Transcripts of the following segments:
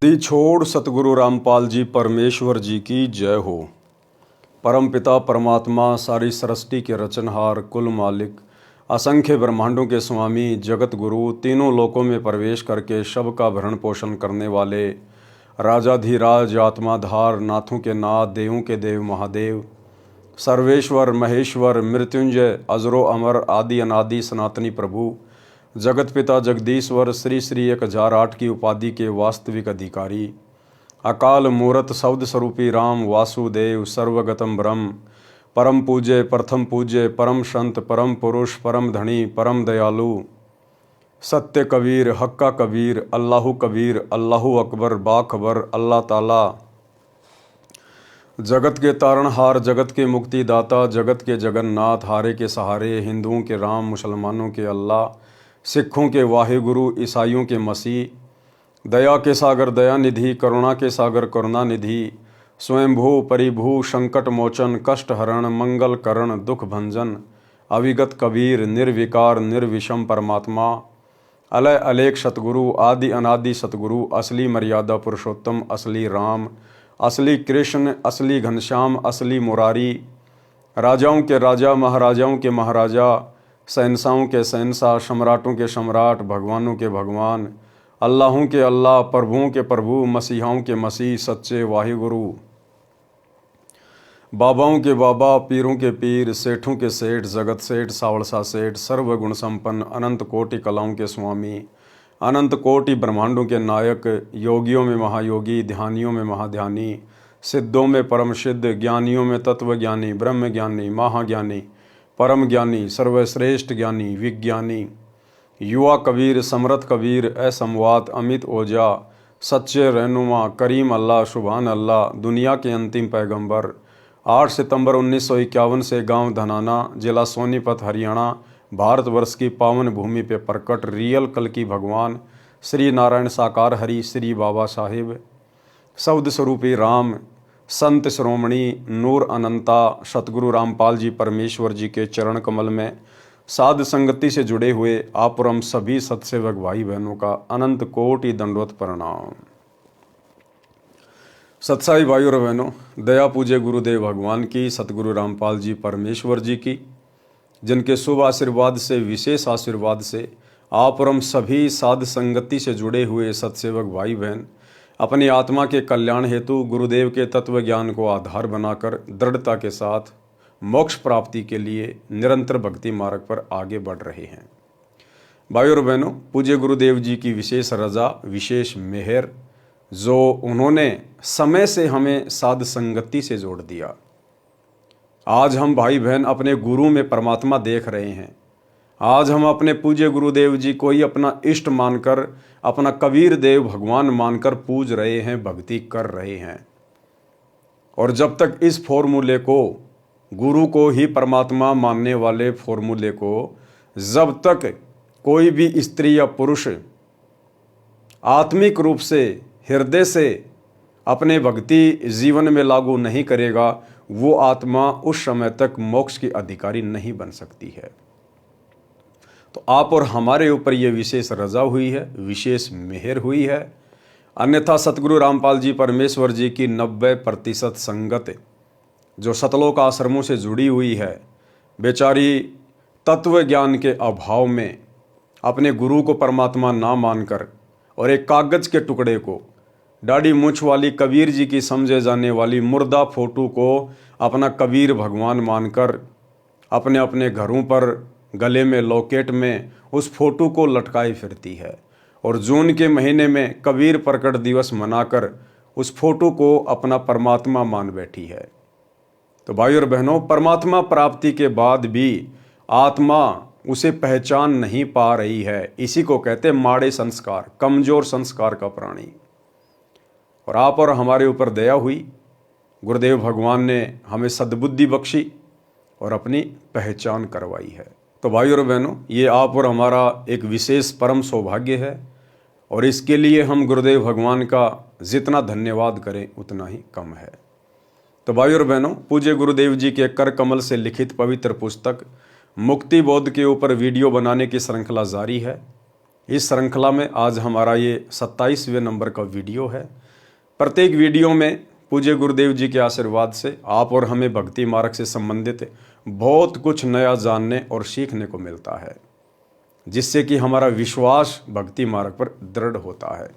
दी छोड़ सतगुरु रामपाल जी परमेश्वर जी की जय हो। परम पिता परमात्मा सारी सृष्टि के रचनहार कुल मालिक असंख्य ब्रह्मांडों के स्वामी जगत गुरु तीनों लोकों में प्रवेश करके सब का भरण पोषण करने वाले राजाधिराज आत्माधार नाथों के नाथ देवों के देव महादेव सर्वेश्वर महेश्वर मृत्युंजय अजरो अमर आदि अनादि सनातनी प्रभु जगत पिता जगदीश्वर श्री श्री 1008 की उपाधि के वास्तविक अधिकारी अकाल मूरत शब्द स्वरूपी राम वासुदेव सर्वगतम ब्रह्म परम पूज्य प्रथम पूज्य परम संत परम पुरुष परम धनी परम दयालु सत्य कबीर हक्का कबीर अल्लाहु कबीर अल्लाहु अकबर बाखबर अल्लाह ताला जगत के तारणहार जगत के मुक्तिदाता जगत के जगन्नाथ हारे के सहारे हिंदुओं के राम मुसलमानों के अल्लाह सिखों के वाहिगुरु ईसाइयों के मसीह दया के सागर दया निधि करुणा के सागर करुणा निधि स्वयंभू परिभू संकट मोचन कष्ट हरण मंगल करण दुख भंजन अविगत कबीर निर्विकार निर्विषम परमात्मा अलय अलेख सतगुरु आदि अनादि सतगुरु असली मर्यादा पुरुषोत्तम असली राम असली कृष्ण असली घनश्याम असली मुरारी राजाओं के राजा महाराजाओं के महाराजा शहंशाहों के शहंशाह सम्राटों के सम्राट भगवानों के भगवान अल्लाहों के अल्लाह प्रभुओं के प्रभु मसीहाओं के मसीह सच्चे वाहिगुरु बाबाओं के बाबा पीरों के पीर सेठों के सेठ जगत सेठ सावड़सा सेठ सर्वगुण संपन्न अनंत कोटि कलाओं के स्वामी अनंत कोटि ब्रह्मांडों के नायक योगियों में महायोगी ध्यानियों में महाध्यानी सिद्धों में परम सिद्ध ज्ञानियों में तत्वज्ञानी ब्रह्म ज्ञानी महाज्ञानी परम ज्ञानी सर्वश्रेष्ठ ज्ञानी विज्ञानी युवा कबीर समर्थ कबीर असमवात अमित ओझा सच्चे रहनुमा करीम अल्लाह सुभान अल्लाह दुनिया के अंतिम पैगंबर 8 सितंबर 1951 से गांव धनाना जिला सोनीपत हरियाणा भारतवर्ष की पावन भूमि पे प्रकट रियल कल की भगवान श्री नारायण साकार हरि श्री बाबा साहिब शब्द स्वरूपी राम संत श्रोमणी नूर अनंता सतगुरु रामपाल जी परमेश्वर जी के चरण कमल में साध संगति से जुड़े हुए आप और हम सभी सत्सेवक भाई बहनों का अनंत कोटि दंडवत प्रणाम। सत्साई भाई और बहनों, दया पूज्य गुरुदेव भगवान की सतगुरु रामपाल जी परमेश्वर जी की जिनके शुभ आशीर्वाद से विशेष आशीर्वाद से आप और हम सभी साध संगति से जुड़े हुए सत्सेवक भाई बहन अपनी आत्मा के कल्याण हेतु गुरुदेव के तत्व ज्ञान को आधार बनाकर दृढ़ता के साथ मोक्ष प्राप्ति के लिए निरंतर भक्ति मार्ग पर आगे बढ़ रहे हैं। भाई और बहनों, पूज्य गुरुदेव जी की विशेष रजा विशेष मेहर जो उन्होंने समय से हमें साध संगति से जोड़ दिया। आज हम भाई बहन अपने गुरु में परमात्मा देख रहे हैं। आज हम अपने पूज्य गुरुदेव जी को ही अपना इष्ट मानकर अपना कबीर देव भगवान मानकर पूज रहे हैं, भक्ति कर रहे हैं। और जब तक इस फॉर्मूले को गुरु को ही परमात्मा मानने वाले फॉर्मूले को जब तक कोई भी स्त्री या पुरुष आत्मिक रूप से हृदय से अपने भक्ति जीवन में लागू नहीं करेगा, वो आत्मा उस समय तक मोक्ष की अधिकारी नहीं बन सकती है। तो आप और हमारे ऊपर ये विशेष रजा हुई है, विशेष मेहर हुई है। अन्यथा सतगुरु रामपाल जी परमेश्वर जी की 90% संगत जो सतलोक आश्रमों से जुड़ी हुई है, बेचारी तत्व ज्ञान के अभाव में अपने गुरु को परमात्मा ना मानकर और एक कागज के टुकड़े को दाढ़ी मूछ वाली कबीर जी की समझे जाने वाली मुर्दा फोटो को अपना कबीर भगवान मानकर अपने अपने घरों पर गले में लॉकेट में उस फोटो को लटकाए फिरती है। और जून के महीने में कबीर प्रकट दिवस मनाकर उस फोटो को अपना परमात्मा मान बैठी है। तो भाई और बहनों, परमात्मा प्राप्ति के बाद भी आत्मा उसे पहचान नहीं पा रही है। इसी को कहते माड़े संस्कार, कमजोर संस्कार का प्राणी। और आप और हमारे ऊपर दया हुई, गुरुदेव भगवान ने हमें सद्बुद्धि बख्शी और अपनी पहचान करवाई है। तो भाई और बहनों, ये आप और हमारा एक विशेष परम सौभाग्य है और इसके लिए हम गुरुदेव भगवान का जितना धन्यवाद करें उतना ही कम है। तो भाई और बहनों, पूज्य गुरुदेव जी के कर कमल से लिखित पवित्र पुस्तक मुक्ति बोध के ऊपर वीडियो बनाने की श्रृंखला जारी है। इस श्रृंखला में आज हमारा ये 27वें नंबर का वीडियो है। प्रत्येक वीडियो में पूज्य गुरुदेव जी के आशीर्वाद से आप और हमें भक्ति मार्ग से संबंधित बहुत कुछ नया जानने और सीखने को मिलता है, जिससे कि हमारा विश्वास भक्ति मार्ग पर दृढ़ होता है।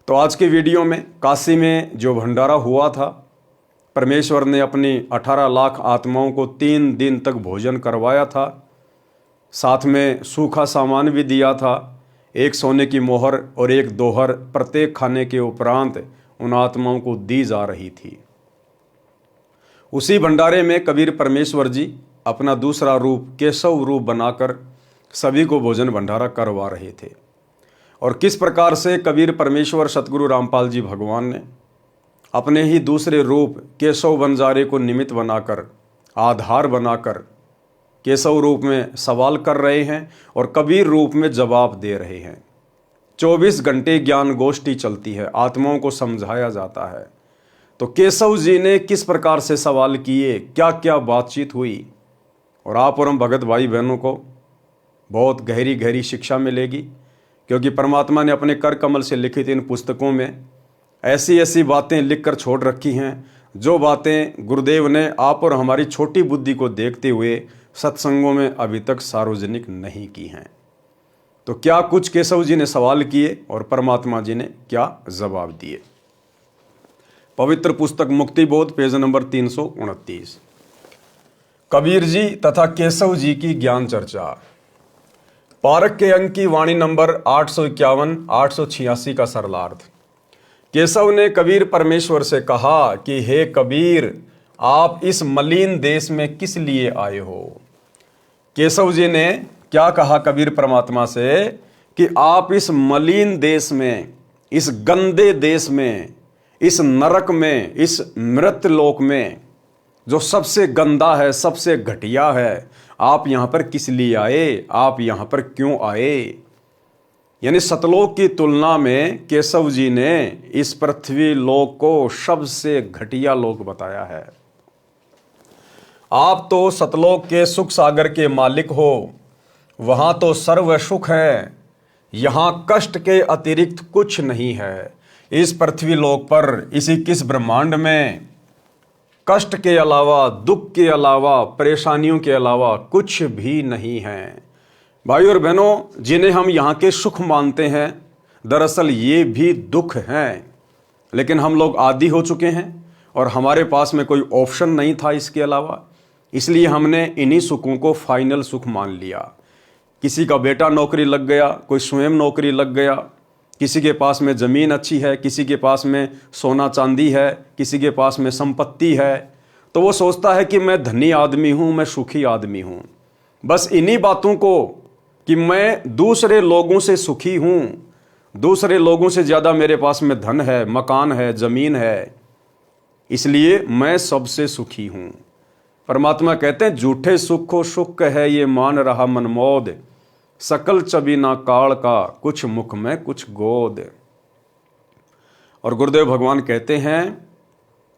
तो आज के वीडियो में काशी में जो भंडारा हुआ था, परमेश्वर ने अपनी 18 लाख आत्माओं को 3 दिन तक भोजन करवाया था, साथ में सूखा सामान भी दिया था, एक सोने की मोहर और एक दोहर प्रत्येक खाने के उपरांत उन आत्माओं को दी जा रही थी। उसी भंडारे में कबीर परमेश्वर जी अपना दूसरा रूप केशव रूप बनाकर सभी को भोजन भंडारा करवा रहे थे। और किस प्रकार से कबीर परमेश्वर सतगुरु रामपाल जी भगवान ने अपने ही दूसरे रूप केशव बंजारे को निमित्त बनाकर, आधार बनाकर केशव रूप में सवाल कर रहे हैं और कबीर रूप में जवाब दे रहे हैं। 24 घंटे ज्ञान गोष्ठी चलती है, आत्माओं को समझाया जाता है। तो केशव जी ने किस प्रकार से सवाल किए, क्या क्या बातचीत हुई, और आप और हम भगत भाई बहनों को बहुत गहरी गहरी शिक्षा मिलेगी, क्योंकि परमात्मा ने अपने कर कमल से लिखित इन पुस्तकों में ऐसी ऐसी बातें लिखकर छोड़ रखी हैं, जो बातें गुरुदेव ने आप और हमारी छोटी बुद्धि को देखते हुए सत्संगों में अभी तक सार्वजनिक नहीं की हैं। तो क्या कुछ केशव जी ने सवाल किए और परमात्मा जी ने क्या जवाब दिए। पवित्र पुस्तक मुक्तिबोध पेज नंबर 329, कबीर जी तथा केशव जी की ज्ञान चर्चा। पारक के अंक की वाणी नंबर 851 886 का सरलार्थ। केशव ने कबीर परमेश्वर से कहा कि हे कबीर, आप इस मलिन देश में किस लिए आए हो। केशव जी ने क्या कहा कबीर परमात्मा से कि आप इस मलिन देश में, इस गंदे देश में, इस नरक में, इस मृत लोक में जो सबसे गंदा है, सबसे घटिया है, आप यहां पर किस लिए आए, आप यहां पर क्यों आए। यानी सतलोक की तुलना में केशव जी ने इस पृथ्वी लोक को सबसे घटिया लोक बताया है। आप तो सतलोक के सुख सागर के मालिक हो, वहां तो सर्व सुख है, यहां कष्ट के अतिरिक्त कुछ नहीं है। इस पृथ्वी लोक पर, इसी किस ब्रह्मांड में कष्ट के अलावा, दुख के अलावा, परेशानियों के अलावा कुछ भी नहीं है। भाई और बहनों, जिन्हें हम यहाँ के सुख मानते हैं, दरअसल ये भी दुख हैं। लेकिन हम लोग आदी हो चुके हैं और हमारे पास में कोई ऑप्शन नहीं था इसके अलावा, इसलिए हमने इन्हीं सुखों को फाइनल सुख मान लिया। किसी का बेटा नौकरी लग गया, कोई स्वयं नौकरी लग गया, किसी के पास में ज़मीन अच्छी है, किसी के पास में सोना चांदी है, किसी के पास में संपत्ति है, तो वो सोचता है कि मैं धनी आदमी हूँ, मैं सुखी आदमी हूँ। बस इन्हीं बातों को कि मैं दूसरे लोगों से सुखी हूँ, दूसरे लोगों से ज़्यादा मेरे पास में धन है, मकान है, ज़मीन है, इसलिए मैं सबसे सुखी हूँ। परमात्मा कहते हैं झूठे सुखो सुख है ये मान रहा मनमोद, सकल चबीना काल का कुछ मुख में कुछ गोद। और गुरुदेव भगवान कहते हैं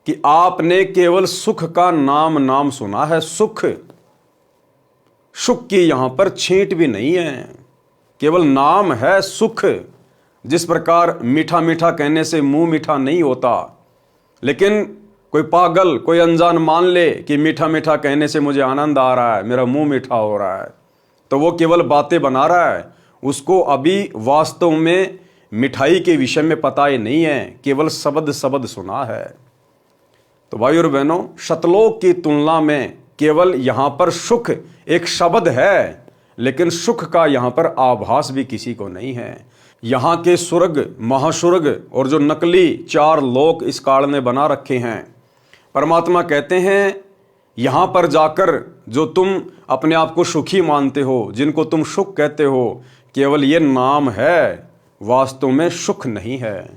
कि आपने केवल सुख का नाम सुना है। सुख की यहां पर छींट भी नहीं है, केवल नाम है सुख। जिस प्रकार मीठा मीठा कहने से मुंह मीठा नहीं होता, लेकिन कोई पागल, कोई अनजान मान ले कि मीठा मीठा कहने से मुझे आनंद आ रहा है, मेरा मुंह मीठा हो रहा है, तो वो केवल बातें बना रहा है। उसको अभी वास्तव में मिठाई के विषय में पता ही नहीं है, केवल शब्द सुना है। तो भाई और बहनों, सतलोक की तुलना में केवल यहाँ पर सुख एक शब्द है, लेकिन सुख का यहाँ पर आभास भी किसी को नहीं है। यहाँ के स्वर्ग, महास्वर्ग और जो नकली 4 लोक इस काल ने बना रखे हैं, परमात्मा कहते हैं यहाँ पर जाकर जो तुम अपने आप को सुखी मानते हो, जिनको तुम सुख कहते हो, केवल ये नाम है, वास्तव में सुख नहीं है।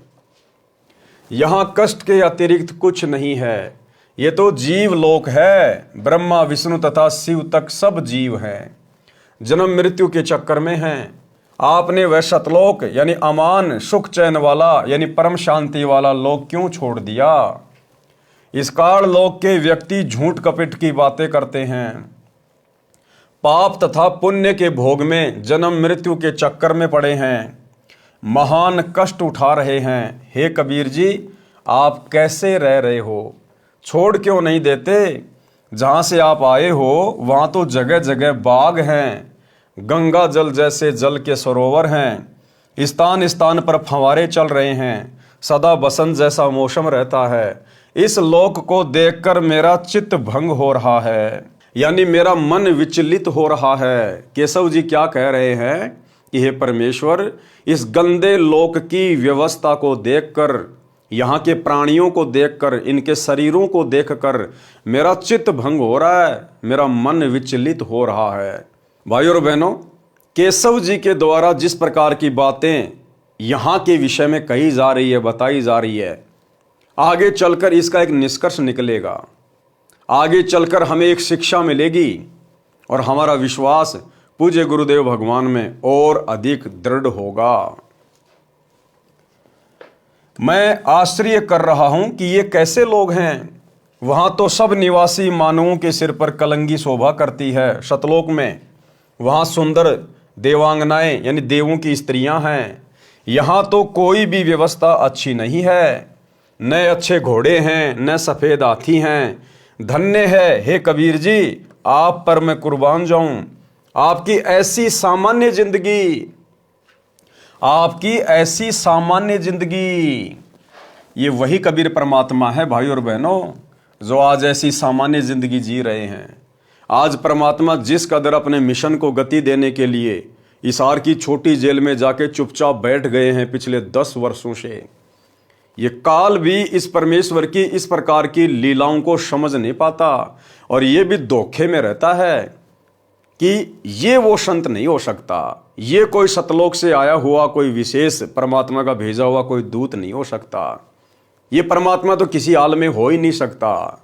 यहाँ कष्ट के अतिरिक्त कुछ नहीं है। ये तो जीव लोक है, ब्रह्मा विष्णु तथा शिव तक सब जीव हैं, जन्म मृत्यु के चक्कर में हैं। आपने वह सतलोक यानी अमान सुख चैन वाला यानी परम शांति वाला लोक क्यों छोड़ दिया। इस काल लोक के व्यक्ति झूठ कपट की बातें करते हैं, पाप तथा पुण्य के भोग में जन्म मृत्यु के चक्कर में पड़े हैं, महान कष्ट उठा रहे हैं। हे कबीर जी, आप कैसे रह रहे हो? छोड़ क्यों नहीं देते? जहाँ से आप आए हो वहाँ तो जगह जगह बाग हैं, गंगा जल जैसे जल के सरोवर हैं, स्थान स्थान पर फंवारे चल रहे हैं, सदा बसंत जैसा मौसम रहता है। इस लोक को देखकर मेरा चित्त भंग हो रहा है, यानी मेरा मन विचलित हो रहा है। केशव जी क्या कह रहे हैं कि हे परमेश्वर, इस गंदे लोक की व्यवस्था को देखकर, यहाँ के प्राणियों को देखकर, इनके शरीरों को देखकर मेरा चित्त भंग हो रहा है, मेरा मन विचलित हो रहा है। भाइयों और बहनों, केशव जी के द्वारा जिस प्रकार की बातें यहाँ के विषय में कही जा रही है, बताई जा रही है, आगे चलकर इसका एक निष्कर्ष निकलेगा, आगे चलकर हमें एक शिक्षा मिलेगी और हमारा विश्वास पूज्य गुरुदेव भगवान में और अधिक दृढ़ होगा। मैं आश्चर्य कर रहा हूं कि ये कैसे लोग हैं। वहां तो सब निवासी मानवों के सिर पर कलंगी शोभा करती है सतलोक में, वहां सुंदर देवांगनाएं यानी देवों की स्त्रियां हैं। यहां तो कोई भी व्यवस्था अच्छी नहीं है, न अच्छे घोड़े हैं, न सफेद हाथी हैं। धन्य है हे कबीर जी, आप पर मैं कुर्बान जाऊं। आपकी ऐसी सामान्य जिंदगी, आपकी ऐसी सामान्य जिंदगी, ये वही कबीर परमात्मा है भाई और बहनों, जो आज ऐसी सामान्य जिंदगी जी रहे हैं। आज परमात्मा जिस कदर अपने मिशन को गति देने के लिए हिसार की छोटी जेल में जाके चुपचाप बैठ गए हैं पिछले 10 वर्षों से, ये काल भी इस परमेश्वर की इस प्रकार की लीलाओं को समझ नहीं पाता और ये भी धोखे में रहता है कि ये वो संत नहीं हो सकता, ये कोई सतलोक से आया हुआ कोई विशेष परमात्मा का भेजा हुआ कोई दूत नहीं हो सकता, ये परमात्मा तो किसी हाल में हो ही नहीं सकता।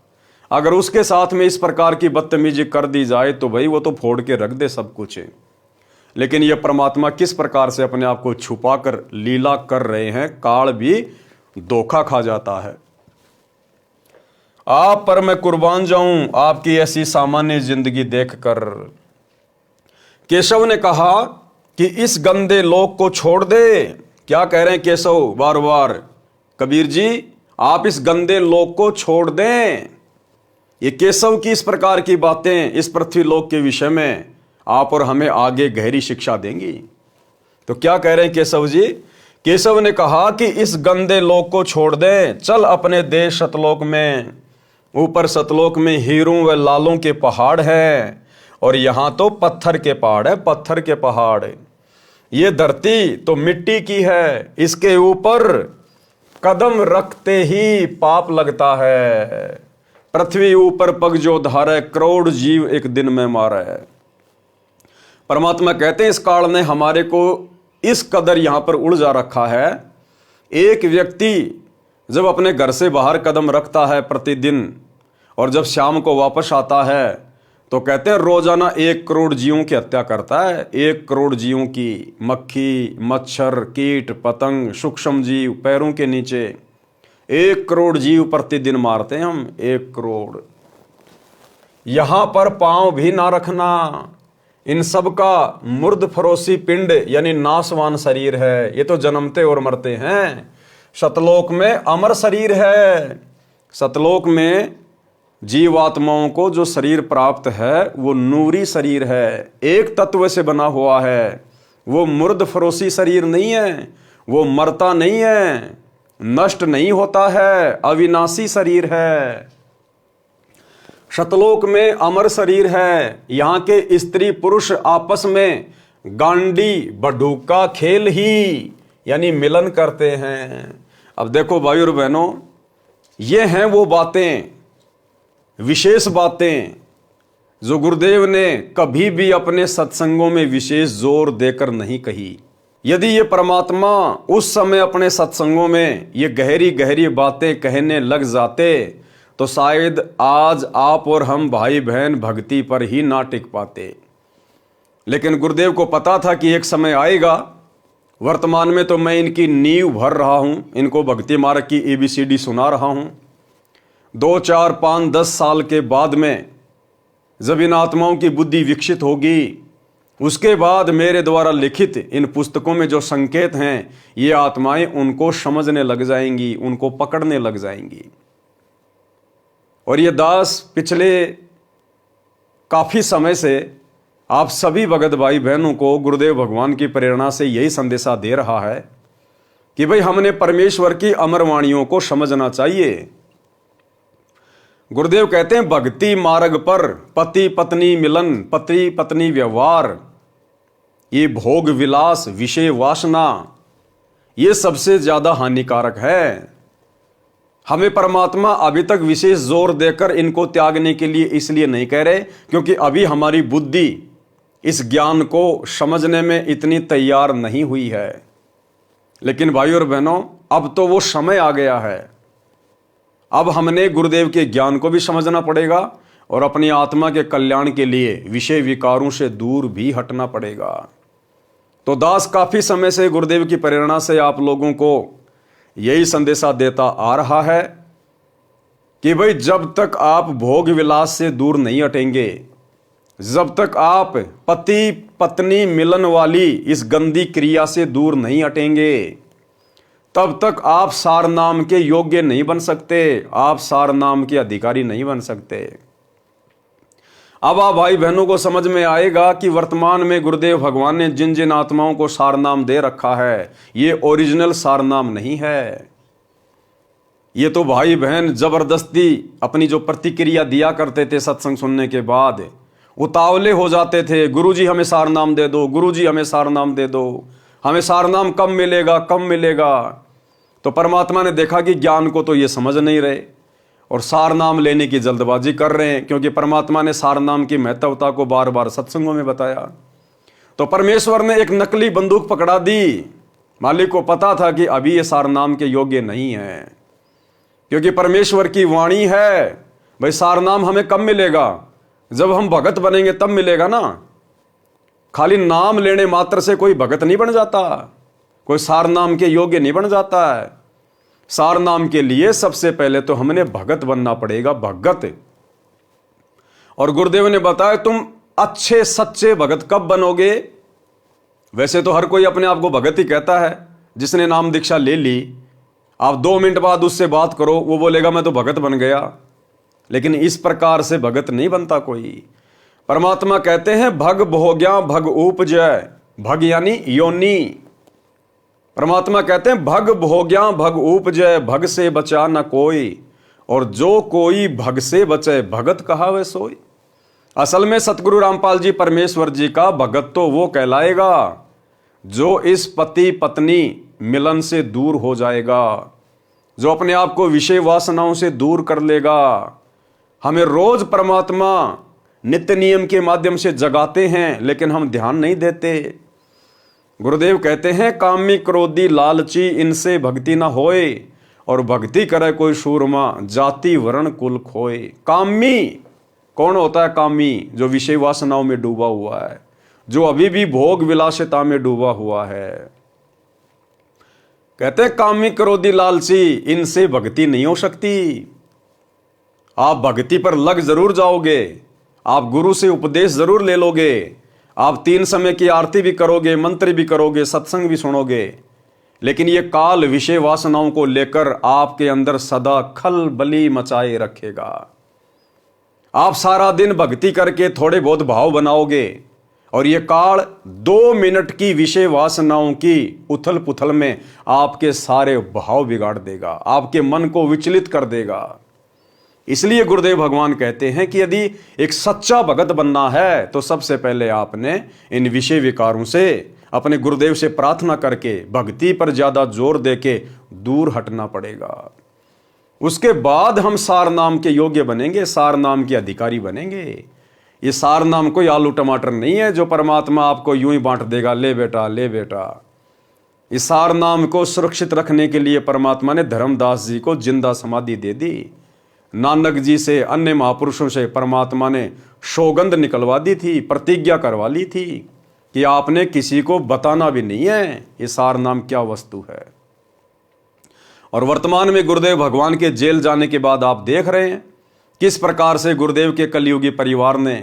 अगर उसके साथ में इस प्रकार की बदतमीजी कर दी जाए तो भाई वो तो फोड़ के रख दे सब कुछ। लेकिन ये परमात्मा किस प्रकार से अपने आप को छुपा कर लीला कर रहे हैं, काल भी धोखा खा जाता है। आप पर मैं कुर्बान जाऊं आपकी ऐसी सामान्य जिंदगी देखकर। केशव ने कहा कि इस गंदे लोक को छोड़ दे। क्या कह रहे हैं केशव बार बार? कबीर जी, आप इस गंदे लोक को छोड़ दें। ये केशव की इस प्रकार की बातें इस पृथ्वी लोक के विषय में आप और हमें आगे गहरी शिक्षा देंगी। तो क्या कह रहे हैं केशव जी? केशव ने कहा कि इस गंदे लोक को छोड़ दे, चल अपने देश सतलोक में। ऊपर सतलोक में हीरों व लालों के पहाड़ हैं और यहां तो पत्थर के पहाड़ है, पत्थर के पहाड़। ये धरती तो मिट्टी की है, इसके ऊपर कदम रखते ही पाप लगता है। पृथ्वी ऊपर पग जो धारे, करोड़ जीव एक दिन में मारे। परमात्मा कहते हैं इस काल ने हमारे को इस कदर यहां पर उलझा रखा है। एक व्यक्ति जब अपने घर से बाहर कदम रखता है प्रतिदिन और जब शाम को वापस आता है तो कहते हैं रोजाना 1 करोड़ जीवों की हत्या करता है। 1 करोड़ जीवों की, मक्खी, मच्छर, कीट, पतंग, सूक्ष्म जीव, पैरों के नीचे 1 करोड़ जीव प्रतिदिन मारते हैं हम। 1 करोड़। यहां पर पांव भी ना रखना। इन सब का मुर्द फरोसी पिंड यानी नासवान शरीर है। ये तो जन्मते और मरते हैं। सतलोक में अमर शरीर है। सतलोक में जीवात्माओं को जो शरीर प्राप्त है वो नूरी शरीर है, एक तत्व से बना हुआ है। वो मुर्द फरोसी शरीर नहीं है, वो मरता नहीं है, नष्ट नहीं होता है, अविनाशी शरीर है। सतलोक में अमर शरीर है। यहाँ के स्त्री पुरुष आपस में गांडी बडूका खेल ही यानी मिलन करते हैं। अब देखो भाई और बहनों, ये हैं वो बातें, विशेष बातें जो गुरुदेव ने कभी भी अपने सत्संगों में विशेष जोर देकर नहीं कही। यदि ये परमात्मा उस समय अपने सत्संगों में ये गहरी गहरी बातें कहने लग जाते तो शायद आज आप और हम भाई बहन भक्ति पर ही ना टिक पाते। लेकिन गुरुदेव को पता था कि एक समय आएगा। वर्तमान में तो मैं इनकी नींव भर रहा हूं, इनको भक्ति मार्ग की ABCD सुना रहा हूं। 2, 4, 5, 10 साल के बाद में जब इन आत्माओं की बुद्धि विकसित होगी, उसके बाद मेरे द्वारा लिखित इन पुस्तकों में जो संकेत हैं, ये आत्माएं उनको समझने लग जाएंगी, उनको पकड़ने लग जाएंगी। और ये दास पिछले काफ़ी समय से आप सभी भगत भाई बहनों को गुरुदेव भगवान की प्रेरणा से यही संदेशा दे रहा है कि भाई हमने परमेश्वर की अमर वाणियों को समझना चाहिए। गुरुदेव कहते हैं भक्ति मार्ग पर पति पत्नी मिलन, पति पत्नी व्यवहार, ये भोग विलास, विषय वासना, ये सबसे ज्यादा हानिकारक है। हमें परमात्मा अभी तक विशेष जोर देकर इनको त्यागने के लिए इसलिए नहीं कह रहे क्योंकि अभी हमारी बुद्धि इस ज्ञान को समझने में इतनी तैयार नहीं हुई है। लेकिन भाई और बहनों, अब तो वो समय आ गया है। अब हमने गुरुदेव के ज्ञान को भी समझना पड़ेगा और अपनी आत्मा के कल्याण के लिए विषय विकारों से दूर भी हटना पड़ेगा। तो दास काफी समय से गुरुदेव की प्रेरणा से आप लोगों को यही संदेशा देता आ रहा है कि भाई जब तक आप भोग विलास से दूर नहीं हटेंगे, जब तक आप पति पत्नी मिलन वाली इस गंदी क्रिया से दूर नहीं हटेंगे, तब तक आप सार नाम के योग्य नहीं बन सकते, आप सार नाम के अधिकारी नहीं बन सकते। अब आप भाई बहनों को समझ में आएगा कि वर्तमान में गुरुदेव भगवान ने जिन जिन आत्माओं को सार नाम दे रखा है, ये ओरिजिनल सार नाम नहीं है। ये तो भाई बहन जबरदस्ती अपनी जो प्रतिक्रिया दिया करते थे सत्संग सुनने के बाद, उतावले हो जाते थे, गुरुजी हमें सार नाम दे दो, गुरुजी हमें सार नाम दे दो, हमें सार नाम कब मिलेगा कब मिलेगा। तो परमात्मा ने देखा कि ज्ञान को तो ये समझ नहीं रहे और सार नाम लेने की जल्दबाजी कर रहे हैं, क्योंकि परमात्मा ने सार नाम की महत्वता को बार बार सत्संगों में बताया। तो परमेश्वर ने एक नकली बंदूक पकड़ा दी। मालिक को पता था कि अभी ये सार नाम के योग्य नहीं है, क्योंकि परमेश्वर की वाणी है भाई सार नाम हमें कब मिलेगा, जब हम भगत बनेंगे तब मिलेगा ना। खाली नाम लेने मात्र से कोई भगत नहीं बन जाता, कोई सार नाम के योग्य नहीं बन जाता है। सार नाम के लिए सबसे पहले तो हमने भगत बनना पड़ेगा, भगत। और गुरुदेव ने बताया तुम अच्छे सच्चे भगत कब बनोगे। वैसे तो हर कोई अपने आप को भगत ही कहता है, जिसने नाम दीक्षा ले ली। आप 2 मिनट बाद उससे बात करो, वो बोलेगा मैं तो भगत बन गया। लेकिन इस प्रकार से भगत नहीं बनता कोई। परमात्मा कहते हैं भग भोग्या भग उपजय, भग यानी योनि। परमात्मा कहते हैं भग भोग्या भग उपजय, भग से बचा न कोई, और जो कोई भग से बचे भगत कहावे सोई। असल में सतगुरु रामपाल जी परमेश्वर जी का भगत तो वो कहलाएगा जो इस पति पत्नी मिलन से दूर हो जाएगा, जो अपने आप को विषय वासनाओं से दूर कर लेगा। हमें रोज परमात्मा नित्य नियम के माध्यम से जगाते हैं, लेकिन हम ध्यान नहीं देते। गुरुदेव कहते हैं कामी क्रोधी लालची इनसे भक्ति ना होए, और भक्ति करे कोई सूरमा जाति वर्ण कुल खोए। कामी कौन होता है? कामी जो विषय वासनाओं में डूबा हुआ है, जो अभी भी भोग विलासिता में डूबा हुआ है। कहते हैं कामी क्रोधी लालची इनसे भक्ति नहीं हो सकती। आप भक्ति पर लग जरूर जाओगे, आप गुरु से उपदेश जरूर ले लोगे, आप 3 समय की आरती भी करोगे, मंत्र भी करोगे, सत्संग भी सुनोगे, लेकिन ये काल विषय वासनाओं को लेकर आपके अंदर सदा खलबली मचाए रखेगा। आप सारा दिन भक्ति करके थोड़े बहुत भाव बनाओगे, और ये काल 2 मिनट की विषय वासनाओं की उथल पुथल में आपके सारे भाव बिगाड़ देगा, आपके मन को विचलित कर देगा। इसलिए गुरुदेव भगवान कहते हैं कि यदि एक सच्चा भगत बनना है तो सबसे पहले आपने इन विषय विकारों से अपने गुरुदेव से प्रार्थना करके भक्ति पर ज्यादा जोर देके दूर हटना पड़ेगा। उसके बाद हम सार नाम के योग्य बनेंगे, सार नाम के अधिकारी बनेंगे। ये सार नाम कोई आलू टमाटर नहीं है जो परमात्मा आपको यूं ही बांट देगा, ले बेटा ले बेटा। इस सार नाम को सुरक्षित रखने के लिए परमात्मा ने धर्मदास जी को जिंदा समाधि दे दी। नानक जी से, अन्य महापुरुषों से परमात्मा ने सौगंध निकलवा दी थी, प्रतिज्ञा करवा ली थी कि आपने किसी को बताना भी नहीं है ये सार नाम क्या वस्तु है। और वर्तमान में गुरुदेव भगवान के जेल जाने के बाद आप देख रहे हैं किस प्रकार से गुरुदेव के कलयुगी परिवार ने,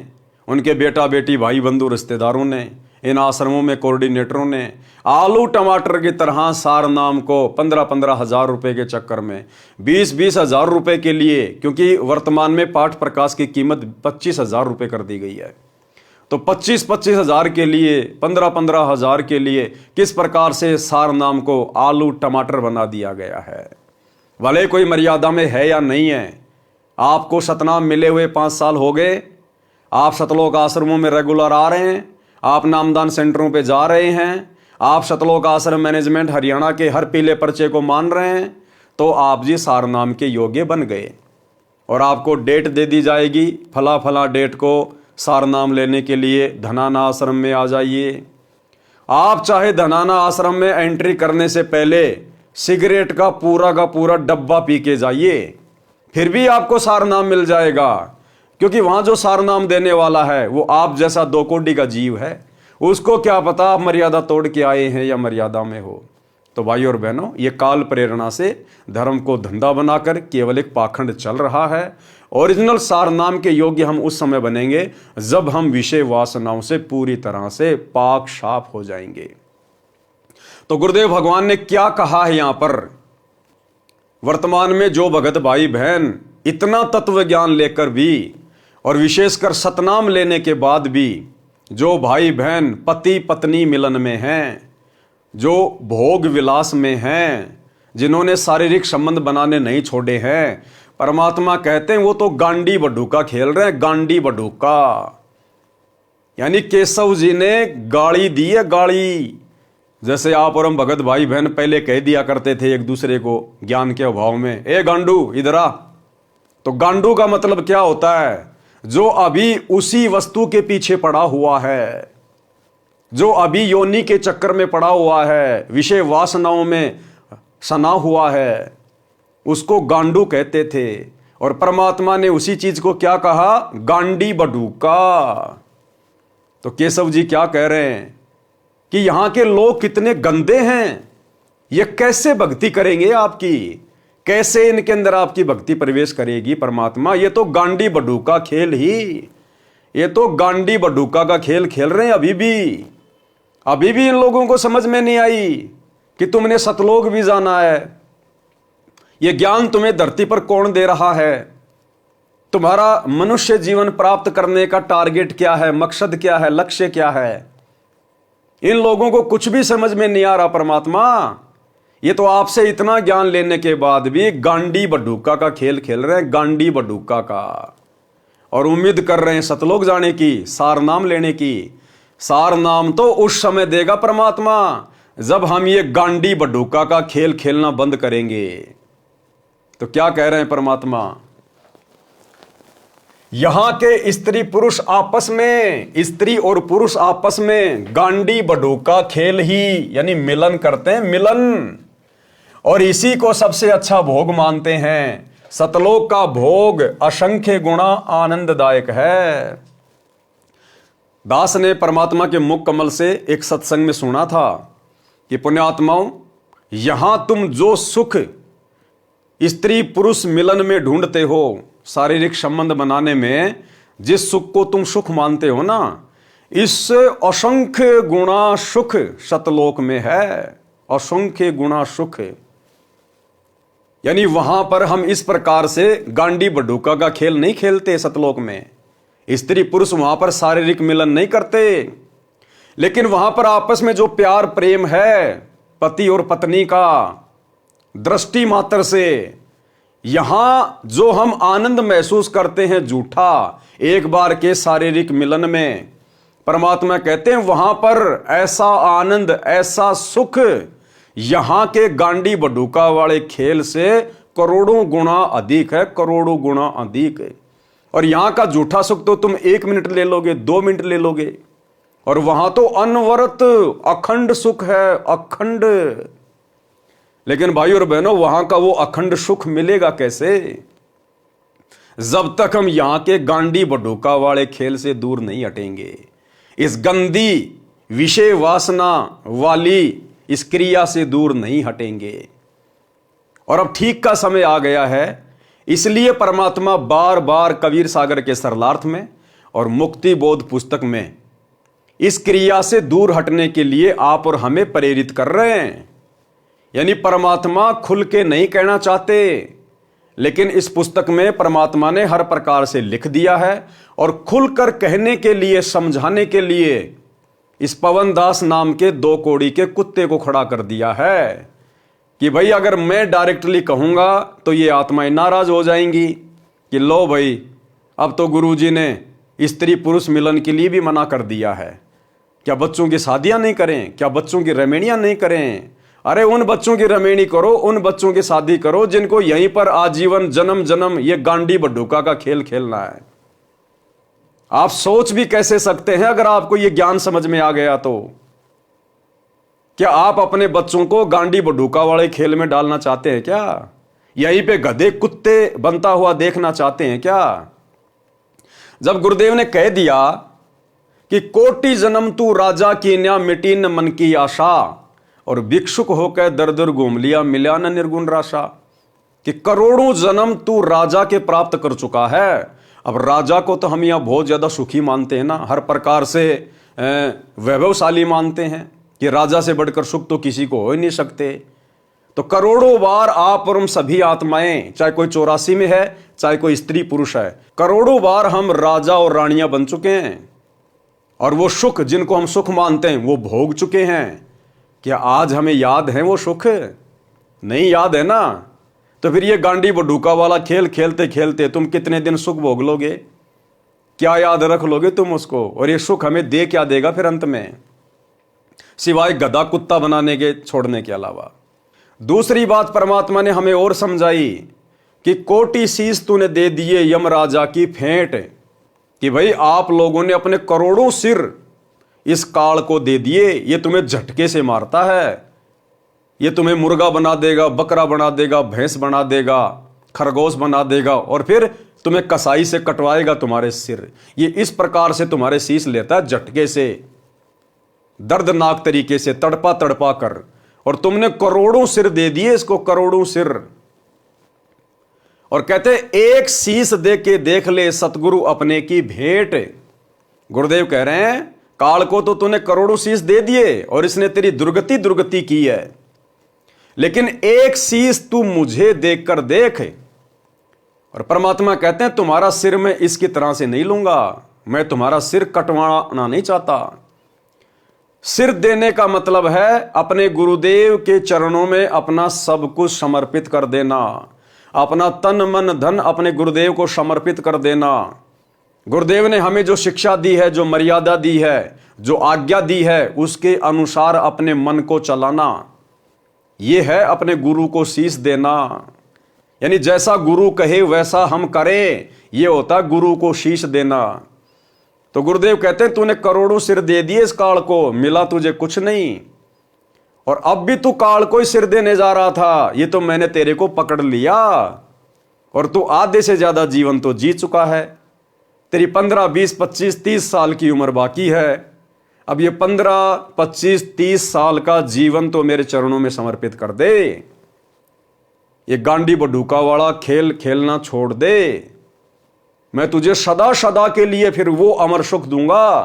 उनके बेटा बेटी भाई बंधु रिश्तेदारों ने, इन आश्रमों में कोऑर्डिनेटरों ने आलू टमाटर की तरह सार नाम को 15-15 हज़ार रुपए के चक्कर में 20-20 हज़ार रुपए के लिए, क्योंकि वर्तमान में पाठ प्रकाश की कीमत 25 हज़ार रुपए कर दी गई है, तो 25-25 हज़ार के लिए, 15-15 हज़ार के लिए किस प्रकार से सार नाम को आलू टमाटर बना दिया गया है। भले कोई मर्यादा में है या नहीं है, आपको सतनाम मिले हुए 5 साल हो गए, आप सतलोक आश्रमों में रेगुलर आ रहे हैं, आप नामदान सेंटरों पे जा रहे हैं, आप सतलोक आश्रम मैनेजमेंट हरियाणा के हर पीले पर्चे को मान रहे हैं, तो आप जी सार नाम के योग्य बन गए और आपको डेट दे दी जाएगी, फला फला डेट को सार नाम लेने के लिए धनाना आश्रम में आ जाइए। आप चाहे धनाना आश्रम में एंट्री करने से पहले सिगरेट का पूरा डब्बा पी के जाइए, फिर भी आपको सार नाम मिल जाएगा, क्योंकि वहां जो सार नाम देने वाला है वो आप जैसा 2 कोड़ी का जीव है। उसको क्या पता आप मर्यादा तोड़ के आए हैं या मर्यादा में हो। तो भाई और बहनों, ये काल प्रेरणा से धर्म को धंधा बनाकर केवल एक पाखंड चल रहा है। ओरिजिनल सार नाम के योग्य हम उस समय बनेंगे जब हम विषय वासनाओं से पूरी तरह से पाक साफ हो जाएंगे। तो गुरुदेव भगवान ने क्या कहा है यहां पर, वर्तमान में जो भगत भाई बहन इतना तत्व ज्ञान लेकर भी और विशेषकर सतनाम लेने के बाद भी जो भाई बहन पति पत्नी मिलन में हैं, जो भोग विलास में हैं, जिन्होंने शारीरिक संबंध बनाने नहीं छोड़े हैं, परमात्मा कहते हैं वो तो गांडी बडूका खेल रहे हैं। गांडी बडूका यानी केशव जी ने गाड़ी दी है, गाड़ी। जैसे आप और हम भगत भाई बहन पहले कह दिया करते थे एक दूसरे को ज्ञान के अभाव में, ए गांडू इधर आ। तो गांडू का मतलब क्या होता है, जो अभी उसी वस्तु के पीछे पड़ा हुआ है, जो अभी योनि के चक्कर में पड़ा हुआ है, विषय वासनाओं में सना हुआ है, उसको गांडू कहते थे। और परमात्मा ने उसी चीज को क्या कहा, गांडी बडूका। तो केशव जी क्या कह रहे हैं कि यहां के लोग कितने गंदे हैं, ये कैसे भक्ति करेंगे आपकी, कैसे इनके अंदर आपकी भक्ति प्रवेश करेगी परमात्मा। ये तो गांडी बडूका खेल ही, ये तो गांडी बडूका का खेल खेल रहे हैं। अभी भी इन लोगों को समझ में नहीं आई कि तुमने सतलोक भी जाना है। ये ज्ञान तुम्हें धरती पर कौन दे रहा है, तुम्हारा मनुष्य जीवन प्राप्त करने का टारगेट क्या है, मकसद क्या है, लक्ष्य क्या है। इन लोगों को कुछ भी समझ में नहीं आ रहा परमात्मा। ये तो आपसे इतना ज्ञान लेने के बाद भी गांडी बडूका का खेल खेल रहे हैं, गांडी बडूका का, और उम्मीद कर रहे हैं सतलोक जाने की, सार नाम लेने की। सार नाम तो उस समय देगा परमात्मा जब हम ये गांडी बडूका का खेल खेलना बंद करेंगे। तो क्या कह रहे हैं परमात्मा, यहां के स्त्री पुरुष आपस में, स्त्री और पुरुष आपस में गांडी बडूका खेल ही यानी मिलन करते हैं, मिलन। और इसी को सबसे अच्छा भोग मानते हैं। सतलोक का भोग असंख्य गुणा आनंददायक है। दास ने परमात्मा के मुख कमल से एक सत्संग में सुना था कि पुण्यात्माओं, यहां तुम जो सुख स्त्री पुरुष मिलन में ढूंढते हो, शारीरिक संबंध बनाने में जिस सुख को तुम सुख मानते हो ना, इससे असंख्य गुणा सुख सतलोक में है। असंख्य गुणा सुख यानी वहां पर हम इस प्रकार से गांडी बडूका का खेल नहीं खेलते। सतलोक में स्त्री पुरुष वहां पर शारीरिक मिलन नहीं करते, लेकिन वहां पर आपस में जो प्यार प्रेम है पति और पत्नी का, दृष्टि मात्र से यहां जो हम आनंद महसूस करते हैं झूठा एक बार के शारीरिक मिलन में, परमात्मा कहते हैं वहां पर ऐसा आनंद, ऐसा सुख यहां के गांडी बडूका वाले खेल से करोड़ों गुना अधिक है, करोड़ों गुना अधिक है। और यहां का झूठा सुख तो तुम 1 मिनट ले लोगे, 2 मिनट ले लोगे, और वहां तो अनवरत अखंड सुख है, अखंड। लेकिन भाई और बहनों, वहां का वो अखंड सुख मिलेगा कैसे, जब तक हम यहां के गांडी बडूका वाले खेल से दूर नहीं हटेंगे, इस गंदी विषय वासना वाली इस क्रिया से दूर नहीं हटेंगे। और अब ठीक का समय आ गया है, इसलिए परमात्मा बार बार कबीर सागर के सरलार्थ में और मुक्ति बोध पुस्तक में इस क्रिया से दूर हटने के लिए आप और हमें प्रेरित कर रहे हैं। यानी परमात्मा खुल के नहीं कहना चाहते, लेकिन इस पुस्तक में परमात्मा ने हर प्रकार से लिख दिया है और खुलकर कहने के लिए, समझाने के लिए इस पवन दास नाम के 2 कौड़ी के कुत्ते को खड़ा कर दिया है कि भाई अगर मैं डायरेक्टली कहूंगा तो ये आत्माएं नाराज हो जाएंगी कि लो भाई, अब तो गुरुजी ने स्त्री पुरुष मिलन के लिए भी मना कर दिया है। क्या बच्चों की शादियां नहीं करें? क्या बच्चों की रमेणियां नहीं करें? अरे उन बच्चों की रमेणी करो, उन बच्चों की शादी करो जिनको यहीं पर आजीवन जन्म जन्म ये गांडी बड्ढूका का खेल खेलना है। आप सोच भी कैसे सकते हैं अगर आपको ये ज्ञान समझ में आ गया तो? क्या आप अपने बच्चों को गांडी बड्ढूका वाले खेल में डालना चाहते हैं क्या? यहीं पे गधे कुत्ते बनता हुआ देखना चाहते हैं क्या? जब गुरुदेव ने कह दिया कि कोटि जन्म तू राजा की न्या मिटी न मन की आशा और भिक्षुक होकर दर दर घूम लिया मिला न निर्गुण राशा, कि करोड़ों जन्म तू राजा के प्राप्त कर चुका है। अब राजा को तो हम यहां बहुत ज्यादा सुखी मानते हैं ना, हर प्रकार से वैभवशाली मानते हैं कि राजा से बढ़कर सुख तो किसी को हो ही नहीं सकते। तो करोड़ों बार आप और हम सभी आत्माएं, चाहे कोई 84 में है चाहे कोई स्त्री पुरुष है, करोड़ों बार हम राजा और रानियां बन चुके हैं और वो सुख जिनको हम सुख मानते हैं वो भोग चुके हैं। क्या आज हमें याद है वो सुख? नहीं याद है ना। तो फिर ये गांडी बड्ढूका वाला खेल खेलते खेलते तुम कितने दिन सुख भोग लोगे? क्या याद रख लोगे तुम उसको? और ये सुख हमें दे क्या देगा फिर अंत में, सिवाय गधा कुत्ता बनाने के छोड़ने के अलावा? दूसरी बात परमात्मा ने हमें और समझाई कि कोटि शीश तूने दे दिए यमराजा की फेंट, कि भाई आप लोगों ने अपने करोड़ों सिर इस काल को दे दिए। ये तुम्हें झटके से मारता है, ये तुम्हें मुर्गा बना देगा, बकरा बना देगा, भैंस बना देगा, खरगोश बना देगा और फिर तुम्हें कसाई से कटवाएगा तुम्हारे सिर। ये इस प्रकार से तुम्हारे शीश लेता है झटके से, दर्दनाक तरीके से, तड़पा तड़पा कर, और तुमने करोड़ों सिर दे दिए इसको, करोड़ों सिर। और कहते एक शीश दे के देख ले सतगुरु अपने की भेंट। गुरुदेव कह रहे हैं काल को तो तूने करोड़ों शीश दे दिए और इसने तेरी दुर्गति की है, लेकिन एक शीश तू मुझे देखकर देख। और परमात्मा कहते हैं तुम्हारा सिर मैं इसकी तरह से नहीं लूंगा, मैं तुम्हारा सिर कटवाना नहीं चाहता। सिर देने का मतलब है अपने गुरुदेव के चरणों में अपना सब कुछ समर्पित कर देना, अपना तन मन धन अपने गुरुदेव को समर्पित कर देना। गुरुदेव ने हमें जो शिक्षा दी है, जो मर्यादा दी है, जो आज्ञा दी है, उसके अनुसार अपने मन को चलाना, यह है अपने गुरु को शीश देना। यानी जैसा गुरु कहे वैसा हम करें, यह होता गुरु को शीश देना। तो गुरुदेव कहते हैं तूने करोड़ों सिर दे दिए इस काल को, मिला तुझे कुछ नहीं, और अब भी तू काल को ही सिर देने जा रहा था। ये तो मैंने तेरे को पकड़ लिया और तू आधे से ज्यादा जीवन तो जी चुका है। तेरी 15, 20, 25, 30 साल की उम्र बाकी है। अब ये 15, 25, 30 साल का जीवन तो मेरे चरणों में समर्पित कर दे। ये गांडी बड्ढूका वाला खेल खेलना छोड़ दे। मैं तुझे सदा सदा के लिए फिर वो अमर सुख दूंगा।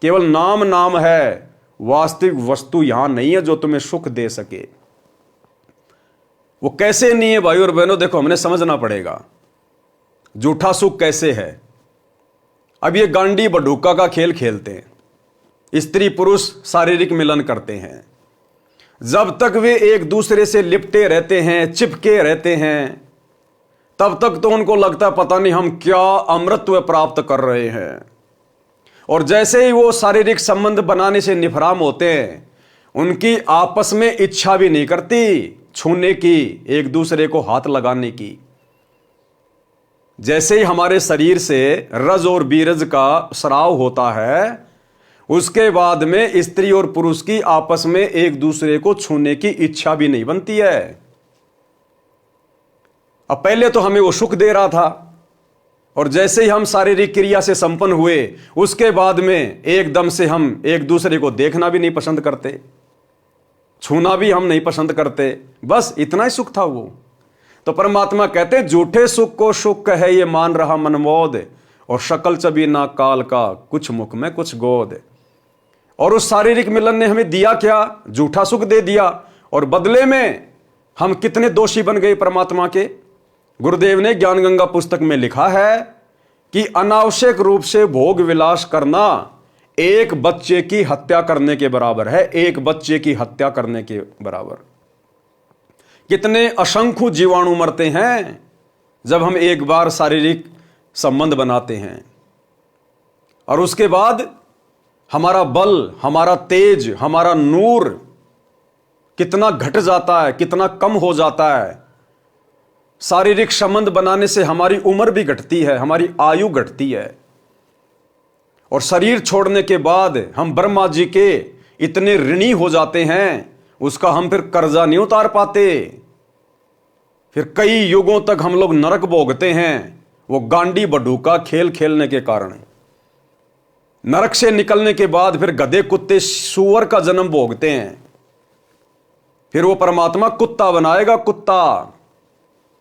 केवल नाम नाम है, वास्तविक वस्तु यहां नहीं है जो तुम्हें सुख दे सके। वो कैसे नहीं है भाई और बहनों, देखो हमने समझना पड़ेगा झूठा सुख कैसे है। अब ये गांडी बड्ढूका का खेल खेलते हैं, स्त्री पुरुष शारीरिक मिलन करते हैं, जब तक वे एक दूसरे से लिपटे रहते हैं, चिपके रहते हैं, तब तक तो उनको लगता है पता नहीं हम क्या अमृतत्व प्राप्त कर रहे हैं। और जैसे ही वो शारीरिक संबंध बनाने से निफराम होते हैं, उनकी आपस में इच्छा भी नहीं करती छूने की, एक दूसरे को हाथ लगाने की। जैसे ही हमारे शरीर से रज और बीरज का स्राव होता है, उसके बाद में स्त्री और पुरुष की आपस में एक दूसरे को छूने की इच्छा भी नहीं बनती है। अब पहले तो हमें वो सुख दे रहा था, और जैसे ही हम शारीरिक क्रिया से संपन्न हुए, उसके बाद में एकदम से हम एक दूसरे को देखना भी नहीं पसंद करते, छूना भी हम नहीं पसंद करते। बस इतना ही सुख था वो। तो परमात्मा कहते हैं झूठे सुख को सुख है ये मान रहा मनमोद, और शकल चबी ना काल का कुछ मुख में कुछ गोद। और उस शारीरिक मिलन ने हमें दिया क्या? झूठा सुख दे दिया, और बदले में हम कितने दोषी बन गए परमात्मा के। गुरुदेव ने ज्ञान गंगा पुस्तक में लिखा है कि अनावश्यक रूप से भोग विलास करना एक बच्चे की हत्या करने के बराबर है, एक बच्चे की हत्या करने के बराबर। कितने असंख्य जीवाणु मरते हैं जब हम एक बार शारीरिक संबंध बनाते हैं, और उसके बाद हमारा बल, हमारा तेज, हमारा नूर कितना घट जाता है, कितना कम हो जाता है। शारीरिक संबंध बनाने से हमारी उम्र भी घटती है, हमारी आयु घटती है, और शरीर छोड़ने के बाद हम ब्रह्मा जी के इतने ऋणी हो जाते हैं, उसका हम फिर कर्जा नहीं उतार पाते। फिर कई युगों तक हम लोग नरक भोगते हैं, वो गांडी बडूका खेल खेलने के कारण। नरक से निकलने के बाद फिर गधे कुत्ते सूअर का जन्म भोगते हैं। फिर वो परमात्मा कुत्ता बनाएगा, कुत्ता,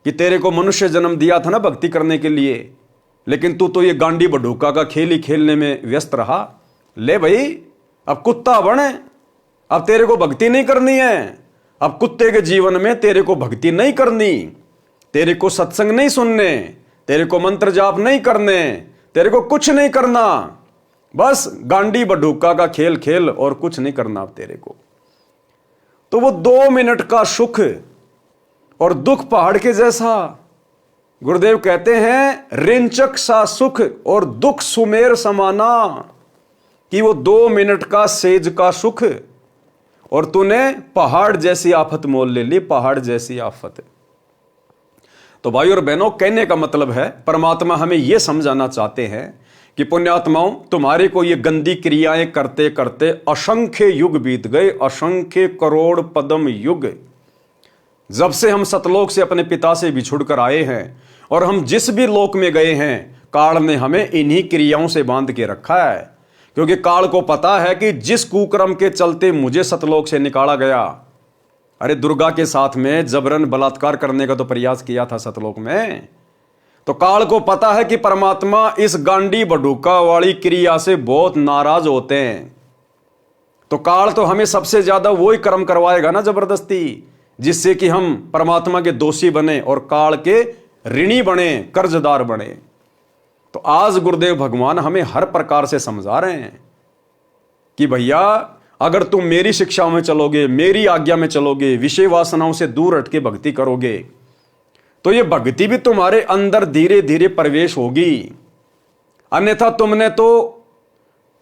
कि तेरे को मनुष्य जन्म दिया था ना भक्ति करने के लिए, लेकिन तू तो ये गांडी बडूका का खेल ही खेलने में व्यस्त रहा। ले भाई, अब कुत्ता बने, अब तेरे को भक्ति नहीं करनी है। अब कुत्ते के जीवन में तेरे को भक्ति नहीं करनी, तेरे को सत्संग नहीं सुनने, तेरे को मंत्र जाप नहीं करने, तेरे को कुछ नहीं करना, बस गांडी बडूका का खेल खेल और कुछ नहीं करना अब तेरे को। तो वो 2 मिनट का सुख और दुख पहाड़ के जैसा। गुरुदेव कहते हैं रिंचक सा सुख और दुख सुमेर समाना, कि वो 2 मिनट का सेज का सुख और तूने पहाड़ जैसी आफत मोल ले ली, पहाड़ जैसी आफत। तो भाई और बहनों, कहने का मतलब है परमात्मा हमें यह समझाना चाहते हैं कि पुण्यात्माओं, तुम्हारे को ये गंदी क्रियाएं करते करते असंख्य युग बीत गए, असंख्य करोड़ पद्म युग। जब से हम सतलोक से अपने पिता से बिछुड़ कर आए हैं, और हम जिस भी लोक में गए हैं, काल ने हमें इन्हीं क्रियाओं से बांध के रखा है। क्योंकि काल को पता है कि जिस कुक्रम के चलते मुझे सतलोक से निकाला गया, अरे दुर्गा के साथ में जबरन बलात्कार करने का तो प्रयास किया था सतलोक में, तो काल को पता है कि परमात्मा इस गांडी बडूका वाली क्रिया से बहुत नाराज होते हैं। तो काल तो हमें सबसे ज्यादा वही कर्म करवाएगा ना जबरदस्ती, जिससे कि हम परमात्मा के दोषी बने और काल के ऋणी बने, कर्जदार बने। तो आज गुरुदेव भगवान हमें हर प्रकार से समझा रहे हैं कि भैया, अगर तुम मेरी शिक्षाओं में चलोगे, मेरी आज्ञा में चलोगे, विषय वासनाओं से दूर हट के भक्ति करोगे, तो ये भक्ति भी तुम्हारे अंदर धीरे धीरे प्रवेश होगी। अन्यथा तुमने तो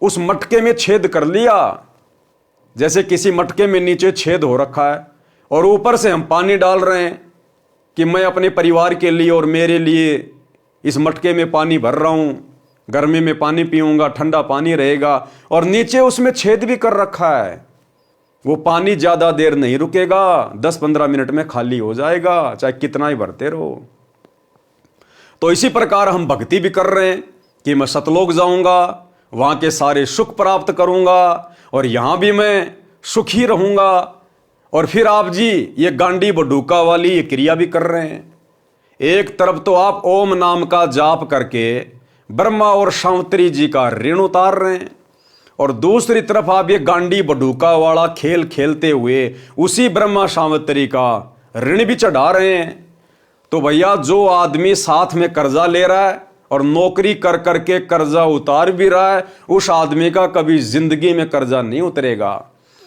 उस मटके में छेद कर लिया। जैसे किसी मटके में नीचे छेद हो रखा है और ऊपर से हम पानी डाल रहे हैं कि मैं अपने परिवार के लिए और मेरे लिए इस मटके में पानी भर रहा हूं, गर्मी में पानी पीऊंगा, ठंडा पानी रहेगा, और नीचे उसमें छेद भी कर रखा है। वो पानी ज्यादा देर नहीं रुकेगा, 10-15 मिनट में खाली हो जाएगा, चाहे कितना ही भरते रहो। तो इसी प्रकार हम भक्ति भी कर रहे हैं कि मैं सतलोक जाऊंगा, वहां के सारे सुख प्राप्त करूंगा, और यहां भी मैं सुखी रहूंगा। और फिर आप जी ये गांडी बडूका वाली ये क्रिया भी कर रहे हैं। एक तरफ तो आप ओम नाम का जाप करके ब्रह्मा और शांवत्री जी का ऋण उतार रहे हैं, और दूसरी तरफ आप ये गांडी बडूका वाला खेल खेलते हुए उसी ब्रह्मा शांवत्री का ऋण भी चढ़ा रहे हैं। तो भैया, जो आदमी साथ में कर्जा ले रहा है और नौकरी कर करके कर्जा उतार भी रहा है, उस आदमी का कभी जिंदगी में कर्जा नहीं उतरेगा।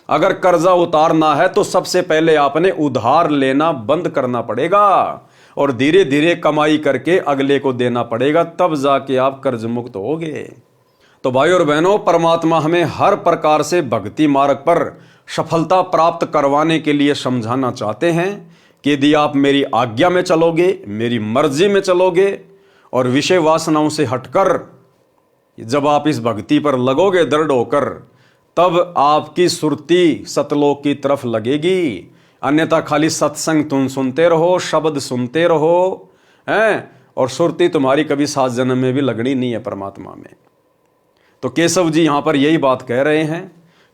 अगर कर्जा उतारना है तो सबसे पहले आपने उधार लेना बंद करना पड़ेगा, और धीरे धीरे कमाई करके अगले को देना पड़ेगा, तब जाके आप कर्ज मुक्त होगे। तो भाई और बहनों, परमात्मा हमें हर प्रकार से भक्ति मार्ग पर सफलता प्राप्त करवाने के लिए समझाना चाहते हैं कि यदि आप मेरी आज्ञा में चलोगे, मेरी मर्जी में चलोगे, और विषय वासनाओं से हटकर जब आप इस भक्ति पर लगोगे दृढ़ होकर, तब आपकी सुरती सतलोक की तरफ लगेगी। अन्यथा खाली सत्संग तुम सुनते रहो, शब्द सुनते रहो हैं, और सुरती तुम्हारी कभी 7 जन्म में भी लगनी नहीं है परमात्मा में। तो केशव जी यहां पर यही बात कह रहे हैं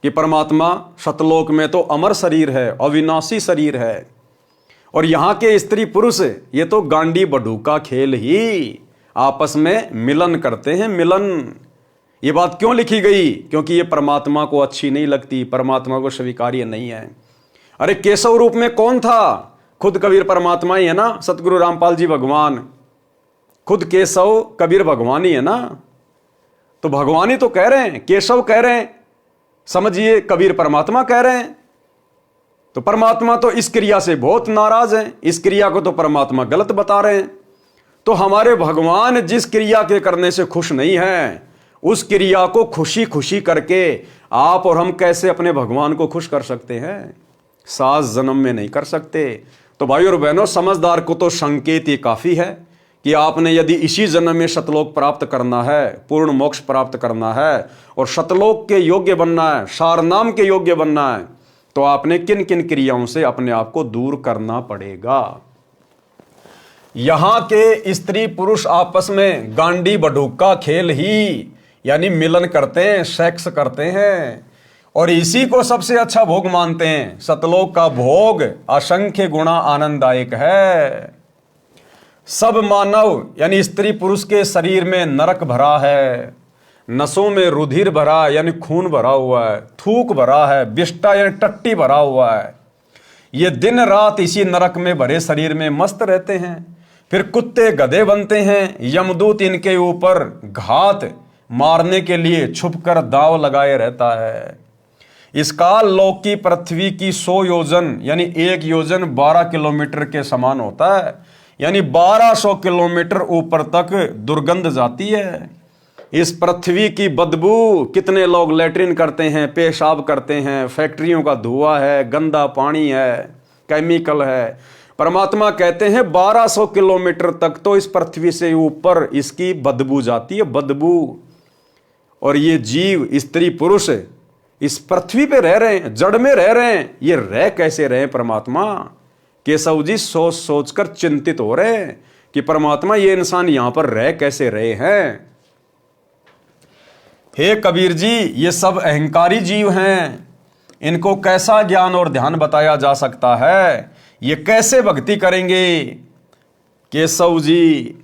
कि परमात्मा सतलोक में तो अमर शरीर है, अविनाशी शरीर है, और यहां के स्त्री पुरुष ये तो गांडी बडू का खेल ही, आपस में मिलन करते हैं, मिलन। ये बात क्यों लिखी गई? क्योंकि ये परमात्मा को अच्छी नहीं लगती, परमात्मा को स्वीकार्य नहीं है। अरे केशव रूप में कौन था? खुद कबीर परमात्मा ही है ना, सतगुरु रामपाल जी भगवान, खुद केशव कबीर भगवान ही है ना। तो भगवान ही तो कह रहे हैं, केशव कह रहे हैं, समझिए कबीर परमात्मा कह रहे हैं। तो परमात्मा तो इस क्रिया से बहुत नाराज हैं, इस क्रिया को तो परमात्मा गलत बता रहे हैं। तो हमारे भगवान जिस क्रिया के करने से खुश नहीं है, उस क्रिया को खुशी खुशी करके आप और हम कैसे अपने भगवान को खुश कर सकते हैं? 7 जन्म में नहीं कर सकते। तो भाई और बहनों, समझदार को तो संकेत ये काफी है कि आपने यदि इसी जन्म में सतलोक प्राप्त करना है, पूर्ण मोक्ष प्राप्त करना है और सतलोक के योग्य बनना है, सारनाम के योग्य बनना है, तो आपने किन किन क्रियाओं से अपने आप को दूर करना पड़ेगा। यहां के स्त्री पुरुष आपस में गांडी बडूक का खेल ही, यानी मिलन करते हैं, सेक्स करते हैं, और इसी को सबसे अच्छा भोग मानते हैं। सतलोक का भोग असंख्य गुणा आनंददायक है। सब मानव यानी स्त्री पुरुष के शरीर में नरक भरा है, नसों में रुधिर भरा यानी खून भरा हुआ है, थूक भरा है, विष्टा यानी टट्टी भरा हुआ है। ये दिन रात इसी नरक में भरे शरीर में मस्त रहते हैं। फिर कुत्ते गधे बनते हैं, यमदूत इनके ऊपर घात मारने के लिए छुपकर दांव लगाए रहता है। इस काल लोक की पृथ्वी की 100 योजन यानी 1 योजन 12 किलोमीटर के समान होता है, यानी 1200 किलोमीटर ऊपर तक दुर्गंध जाती है। इस पृथ्वी की बदबू, कितने लोग लैट्रिन करते हैं, पेशाब करते हैं, फैक्ट्रियों का धुआं है, गंदा पानी है, केमिकल है। परमात्मा कहते हैं 1200 किलोमीटर तक तो इस पृथ्वी से ऊपर इसकी बदबू जाती है, बदबू। और ये जीव स्त्री पुरुष इस पृथ्वी पे रह रहे हैं, जड़ में रह रहे हैं। ये रह कैसे रहे परमात्मा? केशव जी सोच सोच कर चिंतित हो रहे हैं कि परमात्मा ये इंसान यहां पर रह कैसे रहे हैं। हे कबीर जी, ये सब अहंकारी जीव हैं, इनको कैसा ज्ञान और ध्यान बताया जा सकता है? ये कैसे भक्ति करेंगे? केशव जी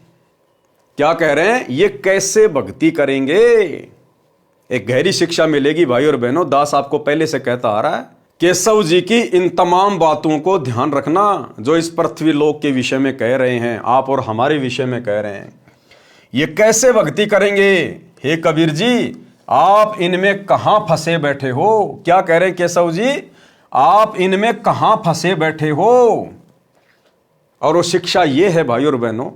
क्या कह रहे हैं? ये कैसे भक्ति करेंगे? एक गहरी शिक्षा मिलेगी भाई और बहनों। दास आपको पहले से कहता आ रहा है, केशव जी की इन तमाम बातों को ध्यान रखना जो इस पृथ्वी लोक के विषय में कह रहे हैं, आप और हमारे विषय में कह रहे हैं। ये कैसे भक्ति करेंगे? हे कबीर जी, आप इनमें कहां फंसे बैठे हो? क्या कह रहे हैं केशव जी? आप इनमें कहां फंसे बैठे हो? और वो शिक्षा ये है भाई और बहनों,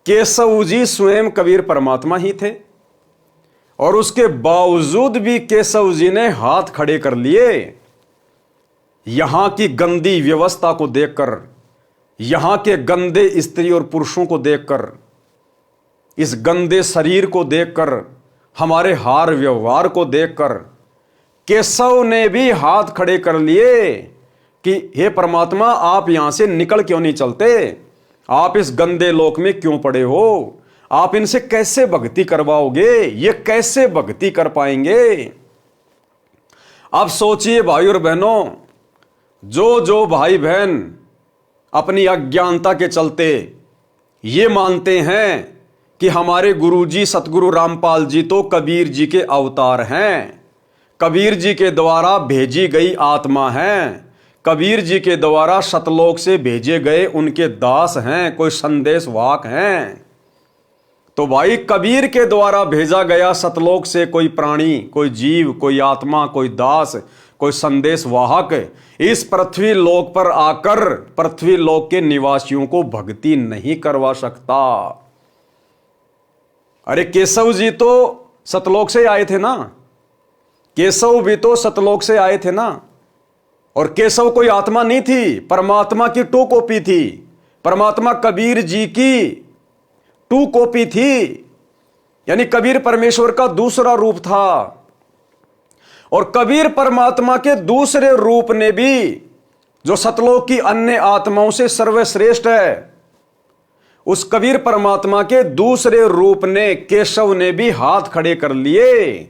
केशव जी स्वयं कबीर परमात्मा ही थे और उसके बावजूद भी केशव जी ने हाथ खड़े कर लिए। यहां की गंदी व्यवस्था को देखकर, यहां के गंदे स्त्री और पुरुषों को देखकर, इस गंदे शरीर को देखकर, हमारे हार व्यवहार को देखकर केशव ने भी हाथ खड़े कर लिए कि हे परमात्मा, आप यहां से निकल क्यों नहीं चलते? आप इस गंदे लोक में क्यों पड़े हो? आप इनसे कैसे भक्ति करवाओगे? ये कैसे भक्ति कर पाएंगे? आप सोचिए भाई और बहनों, जो भाई बहन अपनी अज्ञानता के चलते ये मानते हैं कि हमारे गुरुजी सतगुरु रामपाल जी तो कबीर जी के अवतार हैं, कबीर जी के द्वारा भेजी गई आत्मा हैं, कबीर जी के द्वारा सतलोक से भेजे गए उनके दास हैं, कोई संदेश वाहक हैं। तो भाई कबीर के द्वारा भेजा गया सतलोक से कोई प्राणी, कोई जीव, कोई आत्मा, कोई दास, कोई संदेश वाहक इस पृथ्वी लोक पर आकर पृथ्वी लोक के निवासियों को भक्ति नहीं करवा सकता। अरे केशव जी तो सतलोक से आए थे ना, केशव भी तो सतलोक से आए थे ना। और केशव कोई आत्मा नहीं थी, परमात्मा की टू कॉपी थी। परमात्मा कबीर जी की टू कॉपी थी, यानी कबीर परमेश्वर का दूसरा रूप था। और कबीर परमात्मा के दूसरे रूप ने भी, जो सतलोक की अन्य आत्माओं से सर्वश्रेष्ठ है, उस कबीर परमात्मा के दूसरे रूप ने, केशव ने भी हाथ खड़े कर लिए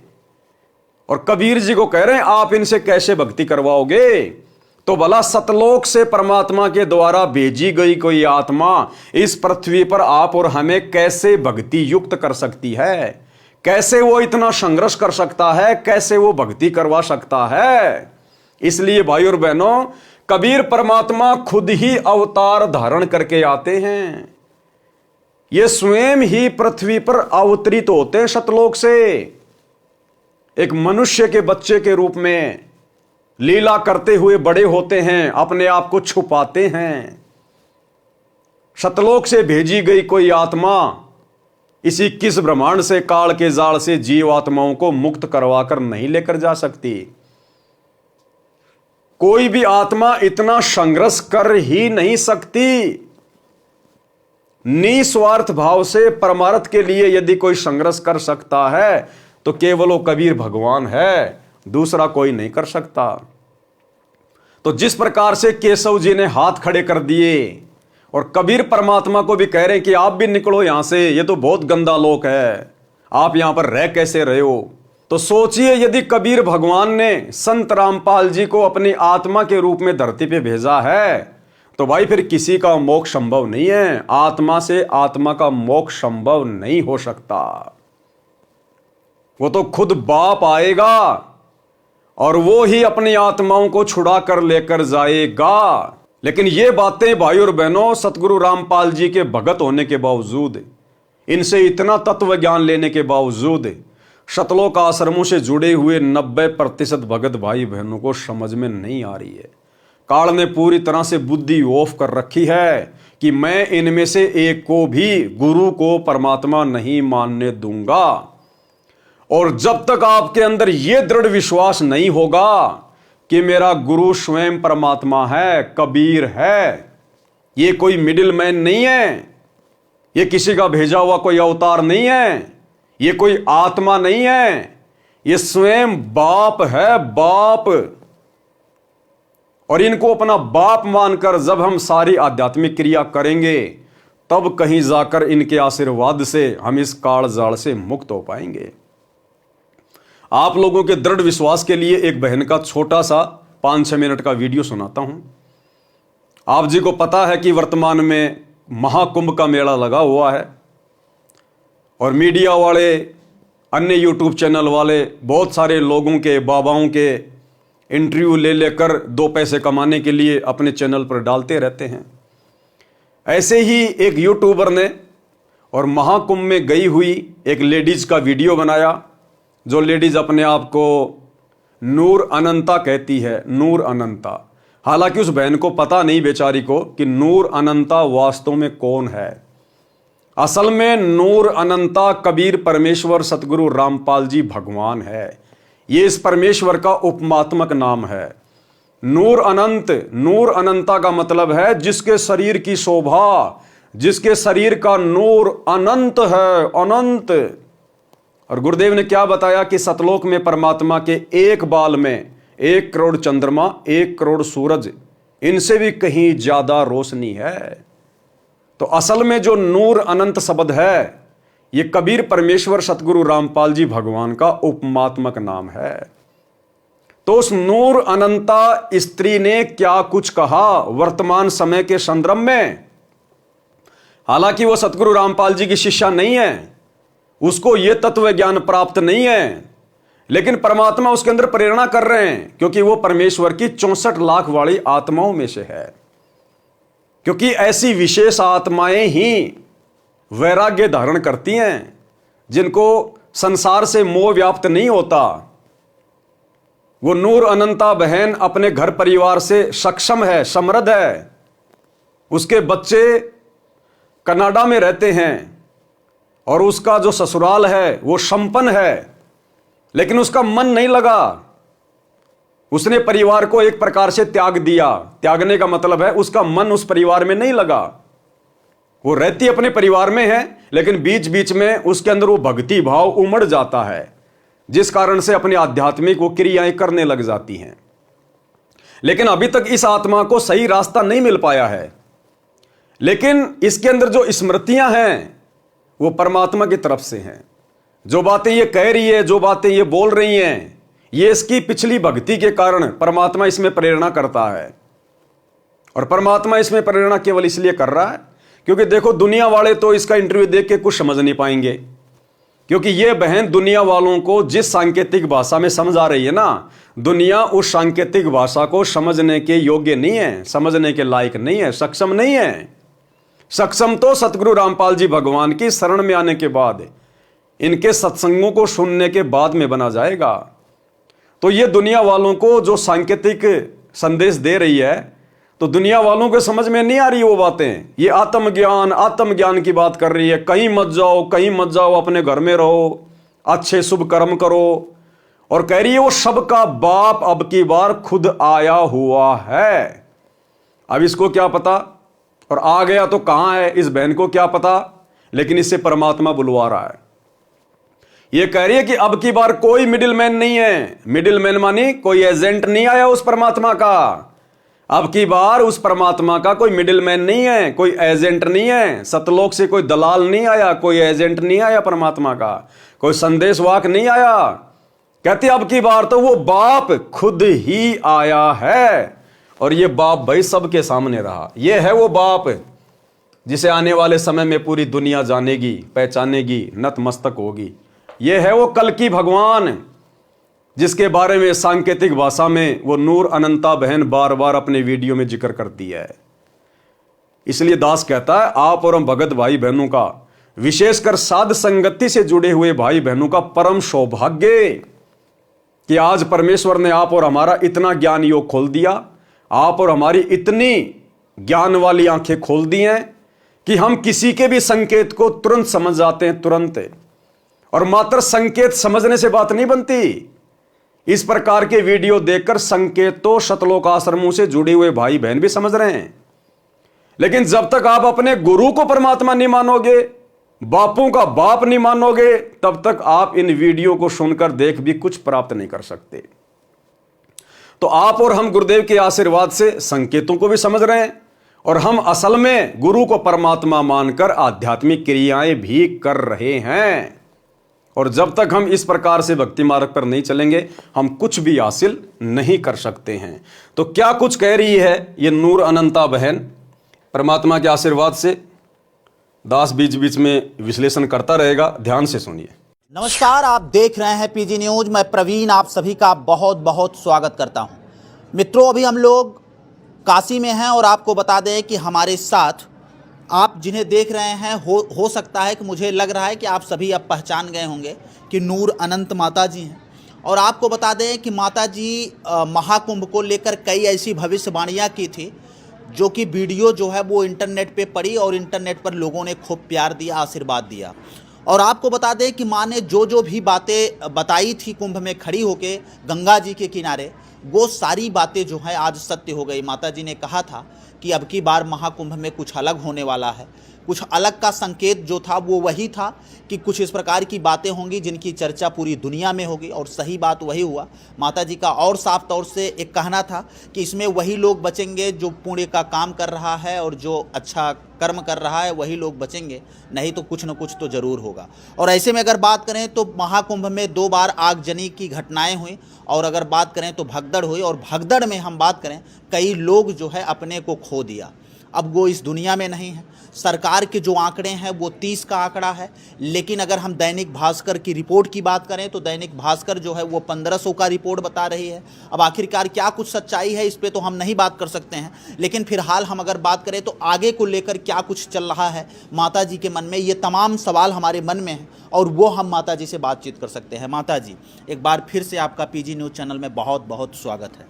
और कबीर जी को कह रहे हैं आप इनसे कैसे भक्ति करवाओगे? तो भला सतलोक से परमात्मा के द्वारा भेजी गई कोई आत्मा इस पृथ्वी पर आप और हमें कैसे भक्ति युक्त कर सकती है? कैसे वो इतना संघर्ष कर सकता है? कैसे वो भक्ति करवा सकता है? इसलिए भाई और बहनों, कबीर परमात्मा खुद ही अवतार धारण करके आते हैं। ये स्वयं ही पृथ्वी पर अवतरित होते हैं सतलोक से, एक मनुष्य के बच्चे के रूप में लीला करते हुए बड़े होते हैं, अपने आप को छुपाते हैं। सतलोक से भेजी गई कोई आत्मा इसी किस ब्रह्मांड से, काल के जाल से जीव आत्माओं को मुक्त करवाकर नहीं लेकर जा सकती। कोई भी आत्मा इतना संघर्ष कर ही नहीं सकती। निस्वार्थ भाव से परमार्थ के लिए यदि कोई संघर्ष कर सकता है तो केवल वो कबीर भगवान है, दूसरा कोई नहीं कर सकता। तो जिस प्रकार से केशव जी ने हाथ खड़े कर दिए और कबीर परमात्मा को भी कह रहे हैं कि आप भी निकलो यहां से, ये तो बहुत गंदा लोक है, आप यहां पर रह कैसे रहे हो। तो सोचिए, यदि कबीर भगवान ने संत रामपाल जी को अपनी आत्मा के रूप में धरती पे भेजा है तो भाई फिर किसी का मोक्ष संभव नहीं है। आत्मा से आत्मा का मोक्ष संभव नहीं हो सकता। वो तो खुद बाप आएगा और वो ही अपनी आत्माओं को छुड़ा कर लेकर जाएगा। लेकिन ये बातें भाई और बहनों, सतगुरु रामपाल जी के भगत होने के बावजूद, इनसे इतना तत्व ज्ञान लेने के बावजूद सतलोक आश्रमों से जुड़े हुए 90% भगत भाई बहनों को समझ में नहीं आ रही है। काल ने पूरी तरह से बुद्धि ऑफ कर रखी है कि मैं इनमें से एक को भी गुरु को परमात्मा नहीं मानने दूंगा। और जब तक आपके अंदर यह दृढ़ विश्वास नहीं होगा कि मेरा गुरु स्वयं परमात्मा है, कबीर है, ये कोई मिडिल मैन नहीं है, ये किसी का भेजा हुआ कोई अवतार नहीं है, ये कोई आत्मा नहीं है, ये स्वयं बाप है, बाप। और इनको अपना बाप मानकर जब हम सारी आध्यात्मिक क्रिया करेंगे तब कहीं जाकर इनके आशीर्वाद से हम इस काल जाल से मुक्त हो पाएंगे। आप लोगों के दृढ़ विश्वास के लिए एक बहन का छोटा सा 5-6 मिनट का वीडियो सुनाता हूं। आप जी को पता है कि वर्तमान में महाकुंभ का मेला लगा हुआ है और मीडिया वाले, अन्य यूट्यूब चैनल वाले बहुत सारे लोगों के, बाबाओं के इंटरव्यू ले लेकर 2 पैसे कमाने के लिए अपने चैनल पर डालते रहते हैं। ऐसे ही एक यूट्यूबर ने और महाकुंभ में गई हुई एक लेडीज का वीडियो बनाया, जो लेडीज अपने आप को नूर अनंता कहती है, नूर अनंता। हालांकि उस बहन को पता नहीं बेचारी को कि नूर अनंता वास्तव में कौन है। असल में नूर अनंता कबीर परमेश्वर सतगुरु रामपाल जी भगवान है। ये इस परमेश्वर का उपमात्मक नाम है। नूर अनंत, नूर अनंता का मतलब है जिसके शरीर की शोभा, जिसके शरीर का नूर अनंत है, अनंत। और गुरुदेव ने क्या बताया कि सतलोक में परमात्मा के एक बाल में 1 करोड़ चंद्रमा, 1 करोड़ सूरज, इनसे भी कहीं ज्यादा रोशनी है। तो असल में जो नूर अनंत शब्द है, ये कबीर परमेश्वर सतगुरु रामपाल जी भगवान का उपमात्मक नाम है। तो उस नूर अनंता स्त्री ने क्या कुछ कहा वर्तमान समय के संदर्भ में। हालांकि वो सतगुरु रामपाल जी की शिष्या नहीं है, उसको ये तत्व ज्ञान प्राप्त नहीं है, लेकिन परमात्मा उसके अंदर प्रेरणा कर रहे हैं क्योंकि वो परमेश्वर की 64 लाख वाली आत्माओं में से है। क्योंकि ऐसी विशेष आत्माएं ही वैराग्य धारण करती हैं, जिनको संसार से मोह व्याप्त नहीं होता। वो नूर अनंता बहन अपने घर परिवार से सक्षम है, समृद्ध है। उसके बच्चे कनाडा में रहते हैं और उसका जो ससुराल है वो संपन्न है, लेकिन उसका मन नहीं लगा। उसने परिवार को एक प्रकार से त्याग दिया। त्यागने का मतलब है उसका मन उस परिवार में नहीं लगा। वो रहती अपने परिवार में है, लेकिन बीच बीच में उसके अंदर वो भक्ति भाव उमड़ जाता है, जिस कारण से अपनी आध्यात्मिक वो क्रियाएं करने लग जाती हैं। लेकिन अभी तक इस आत्मा को सही रास्ता नहीं मिल पाया है। लेकिन इसके अंदर जो स्मृतियां हैं वो परमात्मा की तरफ से हैं। जो बातें ये कह रही है, जो बातें ये बोल रही हैं, ये इसकी पिछली भक्ति के कारण परमात्मा इसमें प्रेरणा करता है। और परमात्मा इसमें प्रेरणा केवल इसलिए कर रहा है क्योंकि देखो, दुनिया वाले तो इसका इंटरव्यू देख के कुछ समझ नहीं पाएंगे, क्योंकि ये बहन दुनिया वालों को जिस सांकेतिक भाषा में समझा रही है ना, दुनिया उस सांकेतिक भाषा को समझने के योग्य नहीं है, समझने के लायक नहीं है, सक्षम नहीं है। सक्षम तो सतगुरु रामपाल जी भगवान की शरण में आने के बाद, इनके सत्संगों को सुनने के बाद में बना जाएगा। तो ये दुनिया वालों को जो सांकेतिक संदेश दे रही है, तो दुनिया वालों को समझ में नहीं आ रही वो बातें। ये आत्मज्ञान की बात कर रही है। कहीं मत जाओ, अपने घर में रहो, अच्छे शुभ कर्म करो। और कह रही है वो सबका बाप अब की बार खुद आया हुआ है। अब इसको क्या पता, और आ गया तो कहां है, इस बहन को क्या पता, लेकिन इससे परमात्मा बुलवा रहा है। ये कह रही है कि अब की बार कोई मिडिलमैन नहीं है। मिडिलमैन मानी कोई एजेंट नहीं आया उस परमात्मा का। अब की बार उस परमात्मा का कोई मिडिलमैन नहीं है, कोई एजेंट नहीं है। सतलोक से कोई दलाल नहीं आया, कोई एजेंट नहीं आया परमात्मा का, कोई संदेशवाहक नहीं आया। कहते अब की बार तो वो बाप खुद ही आया है। और ये बाप भाई सबके सामने रहा। ये है वो बाप जिसे आने वाले समय में पूरी दुनिया जानेगी, पहचानेगी, नतमस्तक होगी। ये है वो कल की भगवान जिसके बारे में सांकेतिक भाषा में वो नूर अनंता बहन बार बार अपने वीडियो में जिक्र करती है। इसलिए दास कहता है, आप और हम भगत भाई बहनों का, विशेषकर साध संगति से जुड़े हुए भाई बहनों का परम सौभाग्य कि आज परमेश्वर ने आप और हमारा इतना ज्ञान योग खोल दिया, आप और हमारी इतनी ज्ञान वाली आंखें खोल दी हैं कि हम किसी के भी संकेत को तुरंत समझ जाते हैं, तुरंत। और मात्र संकेत समझने से बात नहीं बनती। इस प्रकार के वीडियो देखकर संकेत तो शतलोक आश्रमों से जुड़े हुए भाई बहन भी समझ रहे हैं, लेकिन जब तक आप अपने गुरु को परमात्मा नहीं मानोगे, बापों का बाप नहीं मानोगे, तब तक आप इन वीडियो को सुनकर देख भी कुछ प्राप्त नहीं कर सकते। तो आप और हम गुरुदेव के आशीर्वाद से संकेतों को भी समझ रहे हैं, और हम असल में गुरु को परमात्मा मानकर आध्यात्मिक क्रियाएं भी कर रहे हैं। और जब तक हम इस प्रकार से भक्ति मार्ग पर नहीं चलेंगे, हम कुछ भी हासिल नहीं कर सकते हैं। तो क्या कुछ कह रही है ये नूर अनंता बहन परमात्मा के आशीर्वाद से। दास बीच बीच में विश्लेषण करता रहेगा, ध्यान से सुनिए। नमस्कार, आप देख रहे हैं पीजी न्यूज। मैं प्रवीण आप सभी का बहुत बहुत स्वागत करता हूं। मित्रों, अभी हम लोग काशी में हैं और आपको बता दें कि हमारे साथ आप जिन्हें देख रहे हैं, हो सकता है कि मुझे लग रहा है कि आप सभी अब पहचान गए होंगे कि नूर अनंत माता जी हैं। और आपको बता दें कि माता जी महाकुंभ को लेकर कई ऐसी भविष्यवाणियाँ की थी, जो कि वीडियो जो है वो इंटरनेट पे पड़ी और इंटरनेट पर लोगों ने खूब प्यार दिया, आशीर्वाद दिया। और आपको बता दें कि माँ ने जो भी बातें बताई थी कुंभ में खड़ी होके गंगा जी के किनारे, वो सारी बातें जो हैं आज सत्य हो गई। माता जी ने कहा था कि अब की बार महाकुंभ में कुछ अलग होने वाला है। कुछ अलग का संकेत जो था वो वही था कि कुछ इस प्रकार की बातें होंगी जिनकी चर्चा पूरी दुनिया में होगी, और सही बात वही हुआ। माता जी का और साफ तौर से एक कहना था कि इसमें वही लोग बचेंगे जो पुण्य का काम कर रहा है और जो अच्छा कर्म कर रहा है, वही लोग बचेंगे, नहीं तो कुछ न कुछ तो ज़रूर होगा। और ऐसे में अगर बात करें तो महाकुंभ में 2 बार आगजनी की घटनाएं हुई, और अगर बात करें तो भगदड़ हुई, और भगदड़ में हम बात करें कई लोग जो है अपने को खो दिया। अब वो इस दुनिया में नहीं है। सरकार के जो आंकड़े हैं वो 30 का आंकड़ा है, लेकिन अगर हम दैनिक भास्कर की रिपोर्ट की बात करें तो दैनिक भास्कर जो है वो 1500 का रिपोर्ट बता रही है। अब आखिरकार क्या कुछ सच्चाई है इस पे तो हम नहीं बात कर सकते हैं, लेकिन फिलहाल हम अगर बात करें तो आगे को लेकर क्या कुछ चल रहा है माता जी के मन में, ये तमाम सवाल हमारे मन में हैं और वो हम माता जी से बातचीत कर सकते हैं। माता जी, एक बार फिर से आपका पीजी न्यूज़ चैनल में बहुत बहुत स्वागत है।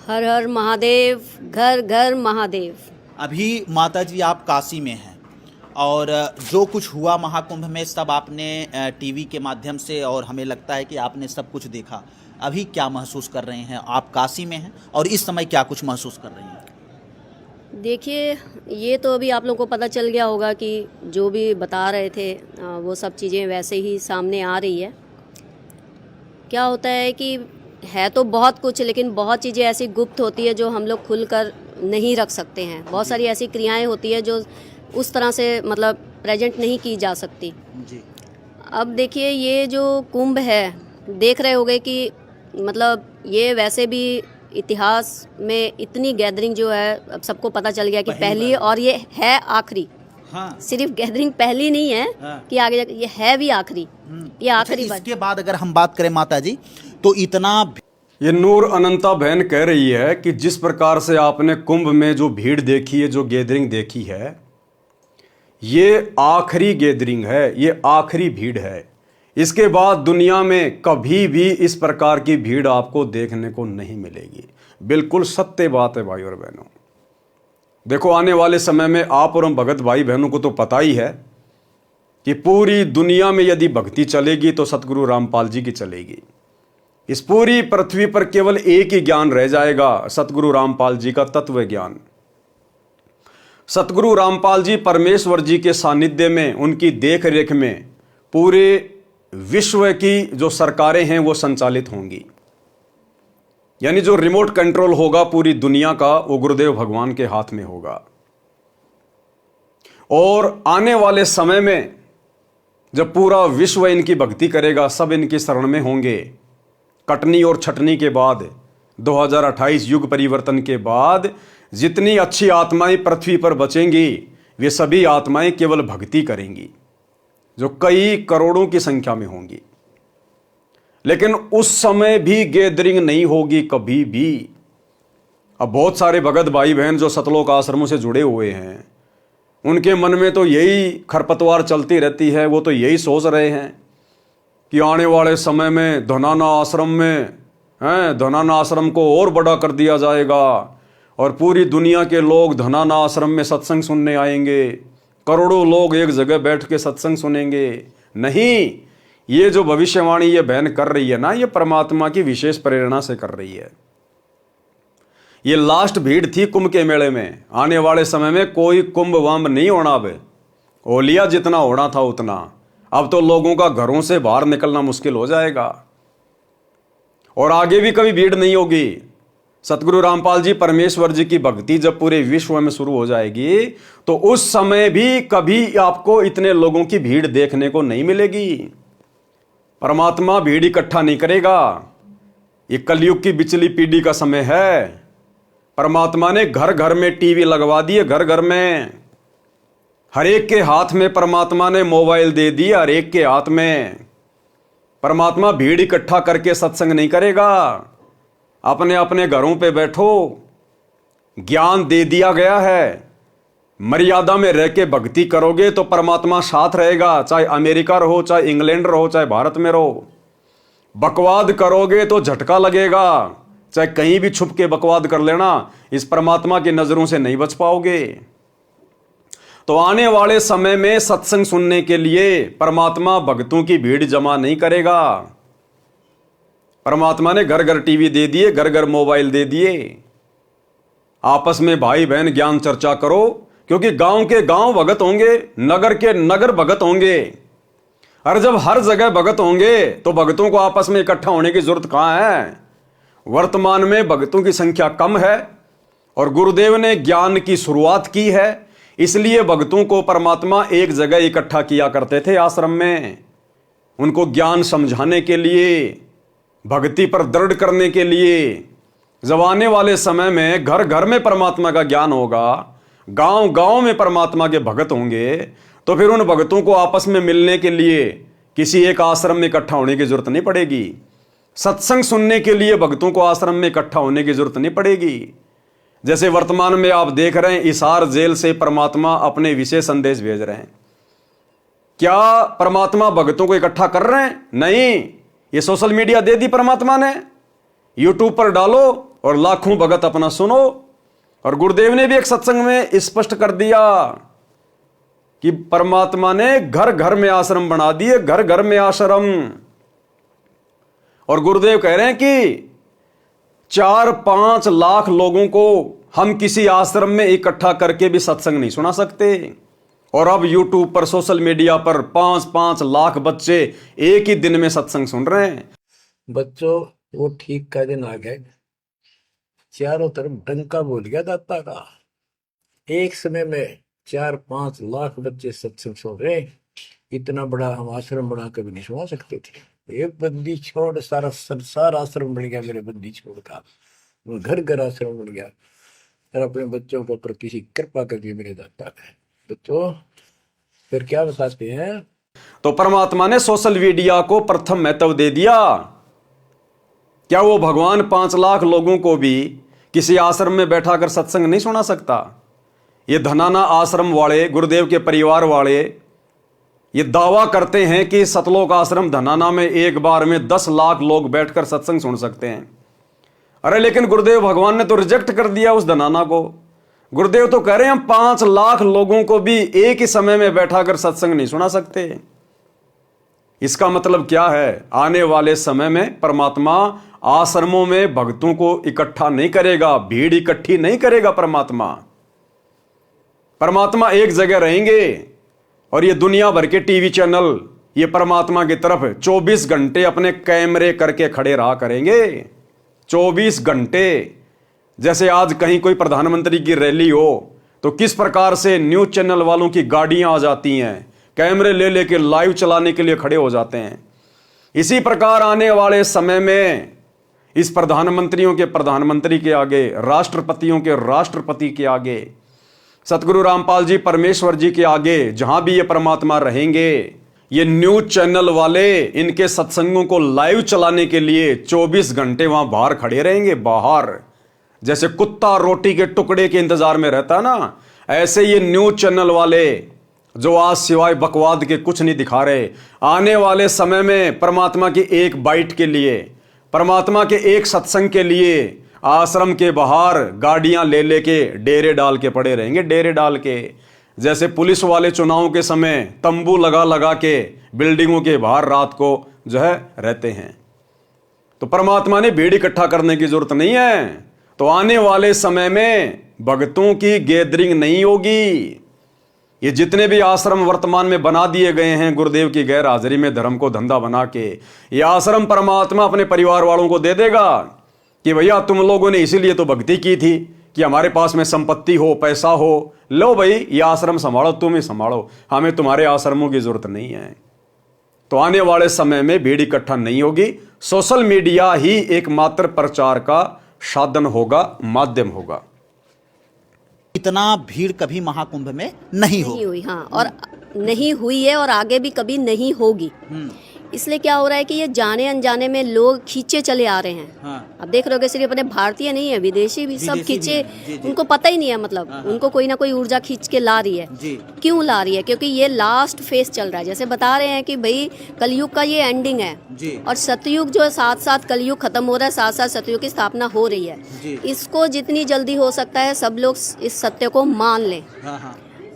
हर हर महादेव, घर घर महादेव। अभी माता जी आप काशी में हैं और जो कुछ हुआ महाकुंभ में सब आपने टीवी के माध्यम से, और हमें लगता है कि आपने सब कुछ देखा। अभी क्या महसूस कर रहे हैं? आप काशी में हैं और इस समय क्या कुछ महसूस कर रही हैं? देखिए, ये तो अभी आप लोगों को पता चल गया होगा कि जो भी बता रहे थे वो सब चीज़ें वैसे ही सामने आ रही है। क्या होता है कि है तो बहुत कुछ, लेकिन बहुत चीज़ें ऐसी गुप्त होती है जो हम लोग खुलकर नहीं रख सकते हैं। बहुत सारी ऐसी क्रियाएं होती है जो उस तरह से मतलब प्रेजेंट नहीं की जा सकती जी। अब देखिए, ये जो कुंभ है, देख रहे होंगे कि मतलब ये वैसे भी इतिहास में इतनी गैदरिंग जो है अब सबको पता चल गया कि पहली और ये है आखिरी। हाँ। सिर्फ गैदरिंग पहली नहीं है हाँ। कि आगे जाके ये है भी आखिरी, ये आखिरी अच्छा, बात। इसके बाद अगर हम बात करें माता जी, तो इतना ये नूर अनंता बहन कह रही है कि जिस प्रकार से आपने कुंभ में जो भीड़ देखी है, जो गैदरिंग देखी है, ये आखिरी गैदरिंग है, ये आखिरी भीड़ है। इसके बाद दुनिया में कभी भी इस प्रकार की भीड़ आपको देखने को नहीं मिलेगी। बिल्कुल सत्य बात है भाई और बहनों। देखो, आने वाले समय में आप और हम भगत भाई बहनों को तो पता ही है कि पूरी दुनिया में यदि भक्ति चलेगी तो सतगुरु रामपाल जी की चलेगी। इस पूरी पृथ्वी पर केवल एक ही ज्ञान रह जाएगा, सतगुरु रामपाल जी का तत्व ज्ञान। सतगुरु रामपाल जी परमेश्वर जी के सानिध्य में, उनकी देख रेख में पूरे विश्व की जो सरकारें हैं वो संचालित होंगी। यानी जो रिमोट कंट्रोल होगा पूरी दुनिया का, वो गुरुदेव भगवान के हाथ में होगा। और आने वाले समय में जब पूरा विश्व इनकी भक्ति करेगा, सब इनकी शरण में होंगे। कटनी और छटनी के बाद 2028 युग परिवर्तन के बाद जितनी अच्छी आत्माएं पृथ्वी पर बचेंगी, वे सभी आत्माएं केवल भक्ति करेंगी, जो कई करोड़ों की संख्या में होंगी। लेकिन उस समय भी गैदरिंग नहीं होगी कभी भी। अब बहुत सारे भगत भाई बहन जो सतलोक आश्रमों से जुड़े हुए हैं, उनके मन में तो यही खरपतवार चलती रहती है। वो तो यही सोच रहे हैं कि आने वाले समय में धनाना आश्रम में धनाना आश्रम को और बड़ा कर दिया जाएगा और पूरी दुनिया के लोग धनाना आश्रम में सत्संग सुनने आएंगे, करोड़ों लोग एक जगह बैठ के सत्संग सुनेंगे। नहीं, ये जो भविष्यवाणी ये बहन कर रही है ना, ये परमात्मा की विशेष प्रेरणा से कर रही है। ये लास्ट भीड़ थी कुंभ के मेले में। आने वाले समय में कोई कुंभ वाम्ब नहीं होना। अब ओलिया जितना होना था उतना। अब तो लोगों का घरों से बाहर निकलना मुश्किल हो जाएगा और आगे भी कभी भीड़ नहीं होगी। सतगुरु रामपाल जी परमेश्वर जी की भक्ति जब पूरे विश्व में शुरू हो जाएगी तो उस समय भी कभी आपको इतने लोगों की भीड़ देखने को नहीं मिलेगी। परमात्मा भीड़ इकट्ठा नहीं करेगा। ये कलयुग की बिचली पीढ़ी का समय है। परमात्मा ने घर घर में टीवी लगवा दिए, घर घर में। हर एक के हाथ में परमात्मा ने मोबाइल दे दिए, हर एक के हाथ में। परमात्मा भीड़ इकट्ठा करके सत्संग नहीं करेगा। अपने अपने घरों पे बैठो, ज्ञान दे दिया गया है। मर्यादा में रह के भक्ति करोगे तो परमात्मा साथ रहेगा। चाहे अमेरिका रहो, चाहे इंग्लैंड रहो, चाहे भारत में रहो। बकवाद करोगे तो झटका लगेगा। चाहे कहीं भी छुप के बकवाद कर लेना, इस परमात्मा की नजरों से नहीं बच पाओगे। तो आने वाले समय में सत्संग सुनने के लिए परमात्मा भक्तों की भीड़ जमा नहीं करेगा। परमात्मा ने घर घर टीवी दे दिए, घर घर मोबाइल दे दिए। आपस में भाई बहन ज्ञान चर्चा करो, क्योंकि गांव के गांव भगत होंगे, नगर के नगर भगत होंगे। और जब हर जगह भगत होंगे तो भगतों को आपस में इकट्ठा होने की जरूरत कहां है। वर्तमान में भगतों की संख्या कम है और गुरुदेव ने ज्ञान की शुरुआत की है, इसलिए भगतों को परमात्मा एक जगह इकट्ठा किया करते थे आश्रम में, उनको ज्ञान समझाने के लिए, भक्ति पर दृढ़ करने के लिए। जब आने वाले समय में घर घर में परमात्मा का ज्ञान होगा, गांव गांव में परमात्मा के भगत होंगे, तो फिर उन भगतों को आपस में मिलने के लिए किसी एक आश्रम में इकट्ठा होने की जरूरत नहीं पड़ेगी। सत्संग सुनने के लिए भक्तों को आश्रम में इकट्ठा होने की जरूरत नहीं पड़ेगी। जैसे वर्तमान में आप देख रहे हैं, हिसार जेल से परमात्मा अपने विशेष संदेश भेज रहे हैं। क्या परमात्मा भक्तों को इकट्ठा कर रहे हैं? नहीं, ये सोशल मीडिया दे दी परमात्मा ने। यूट्यूब पर डालो और लाखों भगत अपना सुनो। और गुरुदेव ने भी एक सत्संग में स्पष्ट कर दिया कि परमात्मा ने घर घर में आश्रम बना दिए, घर घर में आश्रम। और गुरुदेव कह रहे हैं कि 4-5 लाख लोगों को हम किसी आश्रम में इकट्ठा करके भी सत्संग नहीं सुना सकते। और अब यूट्यूब पर, सोशल मीडिया पर 5-5 लाख बच्चे एक ही दिन में सत्संग सुन रहे हैं। बच्चों, वो ठीक का दिन आ गए। चारों तरफ डंका बोल गया दाता का। एक समय में 4-5 लाख बच्चे सत्संग सुन रहे। इतना बड़ा हम आश्रम बना कभी नहीं सुना सकते थे। ये बंदी छोड़ सारा संसार आश्रम बन गया मेरे बंदी छोड़ का, वो घर घर आश्रम बन गया। और अपने बच्चों के ऊपर किसी कृपा कर दी मेरे दाता ने। बच्चों फिर क्या बताते हैं, तो परमात्मा ने सोशल मीडिया को प्रथम महत्व दे दिया। क्या वो भगवान 5 लाख लोगों को भी किसी आश्रम में बैठा कर सत्संग नहीं सुना सकता? ये धनाना आश्रम वाले, गुरुदेव के परिवार वाले ये दावा करते हैं कि सतलोक आश्रम धनाना में एक बार में 10 लाख लोग बैठकर सत्संग सुन सकते हैं। अरे लेकिन गुरुदेव भगवान ने तो रिजेक्ट कर दिया उस धनाना को। गुरुदेव तो कह रहे हैं हम 5 लाख लोगों को भी एक ही समय में बैठाकर सत्संग नहीं सुना सकते। इसका मतलब क्या है? आने वाले समय में परमात्मा आश्रमों में भक्तों को इकट्ठा नहीं करेगा, भीड़ इकट्ठी नहीं करेगा। परमात्मा एक जगह रहेंगे और ये दुनिया भर के टीवी चैनल ये परमात्मा की तरफ 24 घंटे अपने कैमरे करके खड़े रहा करेंगे। 24 घंटे। जैसे आज कहीं कोई प्रधानमंत्री की रैली हो तो किस प्रकार से न्यूज चैनल वालों की गाड़ियां आ जाती हैं, कैमरे ले लेके लाइव चलाने के लिए खड़े हो जाते हैं। इसी प्रकार आने वाले समय में इस प्रधानमंत्रियों के प्रधानमंत्री के आगे, राष्ट्रपतियों के राष्ट्रपति के आगे, सतगुरु रामपाल जी परमेश्वर जी के आगे, जहां भी ये परमात्मा रहेंगे, ये न्यूज चैनल वाले इनके सत्संगों को लाइव चलाने के लिए 24 घंटे वहां बाहर खड़े रहेंगे। बाहर जैसे कुत्ता रोटी के टुकड़े के इंतजार में रहता है ना, ऐसे ये न्यूज चैनल वाले जो आज सिवाय बकवाद के कुछ नहीं दिखा रहे, आने वाले समय में परमात्मा की एक बाइट के लिए, परमात्मा के एक सत्संग के लिए आश्रम के बाहर गाड़ियां ले लेके डेरे डाल के पड़े रहेंगे। डेरे डाल के, जैसे पुलिस वाले चुनाव के समय तंबू लगा लगा के बिल्डिंगों के बाहर रात को जो है रहते हैं। तो परमात्मा ने भीड़ इकट्ठा करने की जरूरत नहीं है। तो आने वाले समय में भक्तों की गैदरिंग नहीं होगी। ये जितने भी आश्रम वर्तमान में बना दिए गए हैं गुरुदेव की गैर हाजिरी में धर्म को धंधा बना के, ये आश्रम परमात्मा अपने परिवार वालों को दे देगा कि भैया तुम लोगों ने इसीलिए तो भक्ति की थी कि हमारे पास में संपत्ति हो, पैसा हो, लो भाई ये आश्रम संभालो, तुम ही संभालो, हमें तुम्हारे आश्रमों की जरूरत नहीं है। तो आने वाले समय में भीड़ इकट्ठा नहीं होगी। सोशल मीडिया ही एकमात्र प्रचार का साधन होगा, माध्यम होगा। इतना भीड़ कभी महाकुंभ में नहीं नहीं हुई, हाँ, और नहीं हुई है और आगे भी कभी नहीं होगी। इसलिए क्या हो रहा है कि ये जाने अनजाने में लोग खींचे चले आ रहे हैं। हाँ। अब देख रहे हो सिर्फ अपने भारतीय नहीं है, विदेशी भी सब खींचे, उनको पता ही नहीं है, मतलब उनको कोई ना कोई ऊर्जा खींच के ला रही है। क्यों ला रही है? क्योंकि ये लास्ट फेज चल रहा है। जैसे बता रहे हैं कि भाई कलयुग का ये एंडिंग है और सतयुग जो है, साथ साथ कलयुग खत्म हो रहा है, साथ साथ सतयुग की स्थापना हो रही है। इसको जितनी जल्दी हो सकता है सब लोग इस सत्य को मान लें।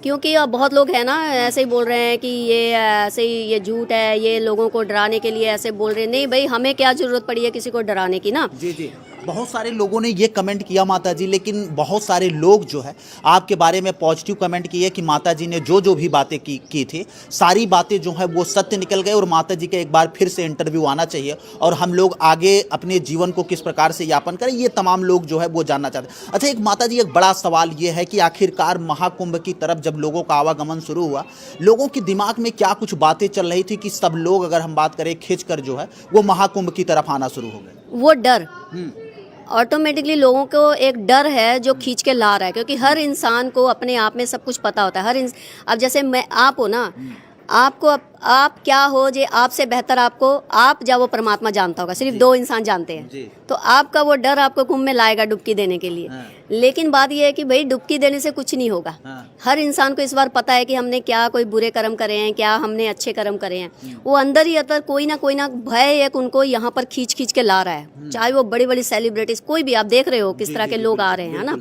क्योंकि अब बहुत लोग हैं ना ऐसे ही बोल रहे हैं कि ये ऐसे ही ये झूठ है, ये लोगों को डराने के लिए ऐसे बोल रहे हैं। नहीं भाई, हमें क्या जरूरत पड़ी है किसी को डराने की ना। जी। बहुत सारे लोगों ने ये कमेंट किया माता जी, लेकिन बहुत सारे लोग जो है आपके बारे में पॉजिटिव कमेंट किए कि माता जी ने जो भी बातें की थी सारी बातें जो है वो सत्य निकल गए और माता जी का एक बार फिर से इंटरव्यू आना चाहिए और हम लोग आगे अपने जीवन को किस प्रकार से यापन करें, ये तमाम लोग जो है वो जानना चाहते हैं। अच्छा, एक माता जी एक बड़ा सवाल ये है कि आखिरकार महाकुंभ की तरफ जब लोगों का आवागमन शुरू हुआ, लोगों के दिमाग में क्या कुछ बातें चल रही थी कि सब लोग, अगर हम बात करें, खिंच कर जो है वो महाकुंभ की तरफ आना शुरू हो गए? वो डर ऑटोमेटिकली लोगों को एक डर है जो खींच के ला रहा है। क्योंकि हर इंसान को अपने आप में सब कुछ पता होता है। अब जैसे मैं, आप हो ना, आपको आप क्या हो जे आपसे बेहतर आपको आप या वो परमात्मा जानता होगा। सिर्फ 2 इंसान जानते हैं। तो आपका वो डर आपको कुंभ में लाएगा डुबकी देने के लिए। लेकिन बात ये है कि भाई डुबकी देने से कुछ नहीं होगा। हर इंसान को इस बार पता है कि हमने क्या कोई बुरे कर्म करे हैं, क्या हमने अच्छे कर्म करे हैं। वो अंदर ही अंदर कोई ना भय एक उनको यहाँ पर खींच के ला रहा है। चाहे वो बड़ी बड़ी सेलिब्रिटीज, कोई भी, आप देख रहे हो किस तरह के लोग आ रहे हैं ना।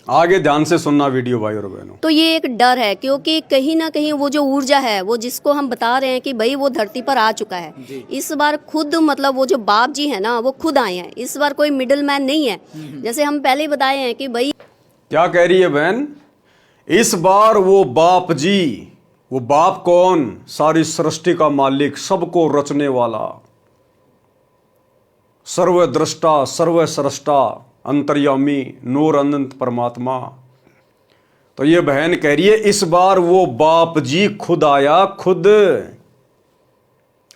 आगे ध्यान से सुनना वीडियो भाई और बहनों। तो ये एक डर है, क्योंकि कहीं ना कहीं वो जो ऊर्जा है, वो जिसको हम बता रहे हैं कि भाई वो धरती पर आ चुका है। इस बार खुद, मतलब वो जो बाप जी है ना, वो खुद आए हैं। इस बार कोई मिडिल मैन नहीं है। जैसे हम पहले ही बताए हैं कि भाई, क्या कह रही है बहन? इस बार वो बाप जी, वो बाप कौन? सारी सृष्टि का मालिक, सबको रचने वाला, सर्वद्रष्टा, सर्वस्रष्टा, अंतर्यामी, नूर अनंत परमात्मा। तो ये बहन कह रही है इस बार वो बाप जी खुद आया, खुद।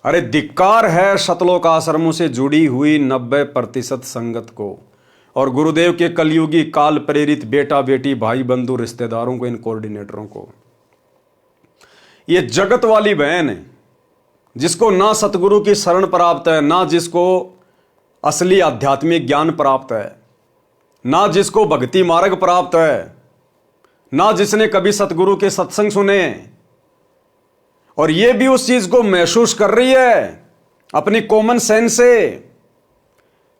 अरे धिक्कार है सतलोक आश्रमों से जुड़ी हुई 90% संगत को और गुरुदेव के कलयुगी काल प्रेरित बेटा बेटी भाई बंधु रिश्तेदारों को, इन कोऑर्डिनेटरों को। ये जगत वाली बहन है जिसको ना सतगुरु की शरण प्राप्त है, ना जिसको असली आध्यात्मिक ज्ञान प्राप्त है, ना जिसको भक्ति मार्ग प्राप्त है, ना जिसने कभी सतगुरु के सत्संग सुने, और ये भी उस चीज को महसूस कर रही है अपनी कॉमन सेंस से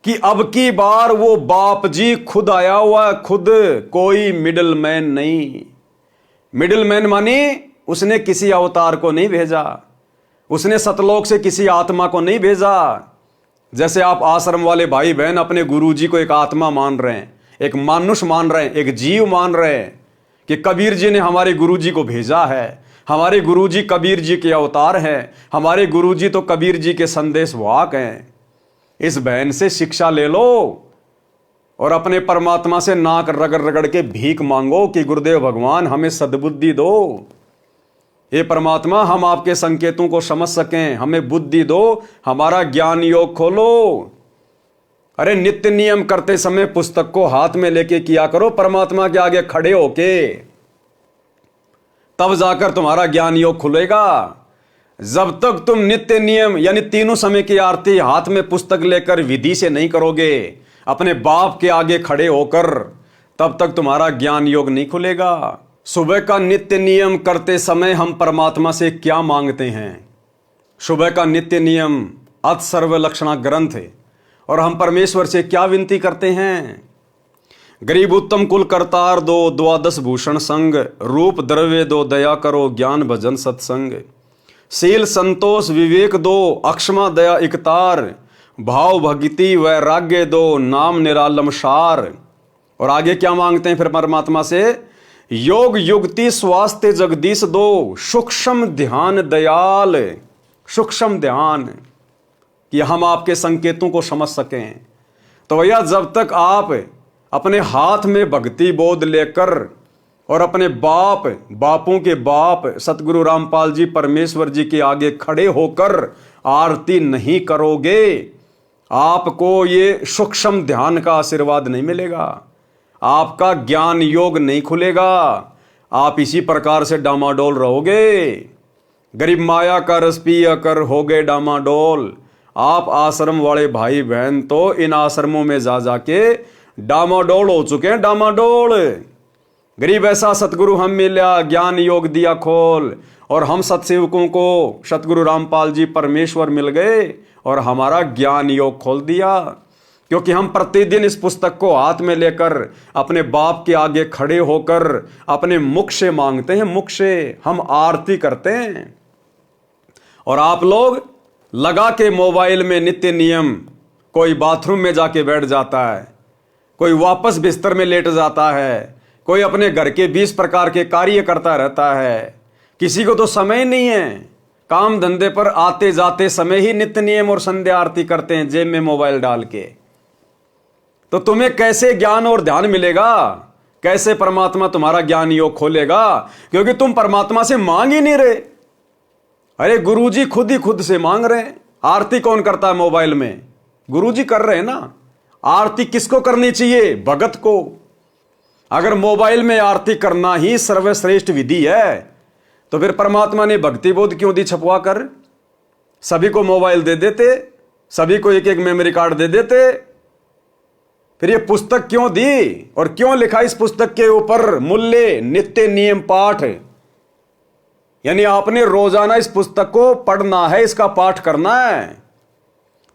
कि अब की बार वो बाप जी खुद आया हुआ है, खुद, कोई मिडिल मैन नहीं। मिडिल मैन मानी उसने किसी अवतार को नहीं भेजा, उसने सतलोक से किसी आत्मा को नहीं भेजा। जैसे आप आश्रम वाले भाई बहन अपने गुरुजी को एक आत्मा मान रहे हैं, एक मानुष मान रहे हैं, एक जीव मान रहे हैं कि कबीर जी ने हमारे गुरुजी को भेजा है, हमारे गुरुजी कबीर जी के अवतार हैं, हमारे गुरुजी तो कबीर जी के संदेश वाहक हैं। इस बहन से शिक्षा ले लो और अपने परमात्मा से नाक रगड़ रगड़ के भीख मांगो कि गुरुदेव भगवान हमें सद्बुद्धि दो, हे परमात्मा हम आपके संकेतों को समझ सकें, हमें बुद्धि दो, हमारा ज्ञान योग खोलो। अरे नित्य नियम करते समय पुस्तक को हाथ में लेके किया करो, परमात्मा के आगे खड़े होके, तब जाकर तुम्हारा ज्ञान योग खुलेगा। जब तक तुम नित्य नियम यानी तीनों समय की आरती हाथ में पुस्तक लेकर विधि से नहीं करोगे, अपने बाप के आगे खड़े होकर, तब तक तुम्हारा ज्ञान योग नहीं खुलेगा। सुबह का नित्य नियम करते समय हम परमात्मा से क्या मांगते हैं? सुबह का नित्य नियम अत सर्वलक्षणा ग्रंथ है और हम परमेश्वर से क्या विनती करते हैं? गरीब उत्तम कुल करतार दो, द्वादश भूषण संग, रूप द्रव्य दो, दया करो, ज्ञान भजन सत्संग, शील संतोष विवेक दो, अक्षमा दया इकतार, भाव भक्ति वैराग्य दो, नाम निरालम सार। और आगे क्या मांगते हैं फिर परमात्मा से? योग युक्ति स्वास्थ्य जगदीश दो, सूक्ष्म ध्यान दयाल, सूक्ष्म ध्यान, कि हम आपके संकेतों को समझ सकें। तो भैया जब तक आप अपने हाथ में भक्ति बोध लेकर और अपने बापों के बाप सतगुरु रामपाल जी परमेश्वर जी के आगे खड़े होकर आरती नहीं करोगे, आपको ये सूक्ष्म ध्यान का आशीर्वाद नहीं मिलेगा, आपका ज्ञान योग नहीं खुलेगा, आप इसी प्रकार से डामाडोल रहोगे। गरीब माया का रस पिया कर हो गए डामाडोल। आप आश्रम वाले भाई बहन तो इन आश्रमों में जा जाके डामाडोल हो चुके हैं, डामाडोल। गरीब ऐसा सतगुरु हम मिला, ज्ञान योग दिया खोल, और हम सत्सेवकों को सतगुरु रामपाल जी परमेश्वर मिल गए और हमारा ज्ञान योग खोल दिया, क्योंकि हम प्रतिदिन इस पुस्तक को हाथ में लेकर अपने बाप के आगे खड़े होकर अपने मुख से मांगते हैं, मुख से हम आरती करते हैं। और आप लोग लगा के मोबाइल में नित्य नियम, कोई बाथरूम में जाके बैठ जाता है, कोई वापस बिस्तर में लेट जाता है, कोई अपने घर के 20 प्रकार के कार्य करता रहता है। किसी को तो समय नहीं है, काम धंधे पर आते जाते समय ही नित्य नियम और संध्या आरती करते हैं जेब में मोबाइल डाल के। तो तुम्हें कैसे ज्ञान और ध्यान मिलेगा? कैसे परमात्मा तुम्हारा ज्ञान योग खोलेगा? क्योंकि तुम परमात्मा से मांग ही नहीं रहे। अरे गुरुजी खुद ही खुद से मांग रहे हैं। आरती कौन करता है मोबाइल में? गुरुजी कर रहे हैं ना। आरती किसको करनी चाहिए? भगत को। अगर मोबाइल में आरती करना ही सर्वश्रेष्ठ विधि है तो फिर परमात्मा ने भक्ति बोध क्यों दी छपवा कर? सभी को मोबाइल दे देते, सभी को एक एक मेमोरी कार्ड दे देते। फिर ये पुस्तक क्यों दी और क्यों लिखा इस पुस्तक के ऊपर मूल्य नित्य नियम पाठ? यानी आपने रोजाना इस पुस्तक को पढ़ना है, इसका पाठ करना है।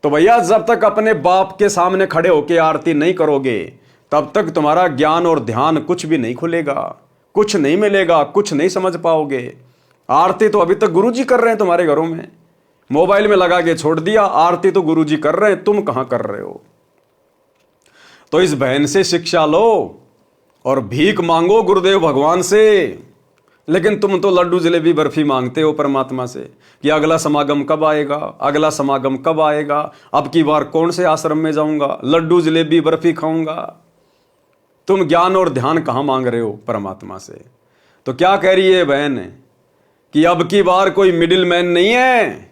तो भैया जब तक अपने बाप के सामने खड़े होकर आरती नहीं करोगे तब तक तुम्हारा ज्ञान और ध्यान कुछ भी नहीं खुलेगा, कुछ नहीं मिलेगा, कुछ नहीं समझ पाओगे। आरती तो अभी तक गुरुजी कर रहे हैं तुम्हारे घरों में, मोबाइल में लगा के छोड़ दिया। आरती तो गुरुजी कर रहे हैं, तुम कहां कर रहे हो? तो इस बहन से शिक्षा लो और भीख मांगो गुरुदेव भगवान से। लेकिन तुम तो लड्डू जलेबी बर्फी मांगते हो परमात्मा से कि अगला समागम कब आएगा, अगला समागम कब आएगा, अब की बार कौन से आश्रम में जाऊंगा, लड्डू जलेबी बर्फी खाऊंगा। तुम ज्ञान और ध्यान कहां मांग रहे हो परमात्मा से? तो क्या कह रही है बहन कि अब की बार कोई मिडिल मैन नहीं है,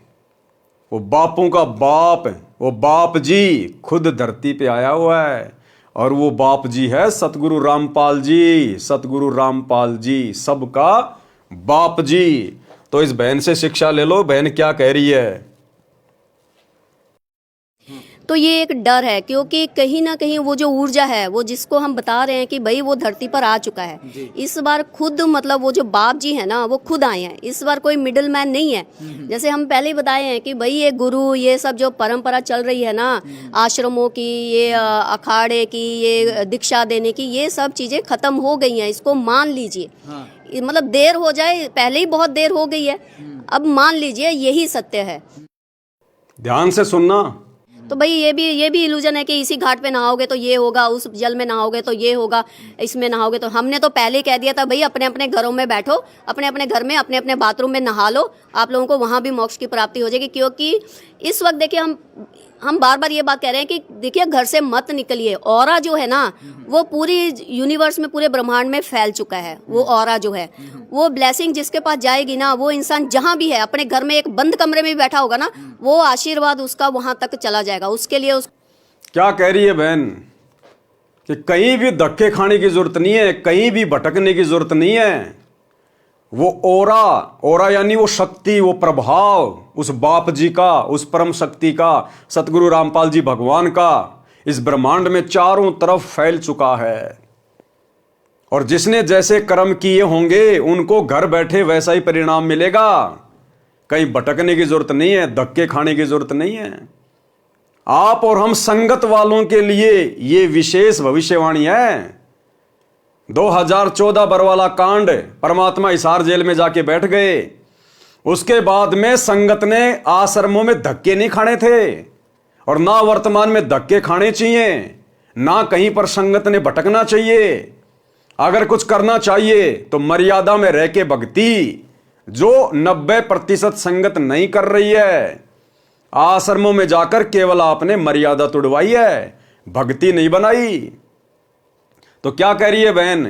वो बापों का बाप, वो बाप जी खुद धरती पे आया हुआ है, और वो बाप जी है सतगुरु रामपाल जी। सतगुरु रामपाल जी सबका बाप जी। तो इस बहन से शिक्षा ले लो, बहन क्या कह रही है। तो ये एक डर है, क्योंकि कहीं ना कहीं वो जो ऊर्जा है, वो जिसको हम बता रहे हैं कि भाई वो धरती पर आ चुका है इस बार खुद, मतलब वो जो बाप जी है ना वो खुद आए हैं इस बार, कोई मिडिल मैन नहीं है। जैसे हम पहले ही बताए हैं कि भाई ये गुरु, ये सब जो परंपरा चल रही है ना आश्रमों की, ये अखाड़े की, ये दीक्षा देने की, ये सब चीज़ें खत्म हो गई हैं, इसको मान लीजिए। मतलब देर हो जाए, पहले ही बहुत देर हो गई है, अब मान लीजिए यही सत्य है। ध्यान से सुनना। तो भाई ये भी इल्यूजन है कि इसी घाट पे नहाओगे तो ये होगा, उस जल में नहाओगे तो ये होगा, इसमें नहाओगे तो। हमने तो पहले ही कह दिया था भाई अपने अपने घरों में बैठो, अपने अपने घर में अपने अपने बाथरूम में नहा लो, आप लोगों को वहाँ भी मोक्ष की प्राप्ति हो जाएगी। क्योंकि इस वक्त देखिए हम बार बार ये बात कह रहे हैं कि देखिए घर से मत निकलिए। ऑरा जो है ना वो पूरी यूनिवर्स में, पूरे ब्रह्मांड में फैल चुका है। वो ऑरा जो है, वो ब्लेसिंग जिसके पास जाएगी ना, वो इंसान जहाँ भी है, अपने घर में एक बंद कमरे में भी बैठा होगा ना, वो आशीर्वाद उसका वहाँ तक चला जाएगा। उसके लिए क्या कह रही है बहन कि कहीं भी धक्के खाने की जरूरत नहीं है, कहीं भी भटकने की जरूरत नहीं है। वो ओरा यानी वो शक्ति, वो प्रभाव उस बाप जी का, उस परम शक्ति का, सतगुरु रामपाल जी भगवान का इस ब्रह्मांड में चारों तरफ फैल चुका है। और जिसने जैसे कर्म किए होंगे उनको घर बैठे वैसा ही परिणाम मिलेगा। कहीं भटकने की जरूरत नहीं है, धक्के खाने की जरूरत नहीं है। आप और हम संगत वालों के लिए ये विशेष भविष्यवाणी है। 2014 बरवाला कांड, परमात्मा हिसार जेल में जाके बैठ गए। उसके बाद में संगत ने आश्रमों में धक्के नहीं खाने थे, और ना वर्तमान में धक्के खाने चाहिए, ना कहीं पर संगत ने भटकना चाहिए। अगर कुछ करना चाहिए तो मर्यादा में रह के भक्ति, जो 90% संगत नहीं कर रही है। आश्रमों में जाकर केवल आपने मर्यादा तोड़वाई है, भक्ति नहीं बनाई। तो क्या कह रही है बहन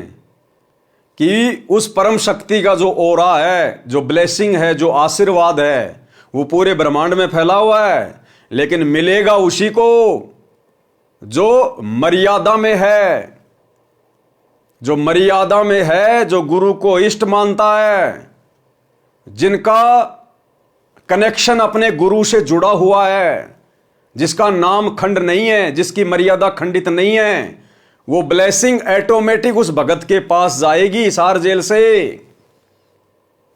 कि उस परम शक्ति का जो ओरा है, जो ब्लेसिंग है, जो आशीर्वाद है, वो पूरे ब्रह्मांड में फैला हुआ है, लेकिन मिलेगा उसी को जो मर्यादा में है, जो मर्यादा में है, जो गुरु को इष्ट मानता है, जिनका कनेक्शन अपने गुरु से जुड़ा हुआ है, जिसका नाम खंड नहीं है, जिसकी मर्यादा खंडित नहीं है। वो ब्लेसिंग ऑटोमेटिक उस भगत के पास जाएगी हिसार जेल से।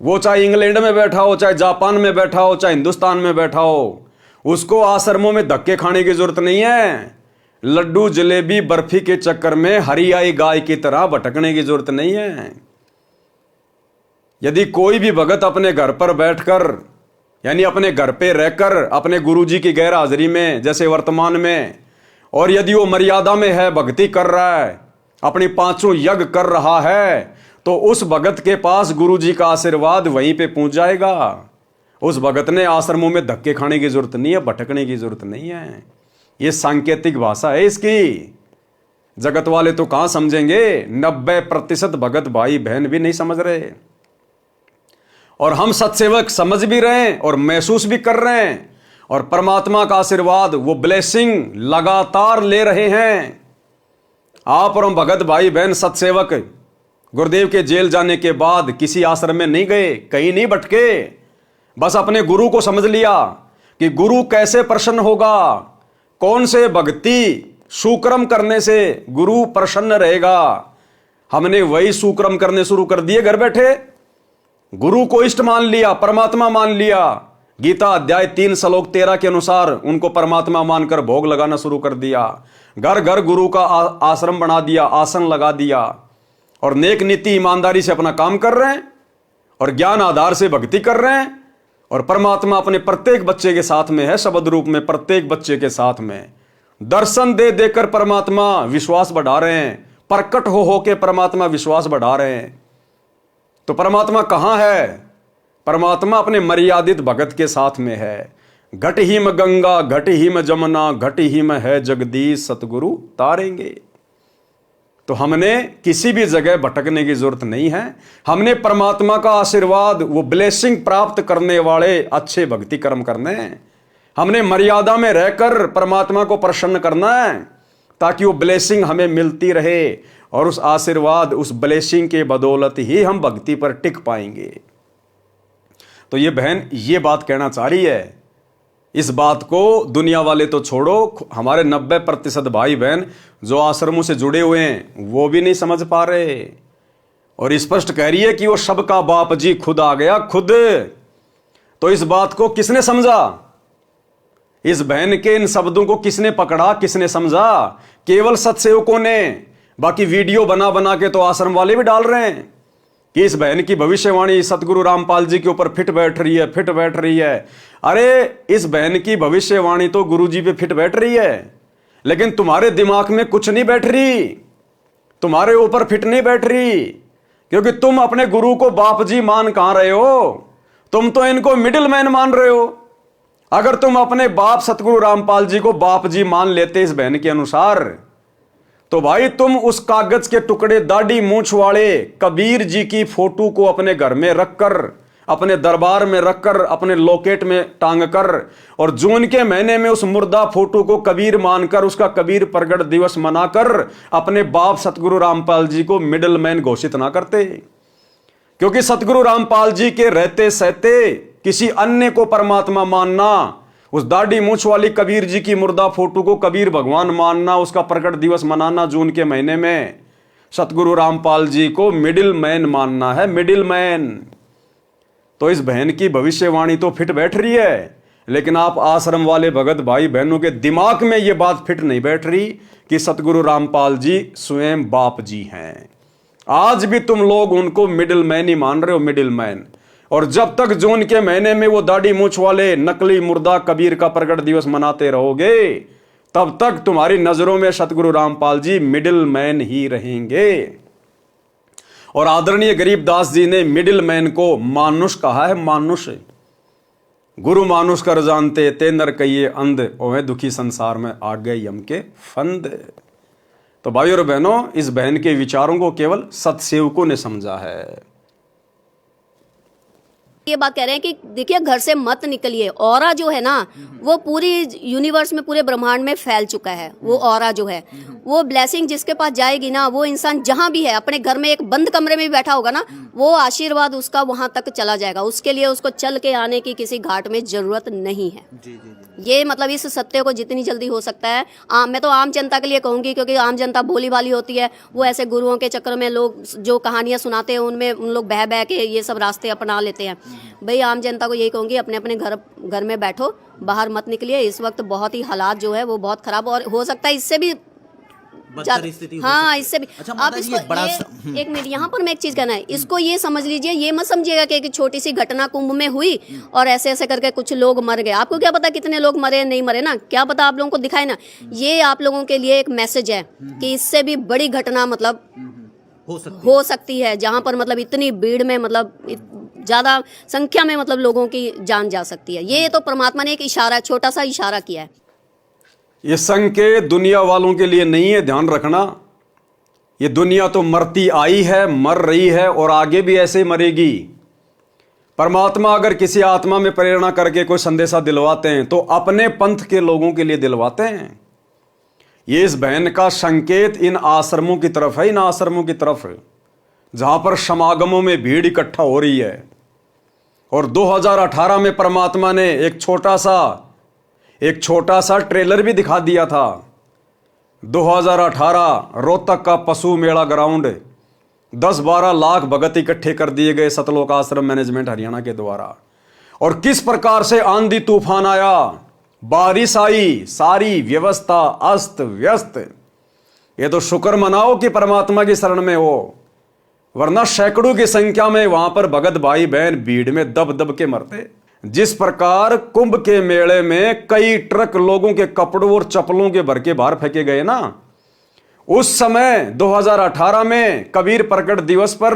वो चाहे इंग्लैंड में बैठा हो, चाहे जापान में बैठा हो, चाहे हिंदुस्तान में बैठा हो, उसको आश्रमों में धक्के खाने की जरूरत नहीं है। लड्डू जलेबी बर्फी के चक्कर में हरियाई गाय की तरह भटकने की जरूरत नहीं है। यदि कोई भी भगत अपने घर पर बैठकर, यानी अपने घर पे रहकर, अपने गुरुजी की गैर हाजिरी में, जैसे वर्तमान में, और यदि वो मर्यादा में है, भक्ति कर रहा है, अपनी 5 यज्ञ कर रहा है, तो उस भगत के पास गुरुजी का आशीर्वाद वहीं पे पहुंच जाएगा। उस भगत ने आश्रमों में धक्के खाने की जरूरत नहीं है, भटकने की जरूरत नहीं है। ये सांकेतिक भाषा है इसकी। जगत वाले तो कहां समझेंगे, 90% भगत भाई बहन भी नहीं समझ रहे। और हम सत्सेवक समझ भी रहे हैं और महसूस भी कर रहे हैं, और परमात्मा का आशीर्वाद, वो ब्लेसिंग लगातार ले रहे हैं। आप और हम भगत भाई बहन सत्सेवक गुरुदेव के जेल जाने के बाद किसी आश्रम में नहीं गए, कहीं नहीं भटके, बस अपने गुरु को समझ लिया कि गुरु कैसे प्रसन्न होगा, कौन से भक्ति सुक्रम करने से गुरु प्रसन्न रहेगा। हमने वही सुक्रम करने शुरू कर दिए घर बैठे। गुरु को इष्ट मान लिया, परमात्मा मान लिया। गीता अध्याय 3 श्लोक 13 के अनुसार उनको परमात्मा मानकर भोग लगाना शुरू कर दिया। घर घर गुरु का आश्रम बना दिया, आसन लगा दिया, और नेक नीति ईमानदारी से अपना काम कर रहे हैं, और ज्ञान आधार से भक्ति कर रहे हैं। और परमात्मा अपने प्रत्येक बच्चे के साथ में है, शब्द रूप में प्रत्येक बच्चे के साथ में। दर्शन दे देकर परमात्मा विश्वास बढ़ा रहे हैं, प्रकट हो के परमात्मा विश्वास बढ़ा रहे हैं। तो परमात्मा कहाँ है? परमात्मा अपने मर्यादित भगत के साथ में है। घट हिम गंगा, घट हिम जमुना, घट हिम है जगदीश, सतगुरु तारेंगे। तो हमने किसी भी जगह भटकने की जरूरत नहीं है। हमने परमात्मा का आशीर्वाद, वो ब्लेसिंग प्राप्त करने वाले अच्छे भक्ति कर्म करने हैं। हमने मर्यादा में रहकर परमात्मा को प्रसन्न करना है, ताकि वो ब्लेसिंग हमें मिलती रहे, और उस आशीर्वाद, उस ब्लेसिंग के बदौलत ही हम भक्ति पर टिक पाएंगे। तो ये बहन ये बात कहना चाह रही है। इस बात को दुनिया वाले तो छोड़ो, हमारे 90% भाई बहन जो आश्रमों से जुड़े हुए हैं वो भी नहीं समझ पा रहे, और स्पष्ट कह रही है कि वो सबका बाप जी खुद आ गया, खुद। तो इस बात को किसने समझा? इस बहन के इन शब्दों को किसने पकड़ा, किसने समझा? केवल सत्सेवकों ने। बाकी वीडियो बना बना के तो आश्रम वाले भी डाल रहे हैं कि इस बहन की भविष्यवाणी सतगुरु रामपाल जी के ऊपर फिट बैठ रही है, फिट बैठ रही है। अरे इस बहन की भविष्यवाणी तो गुरु जी पे फिट बैठ रही है, लेकिन तुम्हारे दिमाग में कुछ नहीं बैठ रही, तुम्हारे ऊपर फिट नहीं बैठ रही, क्योंकि तुम अपने गुरु को बाप जी मान कहां रहे हो? तुम तो इनको मिडिल मैन मान रहे हो। अगर तुम अपने बाप सतगुरु रामपाल जी को बाप जी मान लेते इस बहन के अनुसार, तो भाई तुम उस कागज के टुकड़े दाढ़ी मूंछ वाले कबीर जी की फोटो को अपने घर में रखकर, अपने दरबार में रखकर, अपने लॉकेट में टांग कर, और जून के महीने में उस मुर्दा फोटो को कबीर मानकर, उसका कबीर प्रगट दिवस मनाकर अपने बाप सतगुरु रामपाल जी को मिडिल मैन घोषित ना करते। क्योंकि सतगुरु रामपाल जी के रहते सहते किसी अन्य को परमात्मा मानना, उस दाढ़ी मूंछ वाली कबीर जी की मुर्दा फोटो को कबीर भगवान मानना, उसका प्रकट दिवस मनाना जून के महीने में, सतगुरु रामपाल जी को मिडिल मैन मानना है, मिडिल मैन। तो इस बहन की भविष्यवाणी तो फिट बैठ रही है, लेकिन आप आश्रम वाले भगत भाई बहनों के दिमाग में यह बात फिट नहीं बैठ रही कि सतगुरु रामपाल जी स्वयं बाप जी हैं। आज भी तुम लोग उनको मिडिल मैन ही मान रहे हो, मिडिल मैन। और जब तक जून के महीने में वो दाढ़ी मूंछ वाले नकली मुर्दा कबीर का प्रकट दिवस मनाते रहोगे, तब तक तुम्हारी नजरों में सतगुरु रामपाल जी मिडिल मैन ही रहेंगे। और आदरणीय गरीबदास जी ने मिडिल मैन को मानुष कहा है, मानुष। गुरु मानुष कर जानते ते नर कहिए अंध, ओहे दुखी संसार में आ गए यम के फंद। तो भाई और बहनों, इस बहन के विचारों को केवल सत्सेवकों ने समझा है। ये बात कह रहे हैं कि देखिए घर से मत निकलिए। ऑरा जो है ना वो पूरी यूनिवर्स में, पूरे ब्रह्मांड में फैल चुका है। वो ऑरा जो है, वो ब्लेसिंग जिसके पास जाएगी ना, वो इंसान जहां भी है, अपने घर में एक बंद कमरे में भी बैठा होगा ना, वो आशीर्वाद उसका वहां तक चला जाएगा। उसके लिए उसको चल के आने की किसी घाट में जरूरत नहीं है। ये मतलब इस सत्य को जितनी जल्दी हो सकता है, मैं तो आम जनता के लिए कहूंगी, क्योंकि आम जनता भोली भाली होती है। वो ऐसे गुरुओं के चक्कर में लोग जो कहानियां सुनाते हैं उनमें उन लोग बह बह के ये सब रास्ते अपना लेते हैं। भाई आम जनता को यही कहूंगी, अपने अपने घर में बैठो, बाहर मत निकलिए। इस वक्त बहुत ही हालात जो है वो बहुत खराब, और हो सकता है इससे भी हाँ, इससे भी। अच्छा, आप इसको एक मिनट, यहाँ पर मैं एक चीज कहना है, इसको ये समझ लीजिए, ये मत समझिएगा कि एक छोटी सी घटना कुंभ में हुई और ऐसे ऐसे करके कुछ लोग मर गए। आपको क्या पता कितने लोग मरे नहीं मरे ना, क्या पता आप लोगों को दिखाए ना। ये आप लोगों के लिए एक मैसेज है कि इससे भी बड़ी घटना मतलब हो सकती है, जहाँ पर मतलब इतनी भीड़ में मतलब ज्यादा संख्या में मतलब लोगों की जान जा सकती है। ये तो परमात्मा ने एक इशारा, छोटा सा इशारा किया है। ये संकेत दुनिया वालों के लिए नहीं है, ध्यान रखना। ये दुनिया तो मरती आई है, मर रही है, और आगे भी ऐसे मरेगी। परमात्मा अगर किसी आत्मा में प्रेरणा करके कोई संदेशा दिलवाते हैं तो अपने पंथ के लोगों के लिए दिलवाते हैं। ये इस बहन का संकेत इन आश्रमों की तरफ है, इन आश्रमों की तरफ जहां पर समागमों में भीड़ इकट्ठा हो रही है। और 2018 में परमात्मा ने एक छोटा सा ट्रेलर भी दिखा दिया था। 2018 रोहतक का पशु मेला ग्राउंड, 10-12 लाख भगत इकट्ठे कर दिए गए सतलोक आश्रम मैनेजमेंट हरियाणा के द्वारा। और किस प्रकार से आंधी तूफान आया, बारिश आई, सारी व्यवस्था अस्त व्यस्त। ये तो शुक्र मनाओ कि परमात्मा की शरण में हो, वरना सैकड़ों की संख्या में वहां पर भगत भाई बहन भीड़ में दब दब के मरते। जिस प्रकार कुंभ के मेले में कई ट्रक लोगों के कपड़ों और चप्पलों के भर के बाहर फेंके गए ना, उस समय 2018 में कबीर प्रकट दिवस पर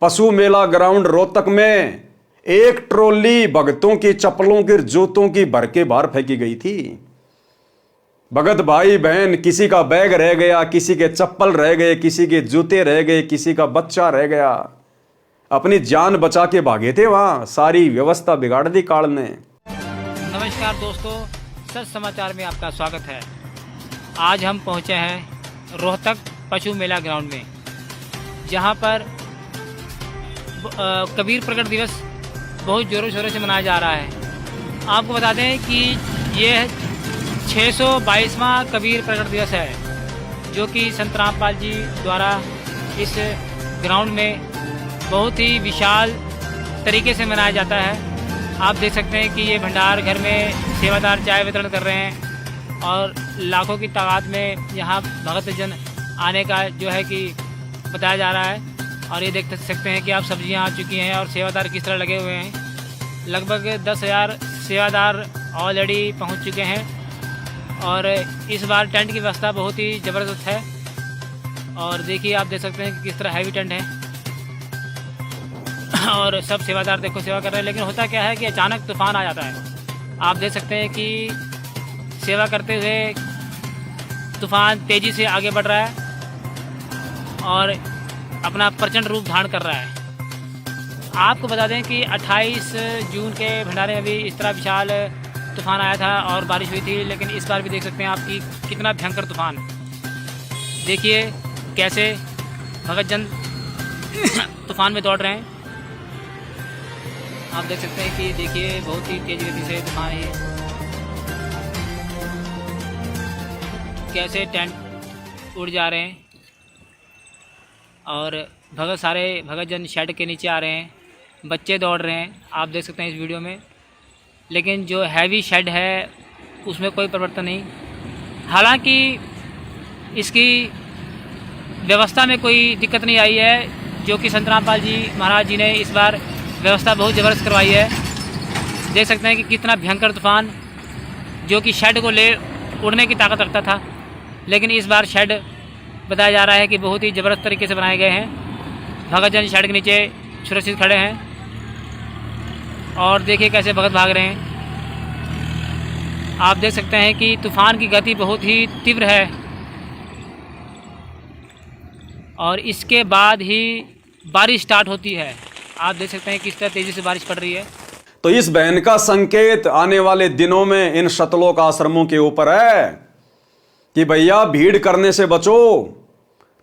पशु मेला ग्राउंड रोहतक में एक ट्रॉली भगतों की चप्पलों की, जूतों की भर के बाहर फेंकी गई थी। भगत भाई बहन, किसी का बैग रह गया, किसी के चप्पल रह गए, किसी के जूते रह गए, किसी का बच्चा रह गया, अपनी जान बचा के भागे थे। वहां सारी व्यवस्था बिगाड़ दी काल ने। नमस्कार। नमस्कार दोस्तों, सच समाचार में आपका स्वागत है। आज हम पहुंचे हैं रोहतक पशु मेला ग्राउंड में, जहां पर कबीर प्रकट दिवस बहुत ज़ोरों शोरों से मनाया जा रहा है। आपको बता दें कि ये 622वां कबीर प्रकट दिवस है, जो कि संत रामपाल जी द्वारा इस ग्राउंड में बहुत ही विशाल तरीके से मनाया जाता है। आप देख सकते हैं कि ये भंडार घर में सेवादार चाय वितरण कर रहे हैं और लाखों की तादाद में यहाँ भगत जन आने का जो है कि बताया जा रहा है। और ये देख सकते हैं कि आप सब्जियाँ आ चुकी हैं और सेवादार किस तरह लगे हुए हैं। लगभग 10,000 सेवादार ऑलरेडी पहुँच चुके हैं और इस बार टेंट की व्यवस्था बहुत ही ज़बरदस्त है। और देखिए, आप देख सकते हैं कि किस तरह हैवी टेंट है और सब सेवादार देखो सेवा कर रहे हैं। लेकिन होता क्या है कि अचानक तूफान आ जाता है। आप देख सकते हैं कि सेवा करते हुए तूफान तेज़ी से आगे बढ़ रहा है और अपना प्रचंड रूप धारण कर रहा है। आपको बता दें कि 28 जून के भंडारे में भी इस तरह विशाल तूफान आया था और बारिश हुई थी। लेकिन इस बार भी देख सकते हैं आप कि कितना भयंकर तूफान। देखिए कैसे भगत जन तूफान में दौड़ रहे हैं। आप देख सकते हैं कि देखिए बहुत ही तेज गति से तूफान है। कैसे टेंट उड़ जा रहे हैं और सारे भगत जन शेड के नीचे आ रहे हैं। बच्चे दौड़ रहे हैं, आप देख सकते हैं इस वीडियो में। लेकिन जो हैवी शेड है उसमें कोई परिवर्तन नहीं। हालांकि इसकी व्यवस्था में कोई दिक्कत नहीं आई है, जो कि संत रामपाल जी महाराज जी ने इस बार व्यवस्था बहुत ज़बरदस्त करवाई है। देख सकते हैं कि कितना भयंकर तूफान, जो कि शेड को ले उड़ने की ताकत रखता था। लेकिन इस बार शेड बताया जा रहा है कि बहुत ही ज़बरदस्त तरीके से बनाए गए हैं। भगत जन शेड के नीचे सुरक्षित खड़े हैं और देखिए कैसे भगत भाग रहे हैं। आप देख सकते हैं कि तूफान की गति बहुत ही तीव्र है और इसके बाद ही बारिश स्टार्ट होती है। आप देख सकते हैं किस तरह तेजी से बारिश पड़ रही है। तो इस बहन का संकेत आने वाले दिनों में इन शतलोक आश्रमों के ऊपर है कि भैया भीड़ करने से बचो।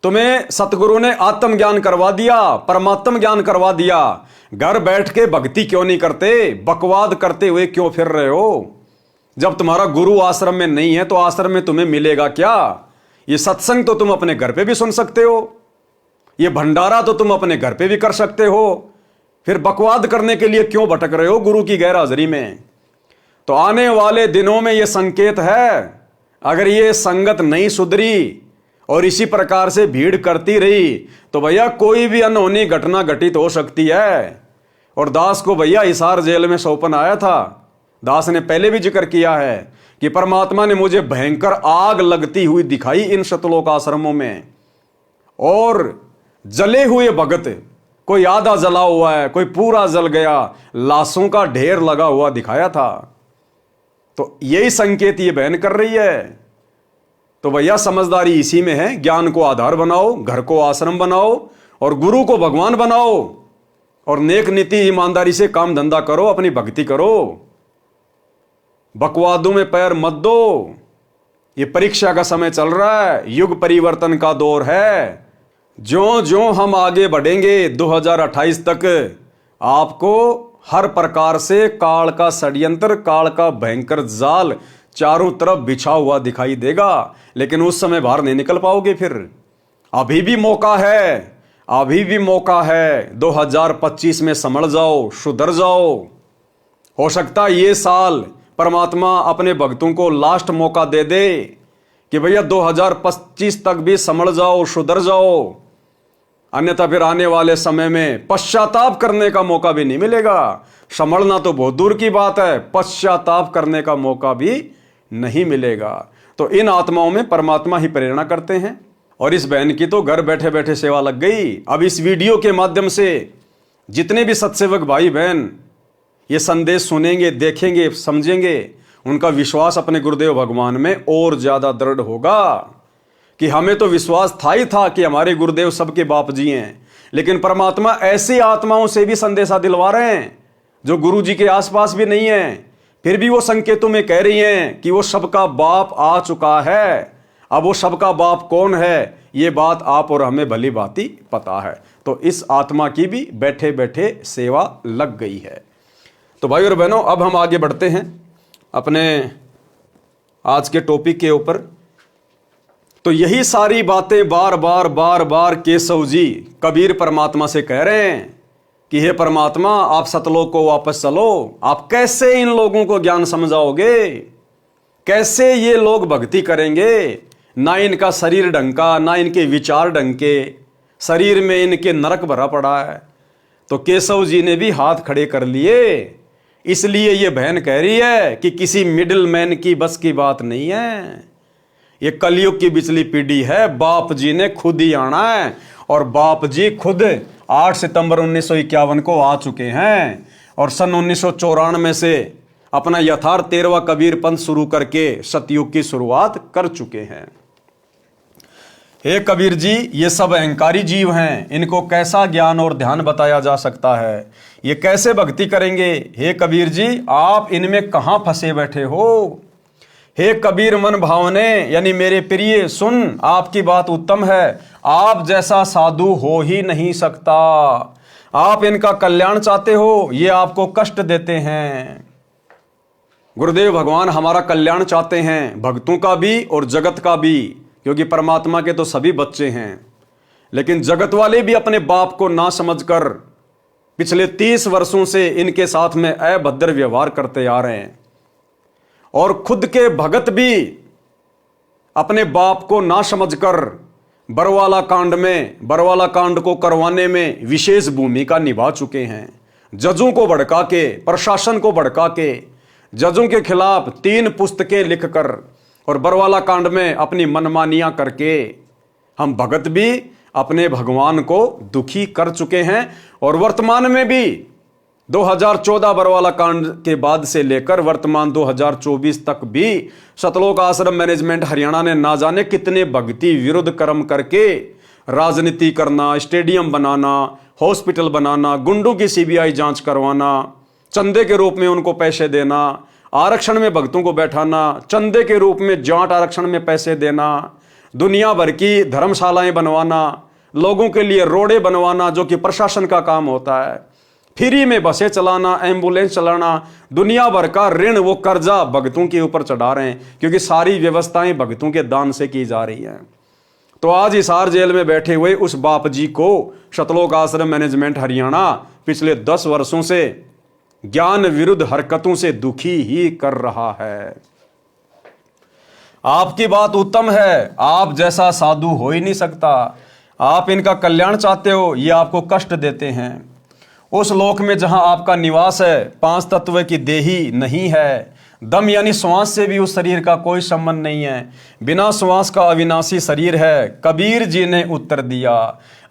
तुम्हें सतगुरु ने आत्मज्ञान करवा दिया, परमात्म ज्ञान करवा दिया। घर बैठ के भक्ति क्यों नहीं करते? बकवाद करते हुए क्यों फिर रहे हो? जब तुम्हारा गुरु आश्रम में नहीं है तो आश्रम में तुम्हें मिलेगा क्या? ये सत्संग तो तुम अपने घर पे भी सुन सकते हो, ये भंडारा तो तुम अपने घर पे भी कर सकते हो। फिर बकवाद करने के लिए क्यों भटक रहे हो गुरु की गैर हाजिरी में? तो आने वाले दिनों में यह संकेत है, अगर ये संगत नहीं सुधरी और इसी प्रकार से भीड़ करती रही तो भैया कोई भी अनहोनी घटना घटित हो सकती है। और दास को भैया हिसार जेल में सौंपन आया था। दास ने पहले भी जिक्र किया है कि परमात्मा ने मुझे भयंकर आग लगती हुई दिखाई इन शतलोक आश्रमों में, और जले हुए भगत, कोई आधा जला हुआ है, कोई पूरा जल गया, लाशों का ढेर लगा हुआ दिखाया था। तो यही संकेत ये बहन कर रही है। तो भैया समझदारी इसी में है, ज्ञान को आधार बनाओ, घर को आश्रम बनाओ और गुरु को भगवान बनाओ और नेक नीति ईमानदारी से काम धंधा करो, अपनी भक्ति करो। बकवादों में पैर मत दो। ये परीक्षा का समय चल रहा है, युग परिवर्तन का दौर है। ज्यों ज्यों हम आगे बढ़ेंगे 2028 तक, आपको हर प्रकार से काल का षड्यंत्र, काल का भयंकर जाल चारों तरफ बिछा हुआ दिखाई देगा। लेकिन उस समय बाहर नहीं निकल पाओगे। फिर अभी भी मौका है, अभी भी मौका है। 2025 में संभल जाओ, सुधर जाओ। हो सकता है ये साल परमात्मा अपने भक्तों को लास्ट मौका दे दे कि भैया 2025 तक भी संभल जाओ, सुधर जाओ। अन्यथा फिर आने वाले समय में पश्चाताप करने का मौका भी नहीं मिलेगा। संभलना तो बहुत दूर की बात है, पश्चाताप करने का मौका भी नहीं मिलेगा। तो इन आत्माओं में परमात्मा ही प्रेरणा करते हैं। और इस बहन की तो घर बैठे बैठे सेवा लग गई। अब इस वीडियो के माध्यम से जितने भी सत्सेवक भाई बहन ये संदेश सुनेंगे, देखेंगे, समझेंगे, उनका विश्वास अपने गुरुदेव भगवान में और ज्यादा दृढ़ होगा। कि हमें तो विश्वास था ही था कि हमारे गुरुदेव सबके बाप जी हैं, लेकिन परमात्मा ऐसी आत्माओं से भी संदेशा दिलवा रहे हैं जो गुरु जी के आसपास भी नहीं है, फिर भी वो संकेतों में कह रही हैं कि वो सबका बाप आ चुका है। अब वो सबका बाप कौन है, ये बात आप और हमें भली भांति पता है। तो इस आत्मा की भी बैठे बैठे सेवा लग गई है। तो भाई और बहनों, अब हम आगे बढ़ते हैं अपने आज के टॉपिक के ऊपर। तो यही सारी बातें बार बार केशव जी कबीर परमात्मा से कह रहे हैं कि हे परमात्मा, आप सतलोक को वापस चलो। आप कैसे इन लोगों को ज्ञान समझाओगे, कैसे ये लोग भक्ति करेंगे? ना इनका शरीर ढंग का, ना इनके विचार ढंग के, शरीर में इनके नरक भरा पड़ा है। तो केशव जी ने भी हाथ खड़े कर लिए। इसलिए ये बहन कह रही है कि किसी मिडिल मैन की बस की बात नहीं है। ये कलयुग की बिचली पीढ़ी है, बाप जी ने खुद ही आना है। और बाप जी खुद 8 सितंबर 1951 को आ चुके हैं और सन 1994 से अपना यथार्थ 13वां कबीर पंथ शुरू करके सतयुग की शुरुआत कर चुके हैं। हे कबीर जी, ये सब अहंकारी जीव हैं, इनको कैसा ज्ञान और ध्यान बताया जा सकता है? ये कैसे भक्ति करेंगे? हे कबीर जी, आप इनमें कहां फंसे बैठे हो? हे कबीर मन भावने, यानी मेरे प्रिय सुन, आपकी बात उत्तम है। आप जैसा साधु हो ही नहीं सकता। आप इनका कल्याण चाहते हो, ये आपको कष्ट देते हैं। गुरुदेव भगवान हमारा कल्याण चाहते हैं, भक्तों का भी और जगत का भी, क्योंकि परमात्मा के तो सभी बच्चे हैं। लेकिन जगत वाले भी अपने बाप को ना समझकर पिछले 30 वर्षों से इनके साथ में अभद्र व्यवहार करते आ रहे हैं। और खुद के भगत भी अपने बाप को ना समझकर बरवाला कांड को करवाने में विशेष भूमिका निभा चुके हैं। जजों को भड़का के, प्रशासन को भड़का के, जजों के खिलाफ 3 पुस्तकें लिखकर और बरवाला कांड में अपनी मनमानियां करके हम भगत भी अपने भगवान को दुखी कर चुके हैं। और वर्तमान में भी 2014 बरवाला कांड के बाद से लेकर वर्तमान 2024 तक भी सतलोक आश्रम मैनेजमेंट हरियाणा ने ना जाने कितने भक्ति विरुद्ध कर्म करके राजनीति करना, स्टेडियम बनाना, हॉस्पिटल बनाना, गुंडों की सीबीआई जांच करवाना, चंदे के रूप में उनको पैसे देना, आरक्षण में भक्तों को बैठाना, चंदे के रूप में जाट आरक्षण में पैसे देना, दुनिया भर की धर्मशालाएं बनवाना, लोगों के लिए रोडें बनवाना जो कि प्रशासन का काम होता है, फ्री में बसें चलाना, एम्बुलेंस चलाना, दुनिया भर का ऋण वो कर्जा भक्तों के ऊपर चढ़ा रहे हैं, क्योंकि सारी व्यवस्थाएं भक्तों के दान से की जा रही हैं। तो आज हिसार जेल में बैठे हुए उस बाप जी को सतलोक आश्रम मैनेजमेंट हरियाणा पिछले 10 वर्षों से ज्ञान विरुद्ध हरकतों से दुखी ही कर रहा है। आपकी बात उत्तम है, आप जैसा साधु हो ही नहीं सकता। आप इनका कल्याण चाहते हो, ये आपको कष्ट देते हैं। उस लोक में जहां आपका निवास है, 5 तत्व की देही नहीं है, दम यानी श्वास से भी उस शरीर का कोई संबंध नहीं है, बिना श्वास का अविनाशी शरीर है। कबीर जी ने उत्तर दिया।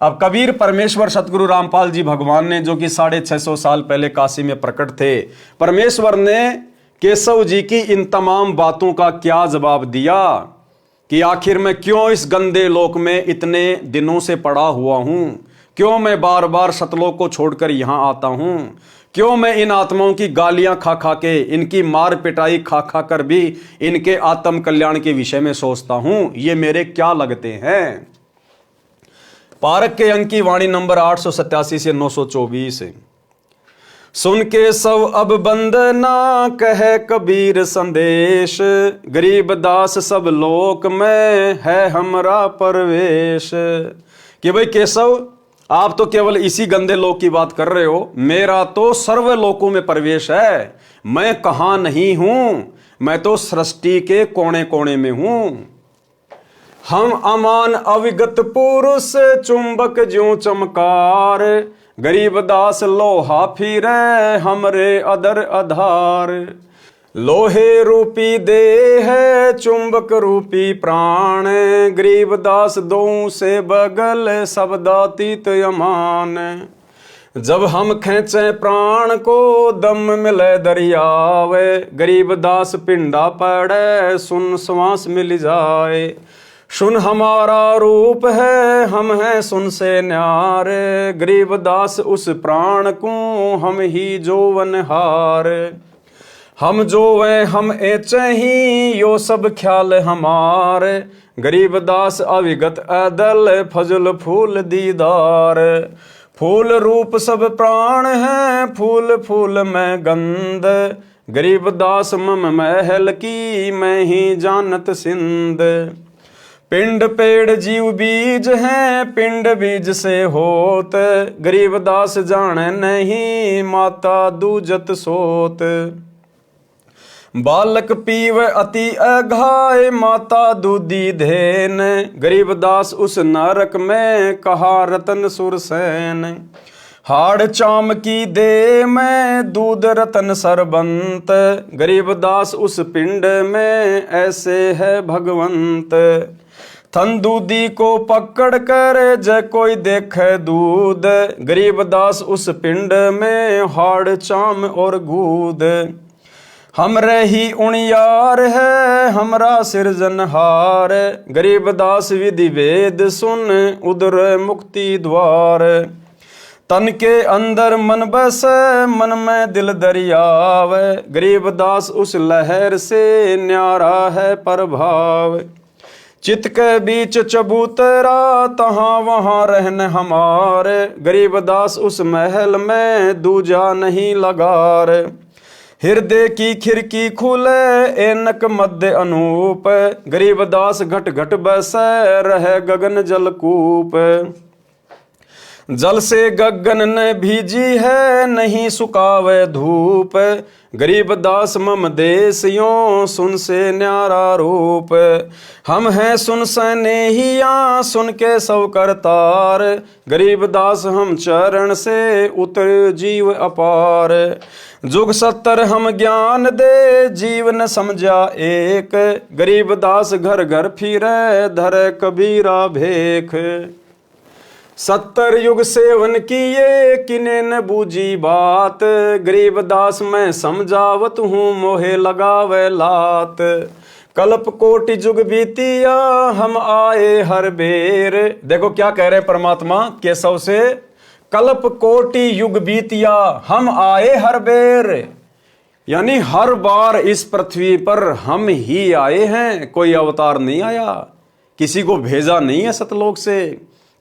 अब कबीर परमेश्वर सतगुरु रामपाल जी भगवान ने, जो कि 650 साल पहले काशी में प्रकट थे, परमेश्वर ने केशव जी की इन तमाम बातों का क्या जवाब दिया कि आखिर मैं क्यों इस गंदे लोक में इतने दिनों से पड़ा हुआ हूं, क्यों मैं बार बार सतलोक को छोड़कर यहां आता हूं, क्यों मैं इन आत्माओं की गालियां खा खा के, इनकी मार पिटाई खा खा कर भी इनके आत्म कल्याण के विषय में सोचता हूं, ये मेरे क्या लगते हैं। पारक के अंक की वाणी नंबर 887 से 924। सुन के सब अब बंदना कहे कबीर संदेश, गरीब दास सब लोक में है हमरा परवेश। कि भाई केशव, आप तो केवल इसी गंदे लोक की बात कर रहे हो, मेरा तो सर्व लोकों में प्रवेश है। मैं कहां नहीं हूं, मैं तो सृष्टि के कोने कोने में हूं। हम अमान अविगत पुरुष चुंबक ज्यों चमकार, गरीब दास लोहा फिरे हमरे अदर आधार। लोहे रूपी देह चुंबक रूपी प्राण, गरीब दास दो से बगल शब्दातीत अमान। जब हम खेचे प्राण को दम मिले दरियावे, गरीब दास पिंडा पड़े सुन श्वास मिल जाए। सुन हमारा रूप है हम हैं सुन से न्यारे, गरीब दास उस प्राण को हम ही जोवन हार। हम जो वे हम एचे ही यो सब ख्याल हमार, गरीबदास अविगत अदल फजल फूल दीदार। फूल रूप सब प्राण है, फूल फूल में गंध, गरीबदास मम महल की मैं ही जानत सिंध। पिंड पेड़ जीव बीज हैं, पिंड बीज से होत, गरीबदास जाने नहीं माता दूजत सोत। बालक पीव अति अघाय, माता दूधी धेन, गरीबदास उस नरक में कहा रतन सुरसैन। हाड़ चाम की दे में दूध रतन सरबंत, गरीबदास उस पिंड में ऐसे है भगवंत। थन दूधी को पकड़ कर जय कोई देखे दूध, गरीबदास उस पिंड में हाड़ चाम और गूद। हमरे ही उणियार है हमरा सिरजनहार, गरीबदास विधि वेद सुन उदर मुक्ति द्वार। तन के अंदर मन बस मन में दिल दरियाव, गरीबदास उस लहर से न्यारा है प्रभाव। चित के बीच चबूतरा तहाँ वहाँ रहन हमारे, गरीबदास उस महल में दूजा नहीं लगार। हृदय की खिड़की खुले एनक मध्य अनूप, गरीबदास घट घट बस रहे गगन जलकूप। जल से गगन ने भीजी है नहीं सुकावे धूप, गरीबदास मम देश यों सुन से न्यारा रूप। हम हैं सुन सनेहिया सुन के सब करतार, गरीबदास हम चरण से उतर जीव अपार। जुग 70 हम ज्ञान दे जीव न समझा एक, गरीबदास घर घर फिरे धरे कबीरा भेख। 70 युग सेवन किए किने न बूझी बात, गरीबदास मैं समझावत हूँ मोहे लगावे लात। कल्प कोटि जुग बीतिया हम आए हर बेर, देखो क्या कह रहे परमात्मा केशव से, कल्प कोटि युग बीतिया हम आए हर बेर, यानी हर बार इस पृथ्वी पर हम ही आए हैं, कोई अवतार नहीं आया, किसी को भेजा नहीं है सतलोक से।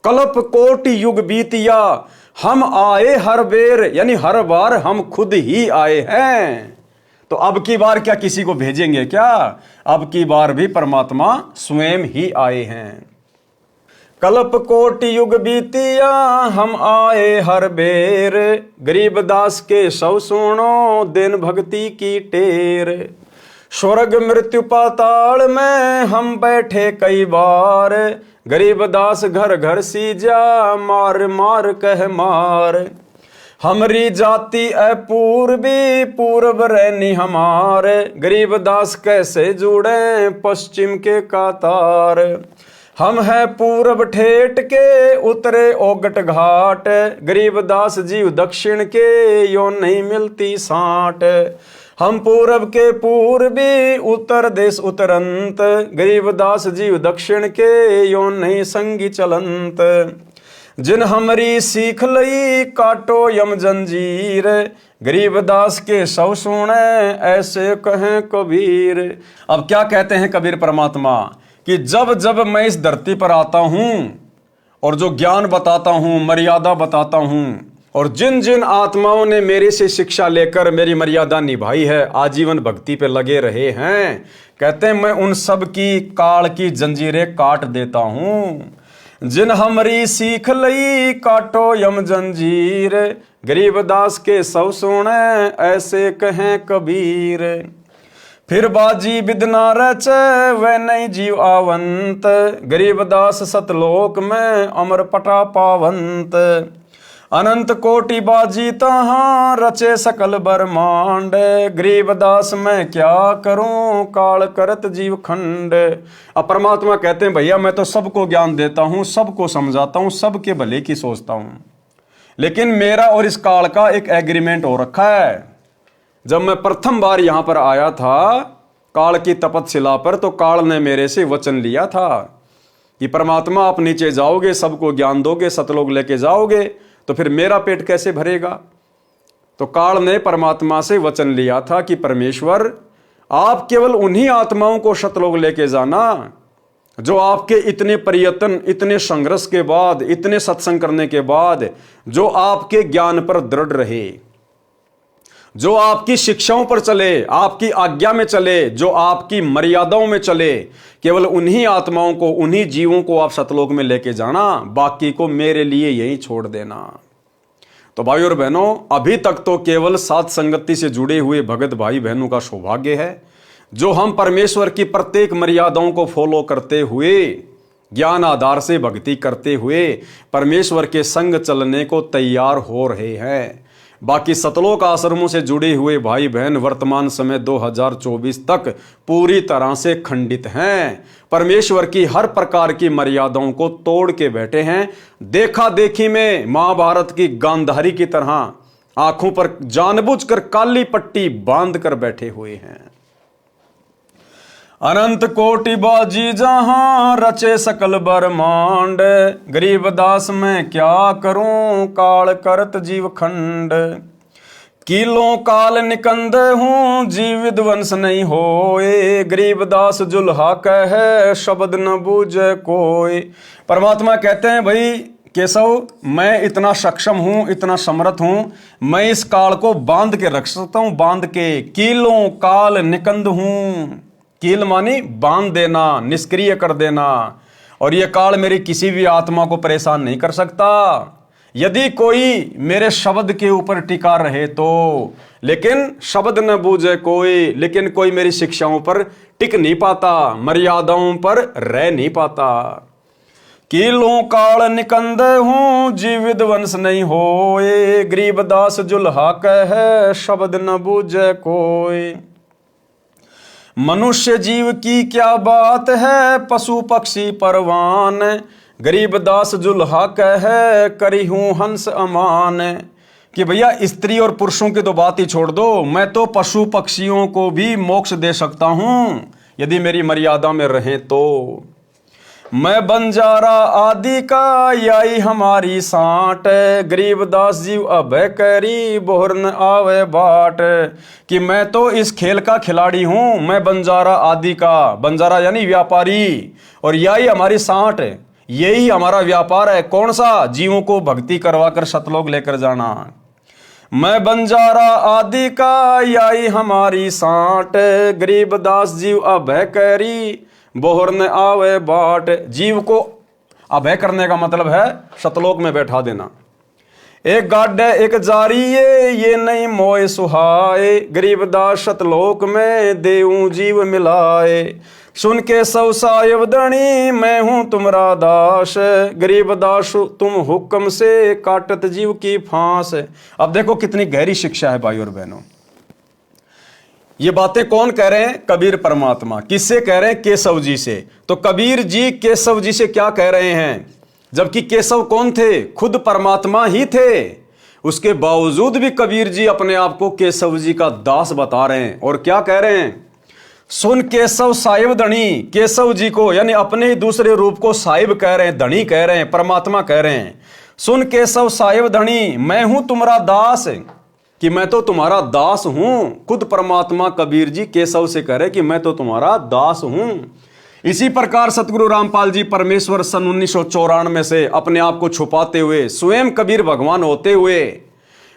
कल्प कोटि युग बीतिया हम आए हर बेर, यानी हर बार हम खुद ही आए हैं। तो अब की बार क्या किसी को भेजेंगे क्या? अब की बार भी परमात्मा स्वयं ही आए हैं। कल्प कोटि युग बीतिया हम आए हर बेर, गरीबदास के सौ सुनो दिन भक्ति की टेर। स्वर्ग मृत्यु पाताल में हम बैठे कई बार, गरीबदास घर घर सीजा मार मार कह मार। हमरी जाति अपूर्वी पूर्व रहनी हमारे, गरीबदास कैसे जुड़े पश्चिम के कातार। हम हैं पूरब ठेठ के उतरे ओगट घाट, गरीबदास जीव दक्षिण के यो नहीं मिलती साट। हम पूरब के पूर्वी उत्तर देश उतरंत, गरीबदास जीव दक्षिण के यो नहीं संगी चलंत। जिन हमरी सीख लई काटो यम जंजीर, गरीबदास के सौ सुने ऐसे कहें कबीर। अब क्या कहते हैं कबीर परमात्मा कि जब जब मैं इस धरती पर आता हूं और जो ज्ञान बताता हूं, मर्यादा बताता हूं, और जिन जिन आत्माओं ने मेरे से शिक्षा लेकर मेरी मर्यादा निभाई है, आजीवन भक्ति पे लगे रहे हैं, कहते हैं मैं उन सब की काल की जंजीरें काट देता हूं। जिन हमरी सीख लई काटो यम जंजीर, गरीबदास के सौ सुने ऐसे कहें कबीर। फिर बाजी बिदना रचे वह नहीं जीव आवंत, गरीबदास सतलोक में अमर पटा पावंत। अनंत कोटि बाजी तहाँ रचे सकल ब्रह्मांड, गरीबदास मैं क्या करूं काल करत जीव खंड। अब परमात्मा कहते हैं भैया मैं तो सबको ज्ञान देता हूं, सबको समझाता हूं, सबके भले की सोचता हूं, लेकिन मेरा और इस काल का एक एग्रीमेंट हो रखा है। जब मैं प्रथम बार यहां पर आया था काल की तपतशिला पर, तो काल ने मेरे से वचन लिया था कि परमात्मा आप नीचे जाओगे, सबको ज्ञान दोगे, सतलोक लेके जाओगे, तो फिर मेरा पेट कैसे भरेगा? तो काल ने परमात्मा से वचन लिया था कि परमेश्वर, आप केवल उन्हीं आत्माओं को सतलोक लेके जाना जो आपके इतने प्रयत्न, इतने संघर्ष के बाद, इतने सत्संग करने के बाद जो आपके ज्ञान पर दृढ़ रहे, जो आपकी शिक्षाओं पर चले, आपकी आज्ञा में चले, जो आपकी मर्यादाओं में चले। केवल उन्हीं आत्माओं को, उन्हीं जीवों को आप सतलोक में लेके जाना, बाकी को मेरे लिए यहीं छोड़ देना। तो भाई और बहनों, अभी तक तो केवल साथ संगति से जुड़े हुए भगत भाई बहनों का सौभाग्य है जो हम परमेश्वर की प्रत्येक मर्यादाओं को फॉलो करते हुए, ज्ञान आधार से भक्ति करते हुए परमेश्वर के संग चलने को तैयार हो रहे हैं। बाकी सतलोक आश्रमों से जुड़े हुए भाई बहन वर्तमान समय 2024 तक पूरी तरह से खंडित हैं। परमेश्वर की हर प्रकार की मर्यादाओं को तोड़ के बैठे हैं। देखा देखी में महाभारत की गांधारी की तरह आंखों पर जानबूझकर काली पट्टी बांध कर बैठे हुए हैं। अनंत कोटि बाजी जहां रचे सकल ब्रह्मांड, गरीब दास मैं क्या करूं काल करत जीव खंड। किलों काल निकंद हूं जीव विध्वंस नहीं होए, गरीब दास जुल्हा कहे शब्द न बूझे कोई। परमात्मा कहते हैं, भाई केशव, मैं इतना सक्षम हूं, इतना समर्थ हूं, मैं इस काल को बांध के रख सकता हूं, बांध के। किलों काल निकंद हूं, कील मानी बांध देना, निष्क्रिय कर देना, और यह काल मेरी किसी भी आत्मा को परेशान नहीं कर सकता यदि कोई मेरे शब्द के ऊपर टिका रहे तो। लेकिन शब्द न बूझे कोई, लेकिन कोई मेरी शिक्षाओं पर टिक नहीं पाता, मर्यादाओं पर रह नहीं पाता। कीलों काल निकंद हूं जीव विध्वंस नहीं होए, गरीब दास जुल्हा कहे शब्द न बूझे कोई। मनुष्य जीव की क्या बात है पशु पक्षी परवान, गरीब दास जुल्हा कहे करी हूं हंस अमान। कि भैया स्त्री और पुरुषों की तो बात ही छोड़ दो, मैं तो पशु पक्षियों को भी मोक्ष दे सकता हूं यदि मेरी मर्यादा में रहें तो। मैं बंजारा आदि का याई हमारी साठ, गरीब दास जीव अभय करी बोहर न आवे बाट। कि मैं तो इस खेल का खिलाड़ी हूं, मैं बंजारा आदि का, बंजारा यानी व्यापारी, और याई हमारी साठ, यही हमारा व्यापार है। कौन सा? जीवों को भक्ति करवा कर सतलोक लेकर जाना। मैं बंजारा आदि का याई हमारी साठ, गरीब दास जीव अभय करी बोहर न आवे बाट। जीव को अभय करने का मतलब है सतलोक में बैठा देना। एक गाड्डे एक जारी ये नहीं मोय सुहाए, गरीब दास सतलोक में देऊं जीव मिलाए। सुन के सौ सायब धनी मैं हूं तुम्हारा दास, गरीब दास तुम हुक्म से काटत जीव की फांस। अब देखो कितनी गहरी शिक्षा है भाई और बहनों। ये बातें कौन कह रहे हैं? कबीर परमात्मा। किससे कह रहे हैं? केशव जी से। तो कबीर जी केशव जी से क्या कह रहे हैं? जबकि केशव कौन थे? खुद परमात्मा ही थे। उसके बावजूद भी कबीर जी अपने आप को केशव जी का दास बता रहे हैं। और क्या कह रहे हैं? सुन केशव साहिब धनी, केशव जी को यानी अपने ही दूसरे रूप को साहिब कह रहे हैं, धनी कह रहे हैं, परमात्मा कह रहे हैं। सुन केशव साहिब धनी मैं हूं तुम्हारा दास, कि मैं तो तुम्हारा दास हूं। खुद परमात्मा कबीर जी केशव से कह रहे कि मैं तो तुम्हारा दास हूं। इसी प्रकार सतगुरु रामपाल जी परमेश्वर सन 1994 से अपने आप को छुपाते हुए स्वयं कबीर भगवान होते हुए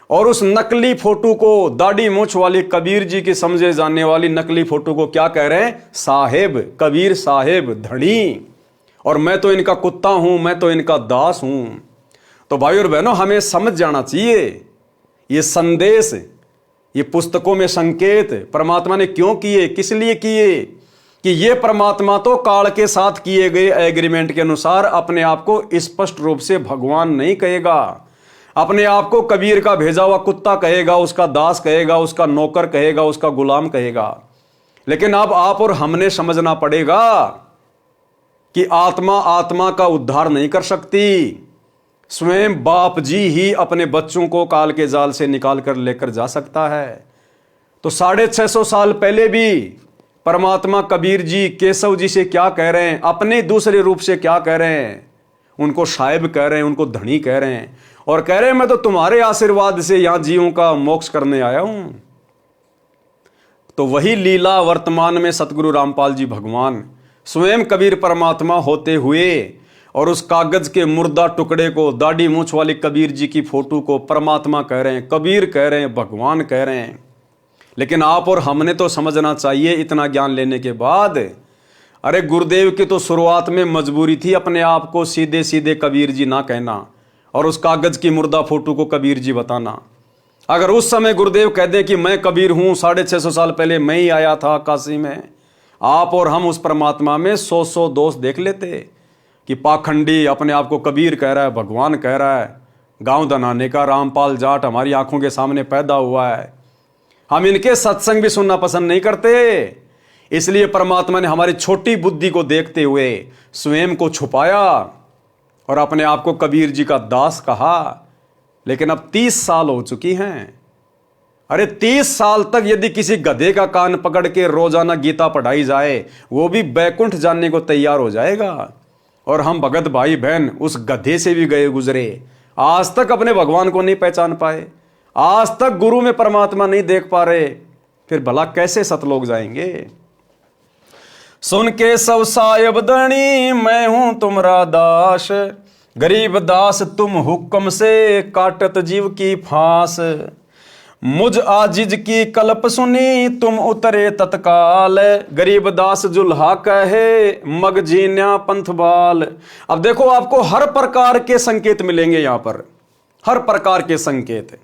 और उस नकली फोटो को, दाढ़ी मूंछ वाली कबीर जी की समझे जाने वाली नकली फोटो को क्या कह रहे हैं? साहेब, कबीर साहेब धनी, और मैं तो इनका कुत्ता हूं, मैं तो इनका दास हूं। तो भाई और बहनों, हमें समझ जाना चाहिए ये संदेश, ये पुस्तकों में संकेत परमात्मा ने क्यों किए, किस लिए किए, कि ये परमात्मा तो काल के साथ किए गए एग्रीमेंट के अनुसार अपने आप को स्पष्ट रूप से भगवान नहीं कहेगा, अपने आप को कबीर का भेजा हुआ कुत्ता कहेगा, उसका दास कहेगा, उसका नौकर कहेगा, उसका गुलाम कहेगा। लेकिन अब आप और हमने समझना पड़ेगा कि आत्मा आत्मा का उद्धार नहीं कर सकती। स्वयं बाप जी ही अपने बच्चों को काल के जाल से निकाल कर लेकर जा सकता है। तो 650 साल पहले भी परमात्मा कबीर जी केशव जी से क्या कह रहे हैं, अपने दूसरे रूप से क्या कह रहे हैं? उनको साहिब कह रहे हैं, उनको धनी कह रहे हैं, और कह रहे हैं मैं तो तुम्हारे आशीर्वाद से यहां जीवों का मोक्ष करने आया हूं। तो वही लीला वर्तमान में सतगुरु रामपाल जी भगवान स्वयं कबीर परमात्मा होते हुए और उस कागज के मुर्दा टुकड़े को, दाढ़ी मूंछ वाली कबीर जी की फोटो को परमात्मा कह रहे हैं, कबीर कह रहे हैं, भगवान कह रहे हैं। लेकिन आप और हमने तो समझना चाहिए इतना ज्ञान लेने के बाद, अरे गुरुदेव की तो शुरुआत में मजबूरी थी अपने आप को सीधे सीधे कबीर जी ना कहना और उस कागज की मुर्दा फोटो को कबीर जी बताना। अगर उस समय गुरुदेव कह दें कि मैं कबीर हूं, 650 साल पहले मैं ही आया था काशी में, आप और हम उस परमात्मा में 100 दोष देख लेते कि पाखंडी अपने आप को कबीर कह रहा है, भगवान कह रहा है, गांव दनाने का रामपाल जाट हमारी आंखों के सामने पैदा हुआ है। हम इनके सत्संग भी सुनना पसंद नहीं करते, इसलिए परमात्मा ने हमारी छोटी बुद्धि को देखते हुए स्वयं को छुपाया और अपने आप को कबीर जी का दास कहा। लेकिन अब 30 साल हो चुकी हैं। अरे 30 साल तक यदि किसी गधे का कान पकड़ के रोजाना गीता पढ़ाई जाए, वो भी बैकुंठ जाने को तैयार हो जाएगा। और हम भगत भाई बहन उस गधे से भी गए गुजरे, आज तक अपने भगवान को नहीं पहचान पाए, आज तक गुरु में परमात्मा नहीं देख पा रहे, फिर भला कैसे सतलोक जाएंगे। सुन के सब साहिब धनी मैं हूं तुमरा दास, गरीब दास तुम हुक्म से काटत जीव की फांस। मुझ आजिज की कल्प सुनी तुम उतरे तत्काल, गरीब दास जुल्हा कहे मग जीन्या पंथबाल। अब देखो आपको हर प्रकार के संकेत मिलेंगे यहां पर, हर प्रकार के संकेत।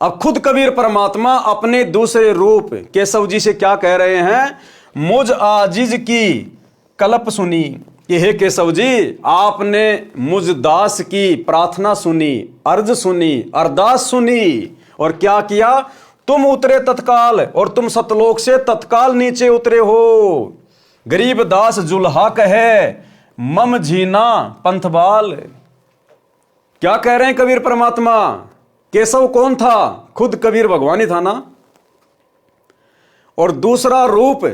अब खुद कबीर परमात्मा अपने दूसरे रूप केशव जी से क्या कह रहे हैं, मुझ आजिज की कल्प सुनी कि हे केशव जी, आपने मुझ दास की प्रार्थना सुनी, अर्ज सुनी, अरदास सुनी, और क्या किया, तुम उतरे तत्काल, और तुम सतलोक से तत्काल नीचे उतरे हो। गरीब दास जुल्हा कहे मम झीना पंथबाल। क्या कह रहे हैं कबीर परमात्मा? केशव कौन था? खुद कबीर भगवान ही था ना। और दूसरा रूप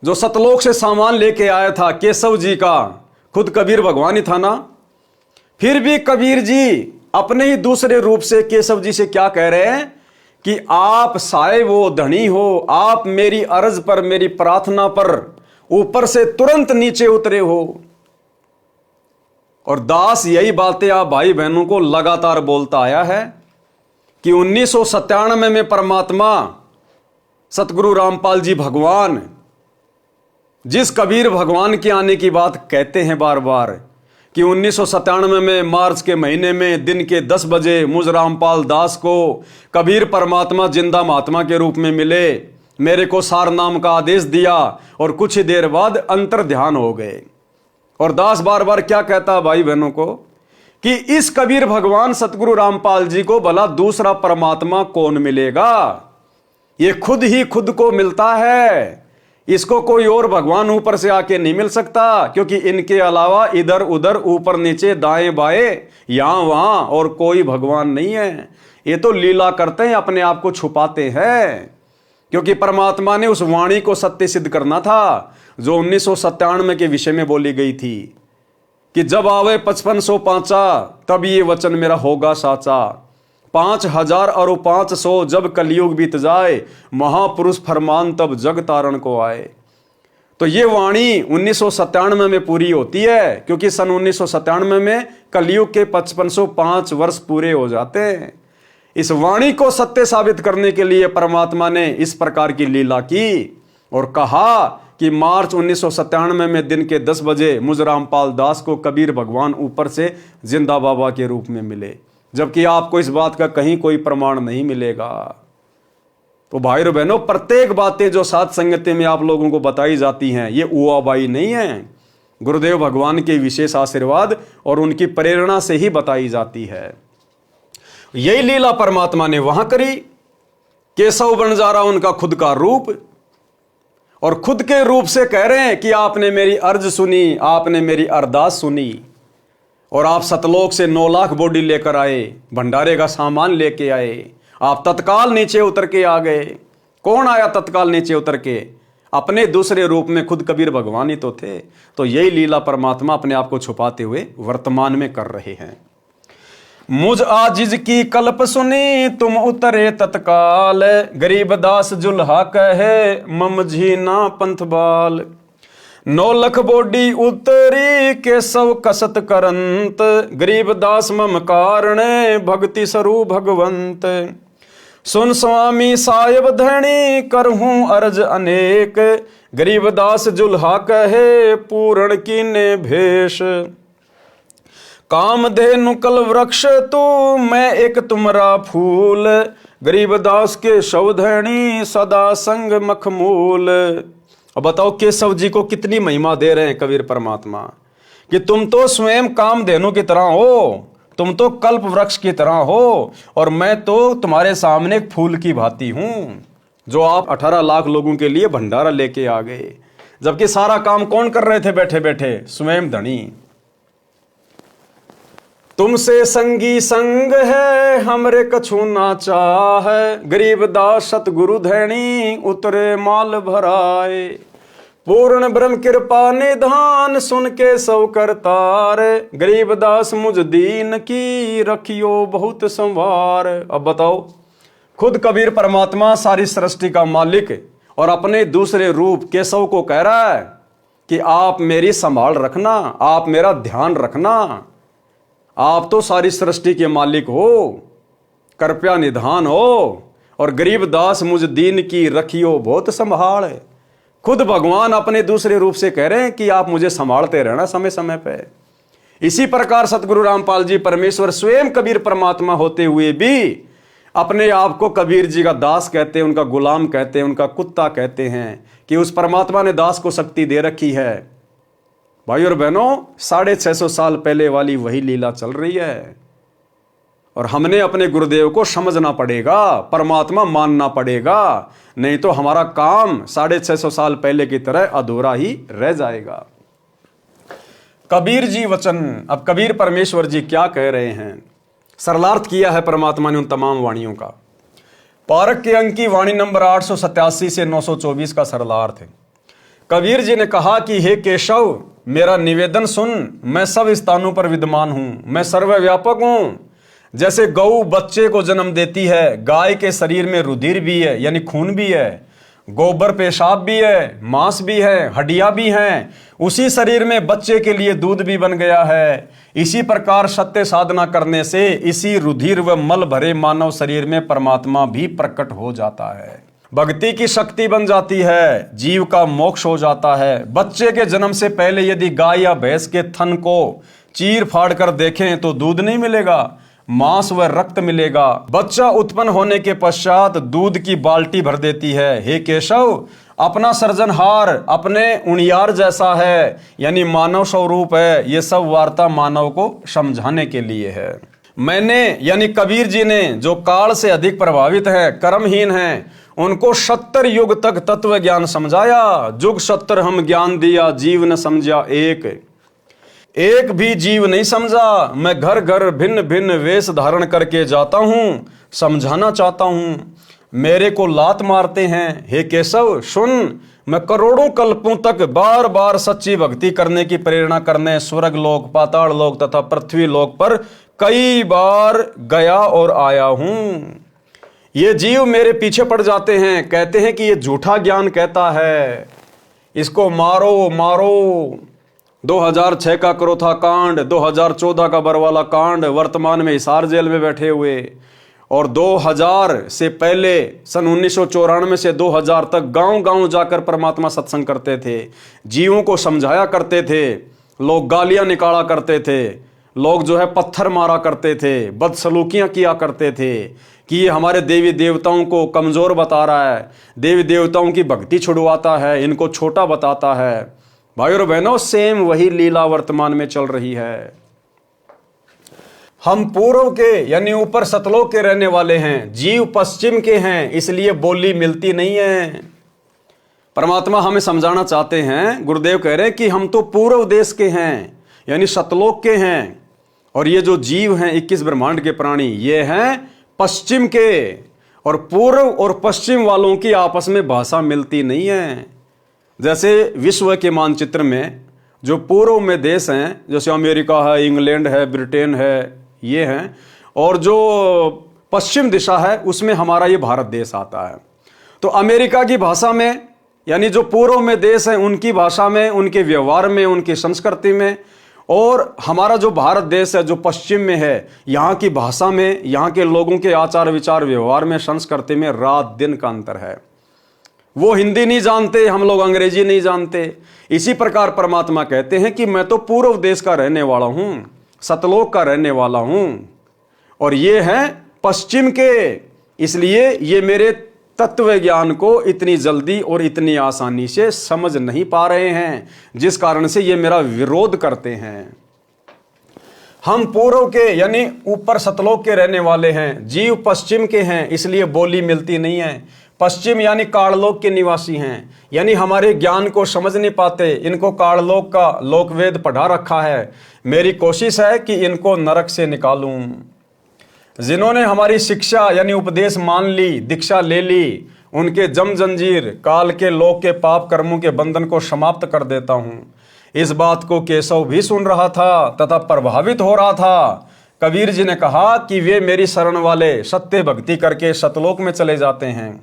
जो सतलोक से सामान लेके आया था केशव जी का, खुद कबीर भगवान ही था ना। फिर भी कबीर जी अपने ही दूसरे रूप से केशव जी से क्या कह रहे हैं कि आप साहिब हो, धनी हो, आप मेरी अर्ज पर, मेरी प्रार्थना पर ऊपर से तुरंत नीचे उतरे हो। और दास यही बातें आप भाई बहनों को लगातार बोलता आया है कि 1997 में परमात्मा सतगुरु रामपाल जी भगवान जिस कबीर भगवान के आने की बात कहते हैं बार बार कि 1997 में मार्च के महीने में दिन के 10 बजे मुझ रामपाल दास को कबीर परमात्मा जिंदा महात्मा के रूप में मिले, मेरे को सार नाम का आदेश दिया और कुछ ही देर बाद अंतर ध्यान हो गए। और दास बार बार क्या कहता भाई बहनों को कि इस कबीर भगवान सतगुरु रामपाल जी को भला दूसरा परमात्मा कौन मिलेगा? ये खुद ही खुद को मिलता है, इसको कोई और भगवान ऊपर से आके नहीं मिल सकता, क्योंकि इनके अलावा इधर उधर ऊपर नीचे दाएं बाएं यहां वहां और कोई भगवान नहीं है। ये तो लीला करते हैं, अपने आप को छुपाते हैं, क्योंकि परमात्मा ने उस वाणी को सत्य सिद्ध करना था जो 1997 के विषय में बोली गई थी कि जब आवे 5500 पांचा तब ये वचन मेरा होगा साचा, 5000 और 500 जब कलयुग बीत जाए, महापुरुष फरमान तब जग तारण को आए। तो ये वाणी 1997 में पूरी होती है, क्योंकि सन 1997 में कलयुग के 5505 वर्ष पूरे हो जाते हैं। इस वाणी को सत्य साबित करने के लिए परमात्मा ने इस प्रकार की लीला की और कहा कि मार्च 1997 में दिन के 10 बजे मुझ रामपाल दास को कबीर भगवान ऊपर से जिंदा बाबा के रूप में मिले, जबकि आपको इस बात का कहीं कोई प्रमाण नहीं मिलेगा। तो भाई और बहनों, प्रत्येक बातें जो साध संगति में आप लोगों को बताई जाती हैं ये उआबाई नहीं है, गुरुदेव भगवान के विशेष आशीर्वाद और उनकी प्रेरणा से ही बताई जाती है। यही लीला परमात्मा ने वहां करी। केशव बंजारा उनका खुद का रूप, और खुद के रूप से कह रहे हैं कि आपने मेरी अर्ज सुनी, आपने मेरी अरदास सुनी, और आप सतलोक से 9 लाख बॉडी लेकर आए, भंडारे का सामान लेके आए, आप तत्काल नीचे उतर के आ गए। कौन आया तत्काल नीचे उतर के? अपने दूसरे रूप में खुद कबीर भगवान ही तो थे। तो यही लीला परमात्मा अपने आप को छुपाते हुए वर्तमान में कर रहे हैं। मुझ आजिज की कल्प सुनी तुम उतरे तत्काल, गरीब दास जुल्हा कहे मम झीना पंथ बाल। 9 लख बोडी उतरी के सव कसत करंत, गरीब दास मम कारणे भक्ति स्वरूप भगवंत। सुन स्वामी साहेब धनी करहूं अर्ज अनेक, गरीब दास जुल्हा कहे पूर्ण कीने भेष। कामधेनु कल वृक्ष तू मैं एक तुमरा फूल, गरीब दास के शवधनी सदा संग मखमूल। अब बताओ केशव जी को कितनी महिमा दे रहे हैं कबीर परमात्मा कि तुम तो स्वयं कामधेनु की तरह हो, तुम तो कल्प वृक्ष की तरह हो, और मैं तो तुम्हारे सामने एक फूल की भांति हूं। जो आप 18 लाख लोगों के लिए भंडारा लेके आ गए, जबकि सारा काम कौन कर रहे थे बैठे बैठे? स्वयं धनी। तुमसे संगी संग है हमरे कछु ना चाहे, गरीब दास सतगुरु धैनी उतरे माल भराए। पूर्ण ब्रह्म कृपा निधान सुन के सौ करतार, गरीब दास मुझ दीन की रखियो बहुत संवार। अब बताओ, खुद कबीर परमात्मा सारी सृष्टि का मालिक और अपने दूसरे रूप केशव को कह रहा है कि आप मेरी संभाल रखना, आप मेरा ध्यान रखना, आप तो सारी सृष्टि के मालिक हो, कृपया निधान हो, और गरीब दास मुझ दीन की रखियो बहुत संभाल। खुद भगवान अपने दूसरे रूप से कह रहे हैं कि आप मुझे संभालते रहना समय समय पे। इसी प्रकार सतगुरु रामपाल जी परमेश्वर स्वयं कबीर परमात्मा होते हुए भी अपने आप को कबीर जी का दास कहते हैं, उनका गुलाम कहते हैं, उनका कुत्ता कहते हैं कि उस परमात्मा ने दास को शक्ति दे रखी है। भाई और बहनों, 650 साल पहले वाली वही लीला चल रही है, और हमने अपने गुरुदेव को समझना पड़ेगा, परमात्मा मानना पड़ेगा, नहीं तो हमारा काम 650 साल पहले की तरह अधूरा ही रह जाएगा। कबीर जी वचन। अब कबीर परमेश्वर जी क्या कह रहे हैं? सरलार्थ किया है परमात्मा ने उन तमाम वाणियों का। पारक के अंक की वाणी नंबर 887 से 924 का सरलार्थ है। कबीर जी ने कहा कि हे केशव, मेरा निवेदन सुन, मैं सब स्थानों पर विद्यमान हूं, मैं सर्वव्यापक हूं। जैसे गऊ बच्चे को जन्म देती है, गाय के शरीर में रुधिर भी है यानी खून भी है, गोबर पेशाब भी है, मांस भी है, हड्डियां भी हैं, उसी शरीर में बच्चे के लिए दूध भी बन गया है। इसी प्रकार सत्य साधना करने से इसी रुधिर व मल भरे मानव शरीर में परमात्मा भी प्रकट हो जाता है, भक्ति की शक्ति बन जाती है, जीव का मोक्ष हो जाता है। बच्चे के जन्म से पहले यदि गाय या भैंस के थन को चीर फाड़ कर देखें तो दूध नहीं मिलेगा, मांस व रक्त मिलेगा। बच्चा उत्पन्न होने के पश्चात दूध की बाल्टी भर देती है। हे केशव, अपना सृजनहार अपने उणियार जैसा है, यानी मानव स्वरूप है। ये सब वार्ता मानव को समझाने के लिए है। मैंने यानी कबीर जी ने, जो काल से अधिक प्रभावित है, कर्महीन है, उनको 70 युग तक तत्व ज्ञान समझाया। जुग 70 हम ज्ञान दिया, जीव न समझा एक भी जीव नहीं समझा। मैं घर घर भिन्न भिन्न वेश धारण करके जाता हूं, समझाना चाहता हूं, मेरे को लात मारते हैं। हे केशव सुन, मैं करोड़ों कल्पों तक बार बार सच्ची भक्ति करने की प्रेरणा करने स्वर्ग लोक, पाताल लोक तथा पृथ्वी लोक पर कई बार गया और आया हूं। ये जीव मेरे पीछे पड़ जाते हैं, कहते हैं कि ये झूठा ज्ञान कहता है, इसको मारो मारो। 2006 का क्रोथा कांड, 2014 का बरवाला कांड, वर्तमान में हिसार जेल में बैठे हुए, और 2000 से पहले सन 1994 से 2000 तक गांव-गांव जाकर परमात्मा सत्संग करते थे, जीवों को समझाया करते थे। लोग गालियां निकाला करते थे, लोग जो है पत्थर मारा करते थे, बदसलूकियां किया करते थे कि ये हमारे देवी देवताओं को कमजोर बता रहा है, देवी देवताओं की भक्ति छुड़वाता है, इनको छोटा बताता है। भाई और बहनों, सेम वही लीला वर्तमान में चल रही है। हम पूर्व के यानी ऊपर सतलोक के रहने वाले हैं, जीव पश्चिम के हैं, इसलिए बोली मिलती नहीं है। परमात्मा हमें समझाना चाहते हैं, गुरुदेव कह रहे हैं कि हम तो पूर्व देश के हैं यानी सतलोक के हैं, और ये जो जीव हैं 21 ब्रह्मांड के प्राणी, ये हैं पश्चिम के। और पूर्व और पश्चिम वालों की आपस में भाषा मिलती नहीं है। जैसे विश्व के मानचित्र में जो पूर्व में देश हैं, जैसे अमेरिका है, इंग्लैंड है, ब्रिटेन है, ये हैं, और जो पश्चिम दिशा है उसमें हमारा ये भारत देश आता है। तो अमेरिका की भाषा में, यानी जो पूर्व में देश हैं उनकी भाषा में, उनके व्यवहार में, उनकी संस्कृति में, और हमारा जो भारत देश है जो पश्चिम में है, यहाँ की भाषा में, यहाँ के लोगों के आचार विचार व्यवहार में, संस्कृति में रात दिन का अंतर है। वो हिंदी नहीं जानते, हम लोग अंग्रेजी नहीं जानते। इसी प्रकार परमात्मा कहते हैं कि मैं तो पूर्व देश का रहने वाला हूँ, सतलोक का रहने वाला हूँ, और ये हैं पश्चिम के। इसलिए ये मेरे तत्व ज्ञान को इतनी जल्दी और इतनी आसानी से समझ नहीं पा रहे हैं, जिस कारण से ये मेरा विरोध करते हैं। हम पूर्व के यानी ऊपर सतलोक के रहने वाले हैं, जीव पश्चिम के हैं, इसलिए बोली मिलती नहीं है। पश्चिम यानी काललोक के निवासी हैं, यानी हमारे ज्ञान को समझ नहीं पाते। इनको काललोक का लोकवेद पढ़ा रखा है। मेरी कोशिश है कि इनको नरक से निकालूं। जिन्होंने हमारी शिक्षा यानी उपदेश मान ली, दीक्षा ले ली, उनके जम जंजीर काल के लोक के पाप कर्मों के बंधन को समाप्त कर देता हूं। इस बात को केशव भी सुन रहा था तथा प्रभावित हो रहा था। कबीर जी ने कहा कि वे मेरी शरण वाले सत्य भक्ति करके सतलोक में चले जाते हैं,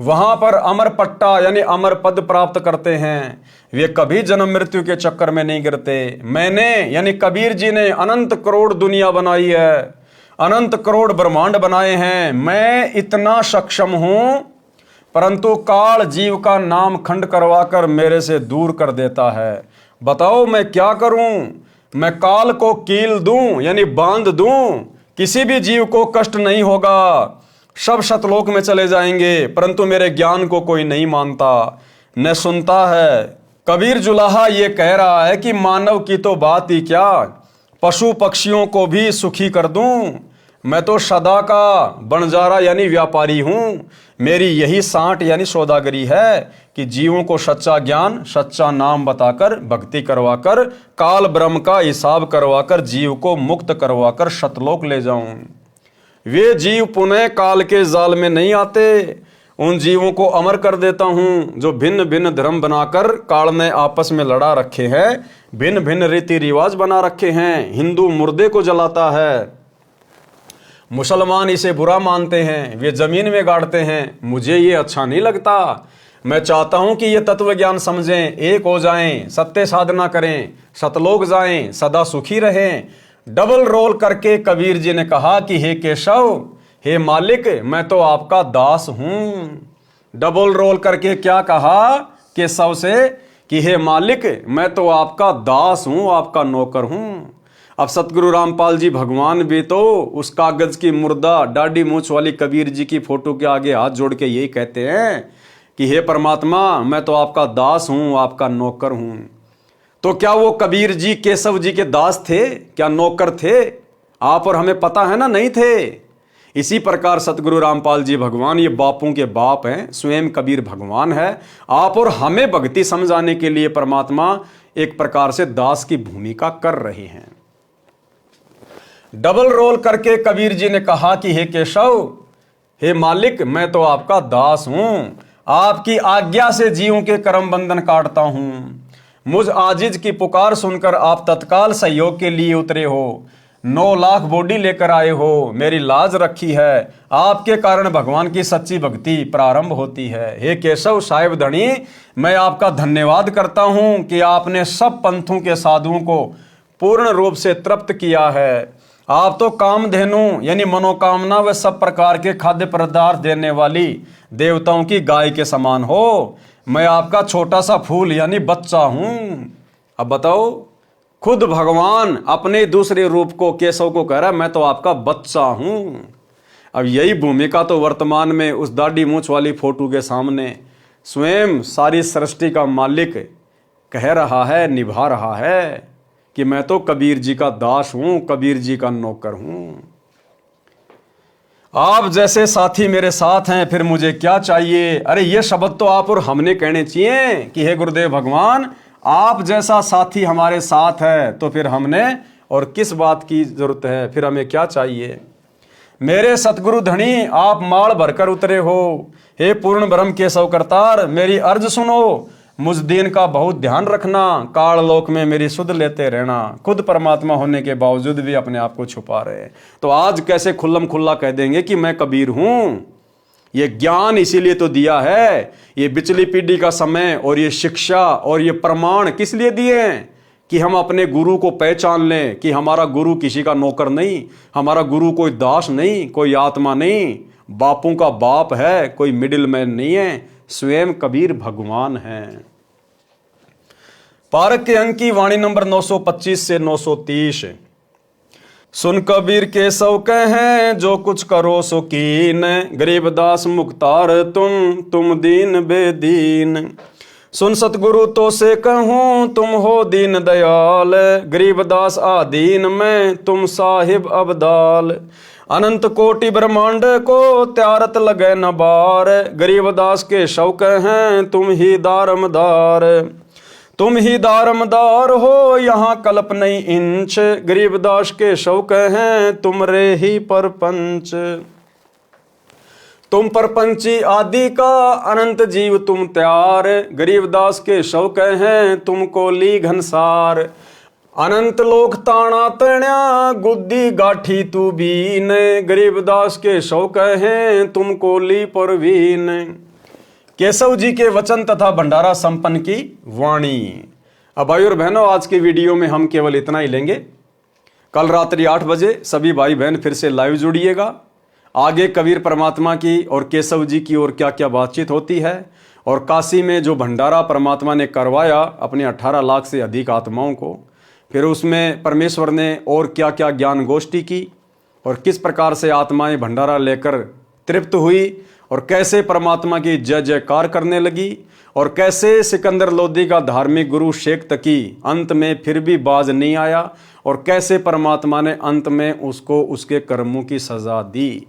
वहां पर अमर पट्टा यानी अमर पद प्राप्त करते हैं। वे कभी जन्म मृत्यु के चक्कर में नहीं गिरते। मैंने यानी कबीर जी ने अनंत करोड़ दुनिया बनाई है, अनंत करोड़ ब्रह्मांड बनाए हैं। मैं इतना सक्षम हूं, परंतु काल जीव का नाम खंड करवाकर मेरे से दूर कर देता है। बताओ मैं क्या करूं? मैं काल को कील दूं यानी बांध दूं, किसी भी जीव को कष्ट नहीं होगा, सब सतलोक में चले जाएंगे, परंतु मेरे ज्ञान को कोई नहीं मानता, न सुनता है। कबीर जुलाहा ये कह रहा है कि मानव की तो बात ही क्या, पशु पक्षियों को भी सुखी कर दूं। मैं तो सदा का बंजारा यानी व्यापारी हूं। मेरी यही सांठ यानी सौदागरी है कि जीवों को सच्चा ज्ञान, सच्चा नाम बताकर, भक्ति करवाकर, काल ब्रह्म का हिसाब करवाकर, जीव को मुक्त करवाकर सतलोक ले जाऊं। वे जीव पुनः काल के जाल में नहीं आते। उन जीवों को अमर कर देता हूं जो भिन्न भिन्न धर्म बनाकर काल ने आपस में लड़ा रखे हैं, भिन्न भिन्न रीति रिवाज बना रखे हैं। हिंदू मुर्दे को जलाता है, मुसलमान इसे बुरा मानते हैं, वे जमीन में गाड़ते हैं। मुझे ये अच्छा नहीं लगता। मैं चाहता हूं कि ये तत्व ज्ञान समझें, एक हो जाएं, सत्य साधना करें, सतलोक जाएं, सदा सुखी रहें। डबल रोल करके कबीर जी ने कहा कि हे केशव, हे मालिक, मैं तो आपका दास हूं। डबल रोल करके क्या कहा केशव से कि हे मालिक, मैं तो आपका दास हूं, आपका नौकर हूं। अब सतगुरु रामपाल जी भगवान भी तो उस कागज की मुर्दा डाढ़ी मूंछ वाली कबीर जी की फोटो के आगे हाथ जोड़ के यही कहते हैं कि हे परमात्मा, मैं तो आपका दास हूं, आपका नौकर हूं। तो क्या वो कबीर जी केशव जी के दास थे? क्या नौकर थे? आप और हमें पता है ना, नहीं थे। इसी प्रकार सतगुरु रामपाल जी भगवान ये बापों के बाप हैं, स्वयं कबीर भगवान है। आप और हमें भक्ति समझाने के लिए परमात्मा एक प्रकार से दास की भूमिका कर रहे हैं। डबल रोल करके कबीर जी ने कहा कि हे केशव, हे मालिक, मैं तो आपका दास हूं, आपकी आज्ञा से जीवों के कर्म बंधन काटता हूं। मुझ आजिज की पुकार सुनकर आप तत्काल सहयोग के लिए उतरे हो, 9 लाख बॉडी लेकर आए हो, मेरी लाज रखी है। आपके कारण भगवान की सच्ची भक्ति प्रारंभ होती है। हे केशव साहिब धनी, मैं आपका धन्यवाद करता हूं कि आपने सब पंथों के साधुओं को पूर्ण रूप से तृप्त किया है। आप तो कामधेनु यानी मनोकामना व सब प्रकार के खाद्य पदार्थ देने वाली देवताओं की गाय के समान हो। मैं आपका छोटा सा फूल यानी बच्चा हूं। अब बताओ, खुद भगवान अपने दूसरे रूप को केशव को कह रहा है, मैं तो आपका बच्चा हूं। अब यही भूमिका तो वर्तमान में उस दाढ़ी मूंछ वाली फोटो के सामने स्वयं सारी सृष्टि का मालिक कह रहा है, निभा रहा है कि मैं तो कबीर जी का दास हूं, कबीर जी का नौकर हूं। आप जैसे साथी मेरे साथ हैं, फिर मुझे क्या चाहिए? अरे ये शब्द तो आप और हमने कहने चाहिए कि हे गुरुदेव भगवान, आप जैसा साथी हमारे साथ है तो फिर हमने और किस बात की जरूरत है, फिर हमें क्या चाहिए? मेरे सतगुरु धनी, आप माल भरकर उतरे हो। हे पूर्ण ब्रह्म केशव करतार, मेरी अर्ज सुनो। मुझ दीन का बहुत ध्यान रखना, काल लोक में मेरी सुध लेते रहना। खुद परमात्मा होने के बावजूद भी अपने आप को छुपा रहे हैं। तो आज कैसे खुल्लम खुल्ला कह देंगे कि मैं कबीर हूं? ये ज्ञान इसीलिए तो दिया है, ये बिचली पीढ़ी का समय और ये शिक्षा और ये प्रमाण किस लिए दिए हैं? कि हम अपने गुरु को पहचान लें कि हमारा गुरु किसी का नौकर नहीं, हमारा गुरु कोई दास नहीं, कोई आत्मा नहीं, बापों का बाप है, कोई मिडिल मैन नहीं है, स्वयं कबीर भगवान है। पारक के अंक की वाणी नंबर 925 से 930। सुन कबीर के सौ कहें जो कुछ करो सो कीन, गरीबदास मुख्तार तुम दीन बेदीन। सुन सतगुरु तो से कहूँ तुम हो दीन दयाल, गरीबदास आदीन में तुम साहिब अबदाल। अनंत कोटि ब्रह्मांड को त्यारत लगे न बार, गरीबदास के शौक हैं तुम ही दारमदार। तुम ही दारमदार हो यहाँ कल्प नहीं इंच, गरीबदास के शौक हैं तुम रे ही परपंच। तुम परपंची आदि का अनंत जीव तुम त्यार, गरीबदास के शौक हैं तुमको ली घनसार। अनंत लोक ताना तण्या गुद्दी गाठी तू बीन, गरीबदास के शौक हैं तुमको ली परवीन। केशव जी के वचन तथा भंडारा संपन्न की वाणी। अब भाई और बहनों, आज की वीडियो में हम केवल इतना ही लेंगे। कल रात्रि 8 बजे सभी भाई बहन फिर से लाइव जुड़िएगा। आगे कबीर परमात्मा की और केशव जी की और क्या क्या बातचीत होती है, और काशी में जो भंडारा परमात्मा ने करवाया अपने 18 लाख से अधिक आत्माओं को, फिर उसमें परमेश्वर ने और क्या क्या ज्ञान गोष्ठी की, और किस प्रकार से आत्माएं भंडारा लेकर तृप्त हुई, और कैसे परमात्मा की जय जयकार करने लगी, और कैसे सिकंदर लोदी का धार्मिक गुरु शेख तकी अंत में फिर भी बाज नहीं आया, और कैसे परमात्मा ने अंत में उसको उसके कर्मों की सजा दी।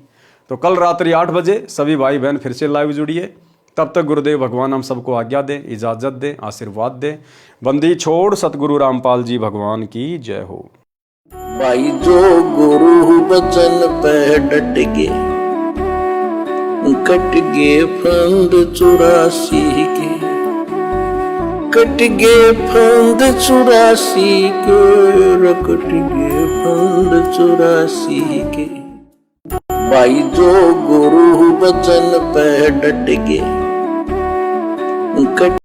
तो कल रात्रि 8 बजे सभी भाई बहन फिर से लाइव जुड़िए। तब तक गुरुदेव भगवान हम सबको आज्ञा दें, इजाजत दें, आशीर्वाद दें। बंदी छोड़ सतगुरु रामपाल जी भगवान की जय हो। भाई जो गुरु बचन पे डट गे, कट गे फंद 84 के, कट गे फंद 84 के, कट गे फंद 84 के। भाई जो गुरु बचन पे डट गे, कट